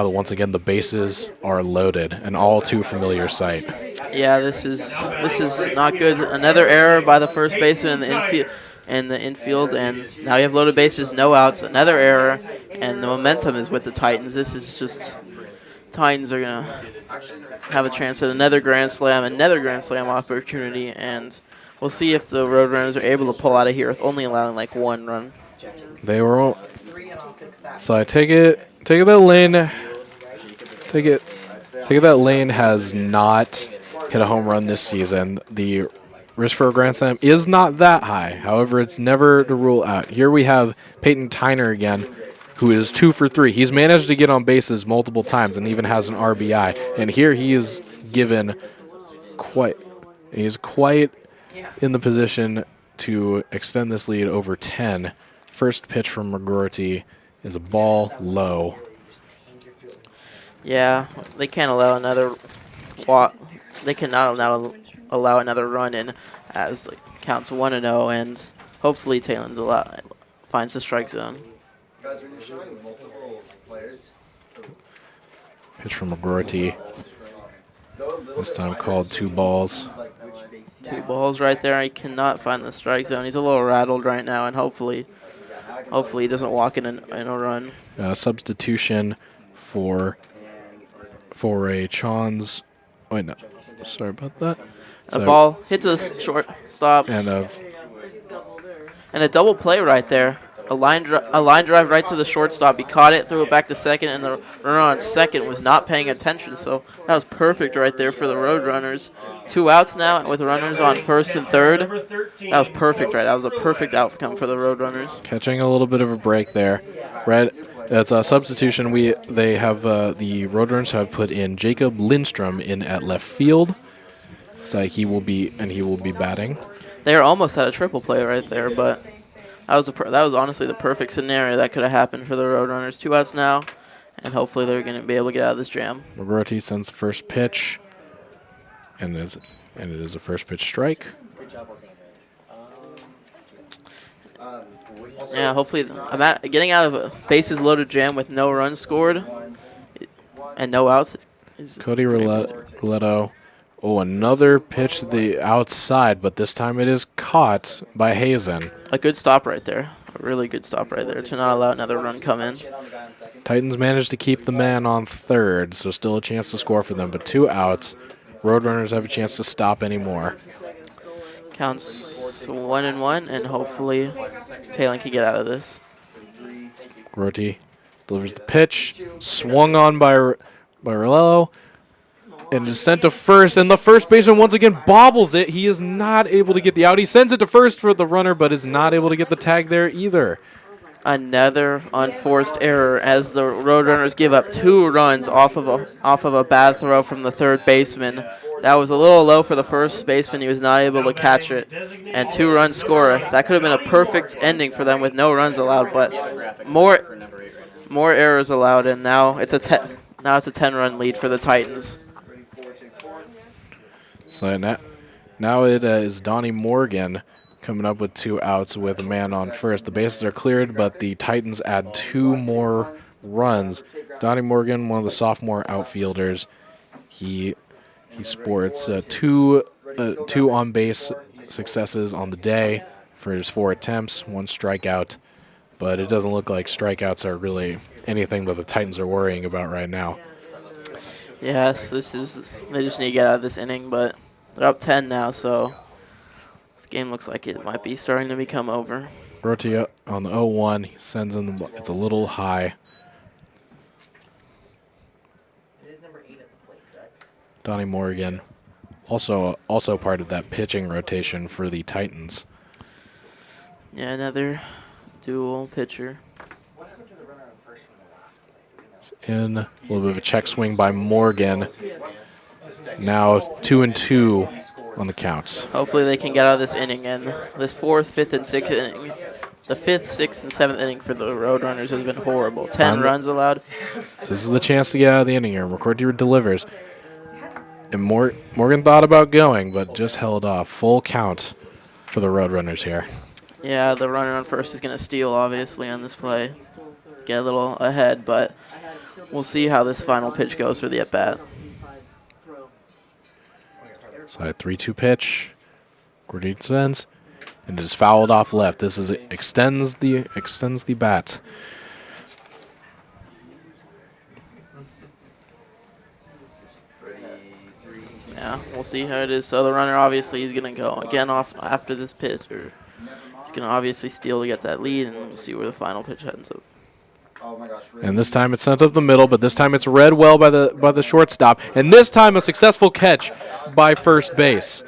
A: once again the bases are loaded, an all too familiar sight.
B: Yeah, this is not good. Another error by the first baseman in the infield, and now you have loaded bases, no outs, another error, and the momentum is with the Titans. This is just Titans are gonna have a chance at another grand slam opportunity, and we'll see if the Roadrunners are able to pull out of here with only allowing like 1 run.
A: They were all, so I take it that Linn has not hit a home run this season. The risk for a grand slam is not that high. However, it's never to rule out. Here we have Peyton Tyner again, who is 2 for 3. He's managed to get on bases multiple times and even has an RBI. And here he is he's quite in the position to extend this lead over 10. First pitch from McGorty is a ball low.
B: Yeah, they can't allow another They cannot allow another run in as like, counts 1-0, and hopefully Talon's finds the strike zone.
C: Guys, when you're showing multiple players,
A: Pitch from McGorty. This time called 2 balls.
B: 2 balls right there. He cannot find the strike zone. He's a little rattled right now, and hopefully he doesn't walk in a run.
A: Substitution for a Chons. Wait, no. Sorry about that.
B: A ball hits a short stop.
A: And
B: a double play right there. A line drive right to the shortstop. He caught it, threw it back to second, and the runner on second was not paying attention. So that was perfect right there for the Roadrunners. 2 outs now with runners on first and third. That was perfect, right? That was a perfect outcome for the Roadrunners.
A: Catching a little bit of a break there. That's a substitution. The Roadrunners have put in Jacob Lindstrom in at left field. So he will be batting.
B: They almost had a triple play right there, but that was honestly the perfect scenario that could have happened for the Roadrunners. 2 outs now, and hopefully they're going to be able to get out of this jam.
A: McGorty sends the first pitch, And it is a first pitch strike.
J: Good job working there.
B: Yeah, hopefully getting out of a bases loaded jam with no runs scored and no outs.
A: Cody Roletto. Oh, another pitch to the outside, but this time it is caught by Hazen.
B: A good stop right there. A really good stop right there to not allow another run come in.
A: Titans managed to keep the man on third, so still a chance to score for them, but 2 outs. Roadrunners have a chance to stop anymore.
B: Counts 1-1, and hopefully Talon can get out of this.
A: Roti delivers the pitch, swung on by Rolello, and is sent to first, and the first baseman once again bobbles it. He is not able to get the out. He sends it to first for the runner, but is not able to get the tag there either.
B: Another unforced error as the Roadrunners give up 2 runs off of a bad throw from the third baseman. That was a little low for the first baseman. He was not able to catch it, and 2 runs score. That could have been a perfect ending for them with no runs allowed, but more errors allowed, and now it's a 10-run lead for the Titans.
A: So now it is Donnie Morgan coming up with 2 outs with a man on first. The bases are cleared, but the Titans add 2 more runs. Donnie Morgan, one of the sophomore outfielders, he sports two on-base successes on the day for his 4 attempts, 1 strikeout, but it doesn't look like strikeouts are really anything that the Titans are worrying about right now.
B: Yes, they just need to get out of this inning, but they're up 10 now, so this game looks like it might be starting to become over.
A: Roti on the 0-1, he sends in the ball. It's a little high.
H: It is number 8 at the plate, correct?
A: Donnie Morgan, also part of that pitching rotation for the Titans.
B: Yeah, another dual pitcher.
H: What happened to the runner on first from the last play?
A: In a little bit of a check swing by Morgan. Now 2-2 on the counts.
B: Hopefully they can get out of this inning, and this 4th, 5th, and 6th inning. The 5th, 6th, and 7th inning for the Roadrunners has been horrible. 10 runs allowed.
A: This is the chance to get out of the inning here. McCourty delivers. And Morgan thought about going, but just held off. Full count for the Roadrunners here.
B: Yeah, the runner on first is going to steal, obviously, on this play. Get a little ahead, but we'll see how this final pitch goes for the at-bat.
A: So a 3-2 pitch. Gordy sends, and it is fouled off left. This is extends the bat.
B: Yeah, we'll see how it is. So the runner obviously is going to go again off after this pitch, or he's going to obviously steal to get that lead, and we'll see where the final pitch ends up.
C: Oh my gosh,
A: And this time it's sent up the middle, but this time it's read well by the shortstop, and this time a successful catch by first base.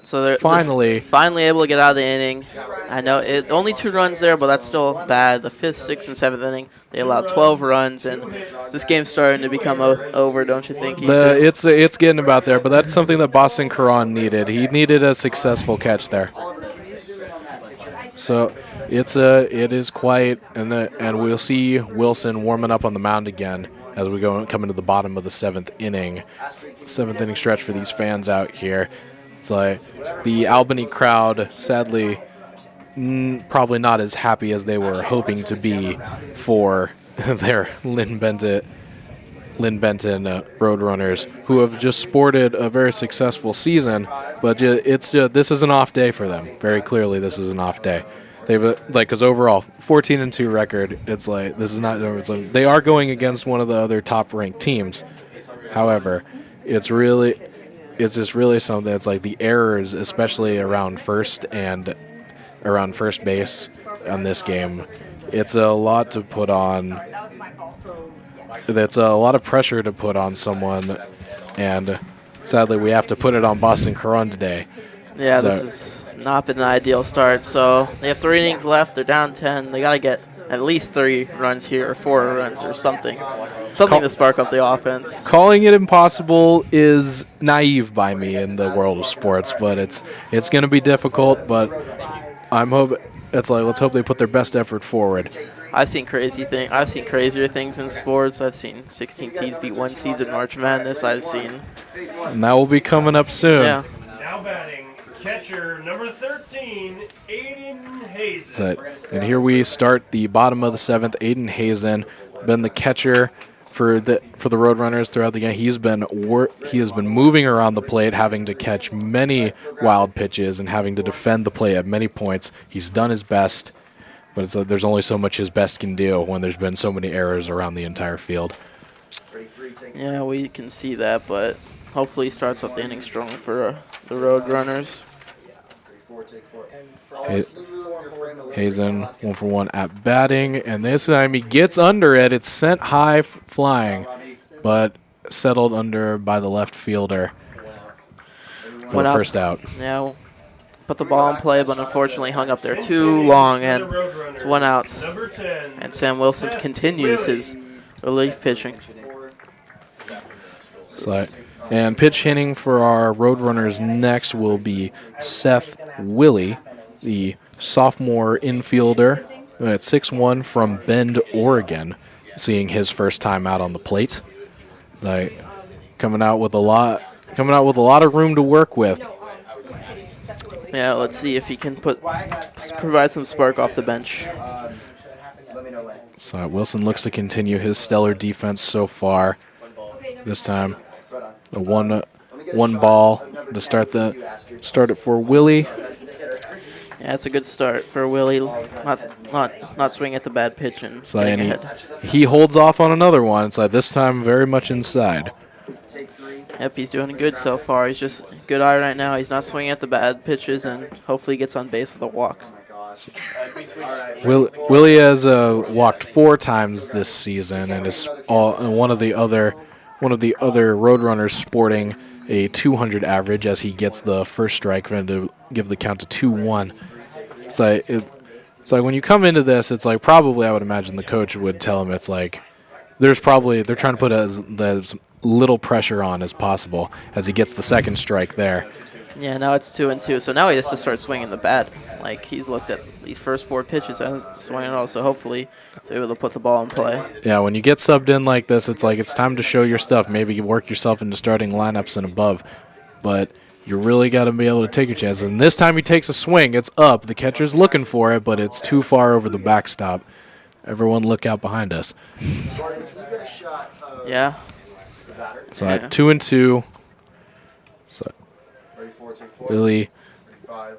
B: So they're
A: finally
B: able to get out of the inning. I know only 2 runs there, but that's still bad. The 5th, 6th, and 7th inning, they allowed 12 runs, and this game's starting to become over, don't you think?
A: It's getting about there, but that's something that Boston Caron needed. He needed a successful catch there. So it is quiet, and we'll see Wilson warming up on the mound again as we come into the bottom of the 7th inning. 7th inning stretch for these fans out here. It's like the Albany crowd, sadly, probably not as happy as they were hoping to be for their Linn Benton Roadrunners, who have just sported a very successful season. But this is an off day for them. Very clearly, this is an off day. Because overall 14-2 record. It's like this is not. They are going against one of the other top-ranked teams. However, it's just really something that's like the errors, especially around first base on this game. It's a lot to put on. That's a lot of pressure to put on someone, and sadly we have to put it on Boston Caron today.
B: Yeah, this has not been an ideal start. So they have 3 innings left. They're down 10. They got to get at least 3 runs here, or 4 runs, or something to spark up the offense.
A: Calling it impossible is naive by me in the world of sports, but it's going to be difficult. But let's hope they put their best effort forward.
B: I've seen crazier things in sports. I've seen 16 seeds beat 1 seeds in March Madness. I've seen.
A: And that will be coming up soon.
B: Yeah.
G: Now batting, catcher number 13, Aiden Hazen.
A: And here we start the bottom of the 7th. Aiden Hazen, been the catcher for the Roadrunners throughout the game. He has been moving around the plate, having to catch many wild pitches and having to defend the plate at many points. He's done his best, but there's only so much his best can do when there's been so many errors around the entire field.
B: Yeah, we can see that, but hopefully he starts off the inning strong for the Roadrunners.
A: Hazen 1-for-1 at batting, and this time he gets under it. It's sent high flying, but settled under by the left fielder for the first out.
B: Yeah, put the ball in play, but unfortunately hung up there too long, and it's 1 out. And Sam Wilson continues his relief pitching.
A: And pitch hitting for our Roadrunners next will be Seth Willie, the sophomore infielder at 6'1" from Bend, Oregon, seeing his first time out on the plate. Coming out with a lot of room to work with.
B: Yeah, let's see if he can provide some spark off the bench.
A: So Wilson looks to continue his stellar defense so far. This time, a one ball to start it for Willie.
B: Yeah, it's a good start for Willie. Not swing at the bad pitch and getting ahead.
A: He holds off on another one. It's this time very much inside.
B: Yep, he's doing good so far. He's just good eye right now. He's not swinging at the bad pitches, and hopefully gets on base with a walk.
A: Willie has walked 4 times this season, and is one of the other Roadrunners sporting a 200 average as he gets the first strike for him to give the count to 2-1. It's like when you come into this, it's like probably I would imagine the coach would tell him they're trying to put as little pressure on as possible as he gets the second strike there.
B: Yeah, now it's 2-2, so now he has to start swinging the bat. He's looked at these first 4 pitches and swinging it all, so hopefully he's able to put the ball in play.
A: Yeah, when you get subbed in like this, it's time to show your stuff. Maybe work yourself into starting lineups and above, but you really got to be able to take your chances. And this time he takes a swing. It's up. The catcher's looking for it, but it's too far over the backstop. Everyone look out behind us.
B: Yeah.
A: So at 2-2. So really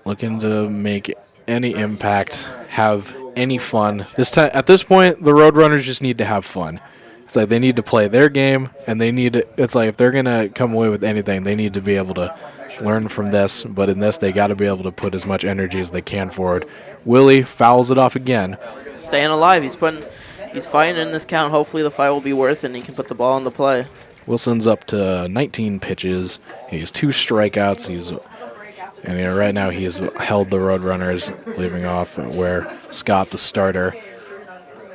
A: looking to make any impact, have any fun. At this point, the Roadrunners just need to have fun. It's they need to play their game, and they need to. It's if they're gonna come away with anything, they need to be able to learn from this. But in this, they got to be able to put as much energy as they can forward. Willie fouls it off again.
B: Staying alive. He's fighting in this count. Hopefully the fight will be worth it and he can put the ball in the play.
A: Wilson's up to 19 pitches. He has 2 strikeouts. Right now he has held the Roadrunners, leaving off where Scott, the starter,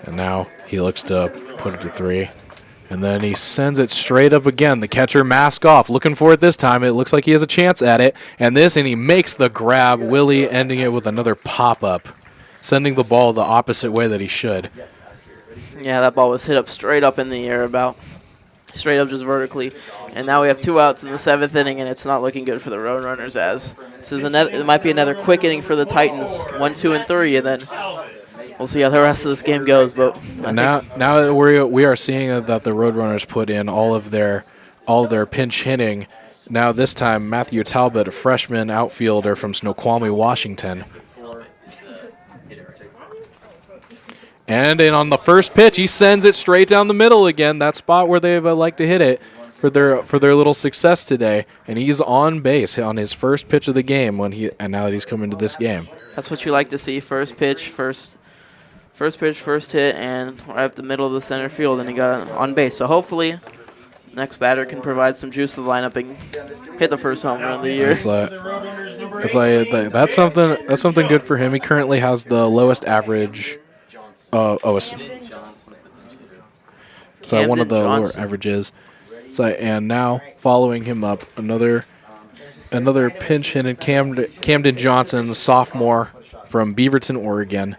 A: and now he looks to put it to 3. And then he sends it straight up again. The catcher mask off, looking for it this time. It looks like he has a chance at it. And he makes the grab. Willie ending it with another pop-up, sending the ball the opposite way that he should.
B: Yeah, that ball was hit up straight up in the air, straight up just vertically. And now we have 2 outs in the 7th inning, and it's not looking good for the Roadrunners as it might be another quick inning for the Titans, 1, 2, and 3, and then we'll see how the rest of this game goes. But
A: now we are seeing that the Roadrunners put in all of their pinch hitting. Now this time Matthew Talbot, a freshman outfielder from Snoqualmie, Washington. And on the first pitch, he sends it straight down the middle again. That spot where they like to hit it for their little success today. And he's on base on his first pitch of the game now that he's come into this game.
B: That's what you like to see. First pitch, first hit, and right up the middle of the center field, and he got on base. So hopefully, next batter can provide some juice to the lineup and hit the first home run of the year.
A: That's something good for him. He currently has the lowest average. One of the lower averages. And now following him up, another pinch hit, Camden Johnson, sophomore from Beaverton, Oregon.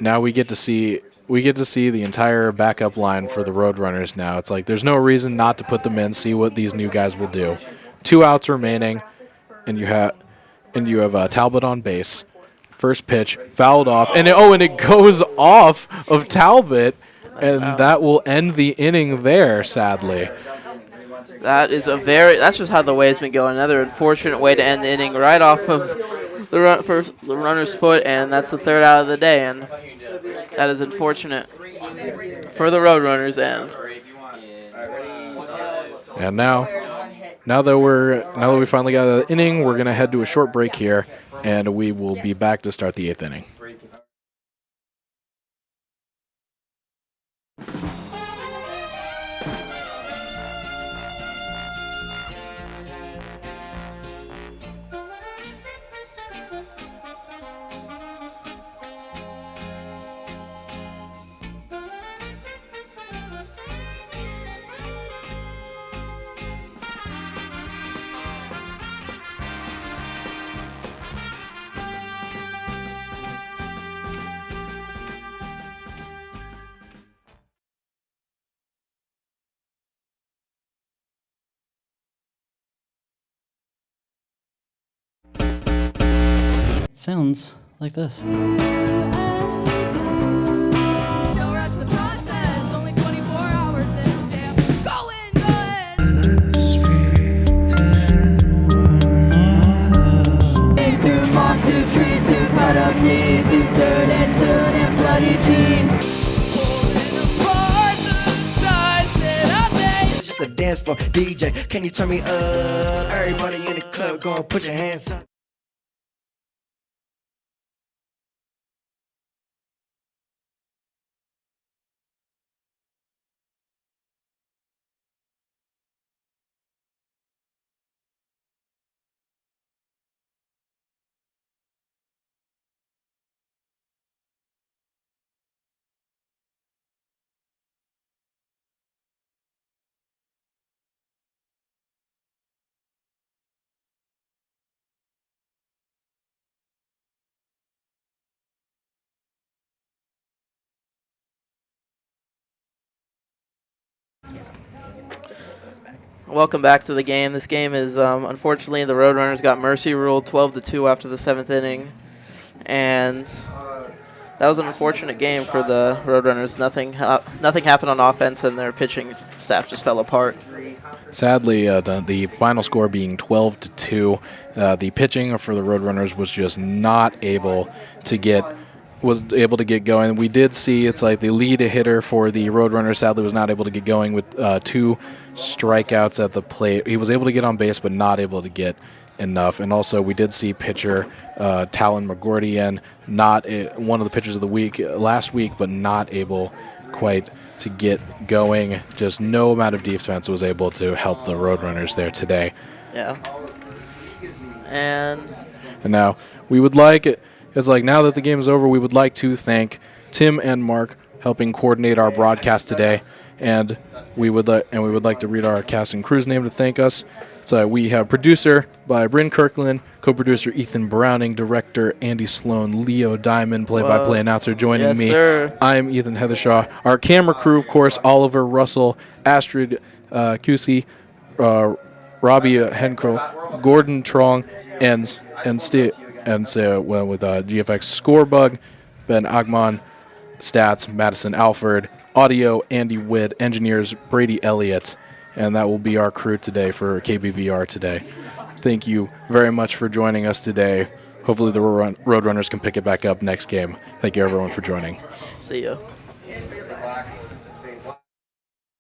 A: Now we get to see the entire backup line for the Roadrunners now. It's like there's no reason not to put them in, see what these new guys will do. 2 outs remaining, and you have Talbot on base. First pitch, fouled off, and it goes off of Talbot, and that will end the inning there, sadly.
B: That's just how the way it's been going. Another unfortunate way to end the inning right off of the runner's foot, and that's the 3rd out of the day, and that is unfortunate for the Roadrunners.
A: And now that we finally got the inning, we're gonna head to a short break here, and we will be back to start the 8th inning.
I: Sounds like this.
E: Still rush the process, only 24 hours in, damn. Going.
I: Through moss, through trees, through cut up knees, through dirt and soot and bloody jeans.
E: Pulling apart the ties that I made.
H: It's just a dance floor. DJ, can you turn me up? Everybody in the club, go and put your hands up.
B: Welcome back to the game. This game is, unfortunately, the Roadrunners got mercy ruled 12-2 after the 7th inning. And that was an unfortunate game for the Roadrunners. Nothing happened on offense, and their pitching staff just fell apart.
A: Sadly, the final score being 12-2, the pitching for the Roadrunners was just not able to get going. We did see it's like the lead hitter for the Roadrunners sadly was not able to get going with 2 strikeouts at the plate. He was able to get on base, but not able to get enough. And also, we did see pitcher Talon McGordian, not one of the pitchers of the week last week, but not able quite to get going. Just no amount of defense was able to help the Roadrunners there today.
B: Yeah. And
A: now we would like it. It's like now that the game is over, we would like to thank Tim and Mark helping coordinate our broadcast today, and we would like to read our cast and crew's name to thank us. So we have producer by Bryn Kirkland, co-producer Ethan Browning, director Andy Sloan, Leo Diamond, play-by-play announcer joining me.
B: Sir.
A: I'm Ethan Heathershaw. Our camera crew, of course, Oliver Russell, Astrid Cusi, Robbie Henkel, Gordon Trong, and with GFX Scorebug, Ben Agman, Stats, Madison Alford, Audio, Andy Witt, Engineers, Brady Elliott, and that will be our crew today for KBVR today. Thank you very much for joining us today. Hopefully the Roadrunners can pick it back up next game. Thank you, everyone, for joining.
B: See ya.